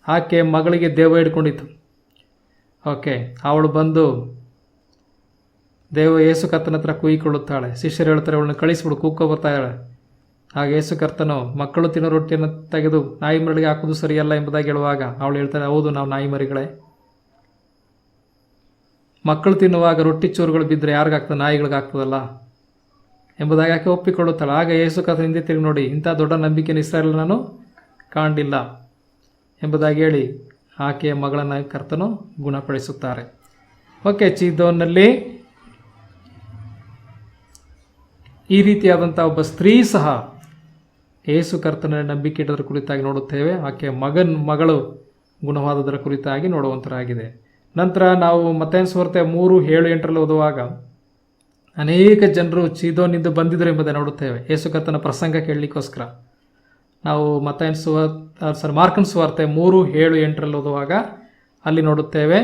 ಆಕೆ ಮಗಳಿಗೆ ದೇವ ಹಿಡ್ಕೊಂಡಿತ್ತು. ಓಕೆ, ಅವಳು ಬಂದು ಯೇಸು ಕರ್ತನ ಹತ್ರ ಕೂಗಿಕೊಳ್ಳುತ್ತಾಳೆ. ಶಿಷ್ಯರು ಹೇಳ್ತಾರೆ, ಅವಳನ್ನ ಕಳಿಸ್ಬಿಡು, ಕೂಗ್ಕೊ ಬರ್ತಾಳೆ. ಆಗ ಯೇಸು ಕರ್ತನು ಮಕ್ಕಳು ತಿನ್ನೋ ರೊಟ್ಟಿಯನ್ನು ತೆಗೆದು ನಾಯಿ ಮರಿಗಳಿಗೆ ಹಾಕೋದು ಸರಿಯಲ್ಲ ಎಂಬುದಾಗಿ ಹೇಳುವಾಗ ಅವಳು ಹೇಳ್ತಾರೆ, ಹೌದು, ನಾವು ನಾಯಿ ಮರಿಗಳೇ. ಮಕ್ಕಳು ತಿನ್ನುವಾಗ ರೊಟ್ಟಿ ಚೂರುಗಳು ಬಿದ್ದರೆ ಯಾರಿಗಾಗ್ತದೆ? ನಾಯಿಗಳಿಗಾಗ್ತದಲ್ಲ ಎಂಬುದಾಗಿ ಆಕೆ ಒಪ್ಪಿಕೊಳ್ಳುತ್ತಾಳೆ. ಆಗ ಯೇಸು ಕರ್ತನ ಹಿಂದೆ ತಿರುಗಿ ನೋಡಿ, ಇಂಥ ದೊಡ್ಡ ನಂಬಿಕೆಯನ್ನು ಇಸ್ರಾಯೇಲ್ ನಾನು ಕಾಣಲಿಲ್ಲ ಎಂಬುದಾಗಿ ಹೇಳಿ ಆಕೆಯ ಮಗಳನ್ನು ಕರ್ತನು ಗುಣಪಡಿಸುತ್ತಾರೆ. ಓಕೆ, ಚೀದೋನ್ನಲ್ಲಿ ಈ ರೀತಿಯಾದಂಥ ಒಬ್ಬ ಸ್ತ್ರೀ ಸಹ ಯೇಸು ಕರ್ತನ ನಂಬಿಕೆ ಇಡೋದ್ರ ಕುರಿತಾಗಿ ನೋಡುತ್ತೇವೆ. ಆಕೆಯ ಮಗಳು ಗುಣವಾದದರ ಕುರಿತಾಗಿ ನೋಡುವಂತರಾಗಿದೆ. ನಂತರ ನಾವು ಮತ್ತಾಯನ ಸುವಾರ್ತೆ 3:7-8 ಓದುವಾಗ ಅನೇಕ ಜನರು ಚೀದೋನಿಂದ ಬಂದಿದ್ದರು ಎಂಬುದನ್ನು ನೋಡುತ್ತೇವೆ. ಯೇಸು ಕರ್ತನ ಪ್ರಸಂಗ ಕೇಳಲಿಕ್ಕೋಸ್ಕರ ನಾವು ಮಾರ್ಕನ ಸುವಾರ್ತೆ 3:7-8 ಓದುವಾಗ ಅಲ್ಲಿ ನೋಡುತ್ತೇವೆ.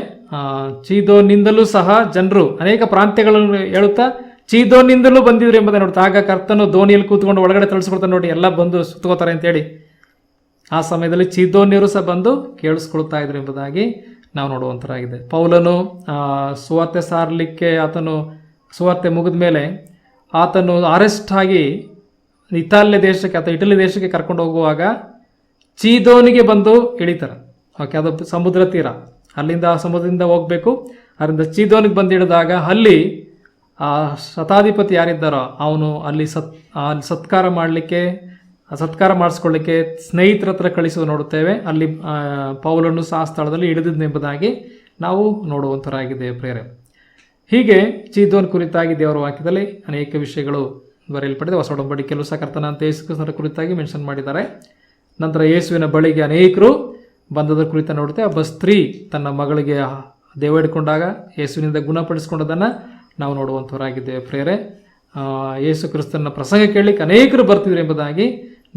ಚೀದೋನಿಂದಲೂ ಸಹ ಜನರು ಅನೇಕ ಪ್ರಾಂತ್ಯಗಳನ್ನು ಹೇಳುತ್ತಾ ಚೀದೋನಿಂದಲೂ ಬಂದಿದ್ರು ಎಂಬುದನ್ನು ನೋಡ್ತಾ. ಆಗ ಕರ್ತನು ದೋಣಿಯಲ್ಲಿ ಕೂತ್ಕೊಂಡು ಒಳಗಡೆ ತಳಿಸ್ಕೊಳ್ತಾನೆ, ನೋಡಿ ಎಲ್ಲ ಬಂದು ಸುತ್ತಕೋತಾರೆ ಅಂತೇಳಿ. ಆ ಸಮಯದಲ್ಲಿ ಚೀದೋನ್ಯರು ಸಹ ಬಂದು ಕೇಳಿಸ್ಕೊಳ್ತಾ ಇದ್ರು ಎಂಬುದಾಗಿ ನಾವು ನೋಡುವಂತರಾಗಿದೆ. ಪೌಲನು ಸುವಾರ್ತೆ ಸಾರಲಿಕ್ಕೆ ಆತನು ಸುವಾರ್ತೆ ಮುಗಿದ ಮೇಲೆ ಆತನು ಅರೆಸ್ಟ್ ಆಗಿ ಇತಾಲ್ಯ ದೇಶಕ್ಕೆ ಅಥವಾ ಇಟಲಿ ದೇಶಕ್ಕೆ ಕರ್ಕೊಂಡು ಹೋಗುವಾಗ ಚೀದೋನಿಗೆ ಬಂದು ಇಳಿತಾರೆ. ಓಕೆ, ಅದು ಸಮುದ್ರ ತೀರ, ಅಲ್ಲಿಂದ ಸಮುದ್ರದಿಂದ ಹೋಗಬೇಕು. ಅದರಿಂದ ಚೀದೋನಿಗೆ ಬಂದು ಇಳಿದಾಗ ಅಲ್ಲಿ ಆ ಶತಾಧಿಪತಿ ಯಾರಿದ್ದಾರೋ ಅವನು ಅಲ್ಲಿ ಸತ್ಕಾರ ಮಾಡಿಸ್ಕೊಳ್ಳಿಕ್ಕೆ ಸ್ನೇಹಿತರ ಹತ್ರ ಕಳಿಸೋದು ನೋಡುತ್ತೇವೆ. ಅಲ್ಲಿ ಪೌಲನ್ನು ಸಹ ಸ್ಥಳದಲ್ಲಿ ಹಿಡಿದಿದ್ದೆಂಬುದಾಗಿ ನಾವು ನೋಡುವಂತರಾಗಿದೆ ಪ್ರೇರೆ. ಹೀಗೆ ಚೀದೋನ್ ಕುರಿತಾಗಿ ದೇವರ ವಾಕ್ಯದಲ್ಲಿ ಅನೇಕ ವಿಷಯಗಳು ಬರೆಯಲ್ಪಟ್ಟಿದೆ. ಹೊಸ ಒಡಂಬಡಿಕೆಯಲ್ಲೂ ಸಹ ಕರ್ತನಾದ ಯೇಸು ಕ್ರಿಸ್ತನ ಕುರಿತಾಗಿ ಮೆನ್ಷನ್ ಮಾಡಿದ್ದಾರೆ. ನಂತರ ಯೇಸುವಿನ ಬಳಿಗೆ ಅನೇಕರು ಬಂದದ ಕುರಿತ ನೋಡುತ್ತೆ. ಒಬ್ಬ ಸ್ತ್ರೀ ತನ್ನ ಮಗಳಿಗೆ ದೇವ ಹಿಡ್ಕೊಂಡಾಗ ಯೇಸುವಿನಿಂದ ಗುಣಪಡಿಸ್ಕೊಂಡದನ್ನು ನಾವು ನೋಡುವಂಥವರಾಗಿದ್ದೇವೆ ಪ್ರೇರೆ. ಯೇಸು ಕ್ರಿಸ್ತನ ಪ್ರಸಂಗ ಕೇಳಲಿಕ್ಕೆ ಅನೇಕರು ಬರ್ತಿದ್ರು ಎಂಬುದಾಗಿ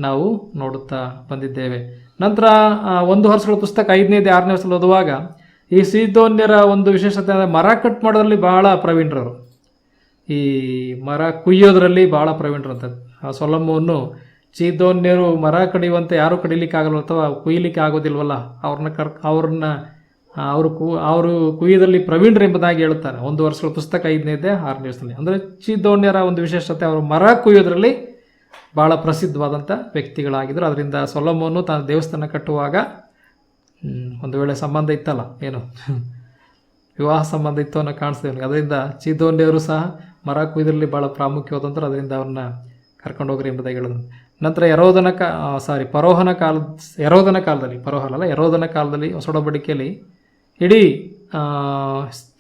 ನಾವು ನೋಡುತ್ತಾ ಬಂದಿದ್ದೇವೆ. ನಂತರ 1 ವರ್ಷಗಳ ಪುಸ್ತಕ 5ನೇ 6ನೇ ವರ್ಷದಲ್ಲಿ ಓದುವಾಗ ಈ ಚೀದೋನ್ಯರ ಒಂದು ವಿಶೇಷತೆ ಅಂದರೆ ಮರ ಕಟ್ ಮಾಡೋದ್ರಲ್ಲಿ ಬಹಳ ಪ್ರವೀಣರವರು. ಈ ಮರ ಕುಯ್ಯೋದ್ರಲ್ಲಿ ಬಹಳ ಪ್ರವೀಣರಂತ. ಸೊಲೊಮೋನು ಚೀದೋನ್ಯರು ಮರ ಕಡಿಯುವಂತೆ ಯಾರೂ ಕಡಿಲಿಕ್ಕೆ ಆಗಲ್ಲ ಅಥವಾ ಕುಯ್ಯಲಿಕ್ಕೆ ಆಗೋದಿಲ್ವಲ್ಲ, ಅವರು ಕುಯ್ಯದಲ್ಲಿ ಪ್ರವೀಣರು ಎಂಬುದಾಗಿ ಹೇಳುತ್ತಾರೆ. 1 ವರ್ಷಗಳ ಪುಸ್ತಕ 5ನೇ 6ನೇ ವರ್ಷದಲ್ಲಿ. ಅಂದರೆ ಚೀದೋನ್ಯರ ಒಂದು ವಿಶೇಷತೆ, ಅವರು ಮರ ಕುಯ್ಯೋದ್ರಲ್ಲಿ ಭಾಳ ಪ್ರಸಿದ್ಧವಾದಂಥ ವ್ಯಕ್ತಿಗಳಾಗಿದ್ದರು. ಅದರಿಂದ ಸೊಲೊಮೋನು ತಾನು ದೇವಸ್ಥಾನ ಕಟ್ಟುವಾಗ ಒಂದು ವೇಳೆ ಸಂಬಂಧ ಇತ್ತಲ್ಲ, ಏನು ವಿವಾಹ ಸಂಬಂಧ ಇತ್ತು ಅನ್ನೋ ಕಾಣಿಸ್ತೇವೆ. ಅದರಿಂದ ಚೀದೋನ್ಯರು ಸಹ ಮರ ಕುಯ್ದ್ರಲ್ಲಿ ಭಾಳ ಪ್ರಾಮುಖ್ಯವಾದಂಥರು. ಅದರಿಂದ ಅವ್ರನ್ನ ಕರ್ಕೊಂಡು ಹೋಗ್ರಿ ಎಂಬುದಾಗಿ ಹೇಳಿದ್ರು. ನಂತರ ಯರೋಧನ ಕಾಲದಲ್ಲಿ ಹೊಸ ಒಡಂಬಡಿಕೆಯಲ್ಲಿ ಇಡೀ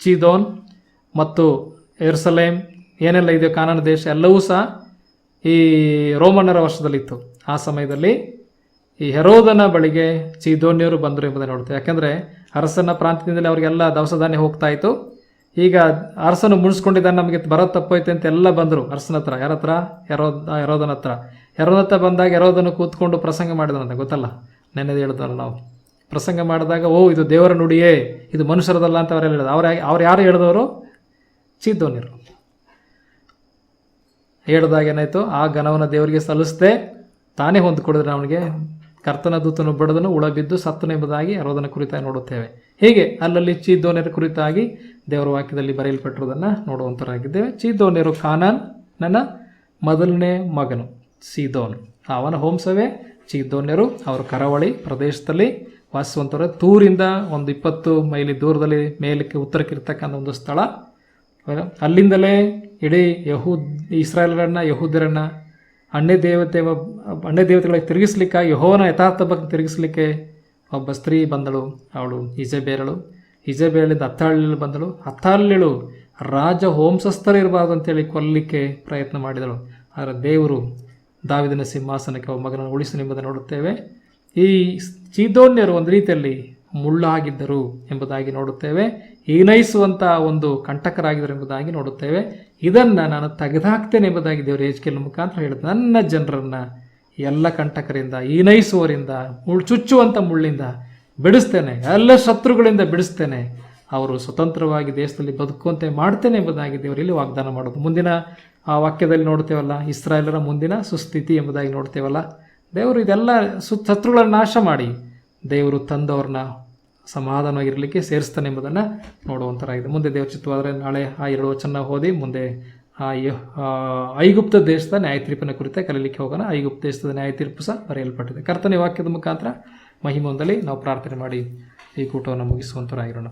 ಚೀದೋನ್ ಮತ್ತು ಯೆರೂಸಲೇಮ್ ಏನೆಲ್ಲ ಇದೆಯೋ ಕಾನಾನ್ ದೇಶ ಎಲ್ಲವೂ ಸಹ ಈ ರೋಮನ್ನರ ವರ್ಷದಲ್ಲಿತ್ತು. ಆ ಸಮಯದಲ್ಲಿ ಈ ಹೆರೋದನ ಬಳಿಗೆ ಚೀದೋನ್ಯರು ಬಂದರು ಎಂಬುದನ್ನು ನೋಡ್ತೇವೆ. ಯಾಕೆಂದರೆ ಅರಸನ ಪ್ರಾಂತ್ಯದಿಂದಲೇ ಅವರಿಗೆಲ್ಲ ದವಸ ಧಾನ್ಯ ಹೋಗ್ತಾ ಇತ್ತು. ಈಗ ಅರಸನು ಮುಣಿಸ್ಕೊಂಡಿದ್ದಾನೆ, ನಮಗೆ ಬರೋದು ತಪ್ಪೈತೆ ಅಂತ ಎಲ್ಲ ಬಂದರು ಅರಸನ ಹತ್ರ. ಯಾರ ಹತ್ರ? ಹೆರೋದನ ಹತ್ರ. ಹೆರೋದನ ಹತ್ರ ಬಂದಾಗ ಹೆರೋದನು ಕೂತ್ಕೊಂಡು ಪ್ರಸಂಗ ಮಾಡಿದನಂತ, ಗೊತ್ತಲ್ಲ, ನೆನ್ನೆದು ಹೇಳಿದ್ವಲ್ಲ ನಾವು. ಪ್ರಸಂಗ ಮಾಡಿದಾಗ ಇದು ದೇವರ ನುಡಿಯೇ, ಇದು ಮನುಷ್ಯರದಲ್ಲ ಅಂತ ಅವರೆಲ್ಲ ಹೇಳಿದ್ರು. ಅವ್ರು ಯಾರು ಹೇಳಿದವರು? ಚೀದೋನ್ಯರು. ಹೇಳಿದಾಗ ಏನಾಯಿತು, ಆ ಘನವನ್ನು ದೇವರಿಗೆ ಸಲ್ಲಿಸದೆ ತಾನೇ ಹೊಂದ್ಕೊಡಿದ್ರೆ ಅವನಿಗೆ ಕರ್ತನ ದೂತನು ಬಡದನು ಹುಳ ಬಿದ್ದು ಸತ್ತನು ಎಂಬುದಾಗಿ ಅರೋದನ ಕುರಿತಾಗಿ ನೋಡುತ್ತೇವೆ. ಹೀಗೆ ಅಲ್ಲಲ್ಲಿ ಚೀದೋನ್ಯರ ಕುರಿತಾಗಿ ದೇವರ ವಾಕ್ಯದಲ್ಲಿ ಬರೆಯಲ್ಪಟ್ಟಿರುವುದನ್ನು ನೋಡುವಂತರಾಗಿದ್ದೇವೆ. ಚೀದೋನ್ಯರು ಕಾನಾನ್ ನನ್ನ ಮೊದಲನೇ ಮಗನು ಸೀದೋನ್, ಅವನ ವಂಶವೇ ಚೀದೋನ್ಯರು. ಅವರು ಕರಾವಳಿ ಪ್ರದೇಶದಲ್ಲಿ ವಾಸಿಸುವಂಥವ್ರು. ತೂರಿಂದ ಒಂದು 20 ಮೈಲಿ ದೂರದಲ್ಲಿ ಮೇಲಕ್ಕೆ ಉತ್ತರಕ್ಕಿರ್ತಕ್ಕಂಥ ಒಂದು ಸ್ಥಳ. ಅಲ್ಲಿಂದಲೇ ಇಡೀ ಇಸ್ರಾಯೇಲರನ್ನು ಯಹೂದ್ಯರನ್ನು ಅನ್ಯ ದೇವತೆಗಳಿಗೆ ತಿರುಗಿಸ್ಲಿಕ್ಕಾಗಿ ಯೆಹೋವನ ಯಥಾರ್ಥ ಬಗ್ಗೆ ತಿರುಗಿಸ್ಲಿಕ್ಕೆ ಒಬ್ಬ ಸ್ತ್ರೀ ಬಂದಳು. ಅವಳು ಇಜಬೇಲಿಂದ ಅತ್ತಾಳ್ಯಳು ಬಂದಳು. ಅತ್ತಾಳ್ಯಳು ರಾಜ ವಂಶಸ್ಥರಿರಬಾರ್ದು ಅಂತೇಳಿ ಕೊಲ್ಲಲಿಕ್ಕೆ ಪ್ರಯತ್ನ ಮಾಡಿದಳು. ಆದರೆ ದೇವರು ದಾವೀದನ ಸಿಂಹಾಸನಕ್ಕೆ ಒಬ್ಬ ಮಗನನ್ನು ಉಳಿಸನೆಂಬುದನ್ನು ನೋಡುತ್ತೇವೆ. ಈ ಚೀದೋನ್ಯರು ಒಂದು ರೀತಿಯಲ್ಲಿ ಮುಳ್ಳಾಗಿದ್ದರು ಎಂಬುದಾಗಿ ನೋಡುತ್ತೇವೆ. ಹೀನೈಸುವಂಥ ಒಂದು ಕಂಟಕರಾಗಿದ್ದರು ಎಂಬುದಾಗಿ ನೋಡುತ್ತೇವೆ. ಇದನ್ನು ನಾನು ತೆಗೆದುಹಾಕ್ತೇನೆ ಎಂಬುದಾಗಿ ದೇವರು ಯೆಹೆಜ್ಕೇಲನ ಮುಖಾಂತರ ಹೇಳುತ್ತೆ. ನನ್ನ ಜನರನ್ನು ಎಲ್ಲ ಕಂಟಕರಿಂದ, ಹೀನೈಸುವವರಿಂದ, ಚುಚ್ಚುವಂಥ ಮುಳ್ಳಿಂದ ಬಿಡಿಸ್ತೇನೆ, ಎಲ್ಲ ಶತ್ರುಗಳಿಂದ ಬಿಡಿಸ್ತೇನೆ, ಅವರು ಸ್ವತಂತ್ರವಾಗಿ ದೇಶದಲ್ಲಿ ಬದುಕುವಂತೆ ಮಾಡ್ತೇನೆ ಎಂಬುದಾಗಿ ದೇವರು ಇಲ್ಲಿ ವಾಗ್ದಾನ ಮಾಡೋದು. ಮುಂದಿನ ಆ ವಾಕ್ಯದಲ್ಲಿ ನೋಡ್ತೇವಲ್ಲ, ಇಸ್ರಾಯೇಲರ ಮುಂದಿನ ಸುಸ್ಥಿತಿ ಎಂಬುದಾಗಿ ನೋಡ್ತೇವಲ್ಲ. ದೇವರು ಇದೆಲ್ಲ ಶತ್ರುಗಳನ್ನು ನಾಶ ಮಾಡಿ ದೇವರು ತಂದವ್ರನ್ನ ಸಮಾಧಾನವಾಗಿರಲಿಕ್ಕೆ ಸೇರಿಸ್ತಾನೆ ಎಂಬುದನ್ನು ನೋಡುವಂಥರಾಗಿದೆ. ಮುಂದೆ ದೇವ್ರ ಚಿತ್ತವಾದರೆ ನಾಳೆ ಆ 2 ವಚನ ಓದಿ ಮುಂದೆ ಐಗುಪ್ತ ದೇಶದ ನ್ಯಾಯ ತೀರ್ಪಿನ ಕುರಿತ ಕಲೀಲಿಕ್ಕೆ ಹೋಗೋಣ. ಐಗುಪ್ತ ದೇಶದ ನ್ಯಾಯ ತೀರ್ಪು ಸಹ ಬರೆಯಲ್ಪಟ್ಟಿದೆ. ಕರ್ತನ ವಾಕ್ಯದ ಮುಖಾಂತರ ಮಹಿಮೆ ಹೊಂದಲಿ. ನಾವು ಪ್ರಾರ್ಥನೆ ಮಾಡಿ ಈ ಕೂಟವನ್ನು ಮುಗಿಸುವಂಥರಾಗಿರೋಣ.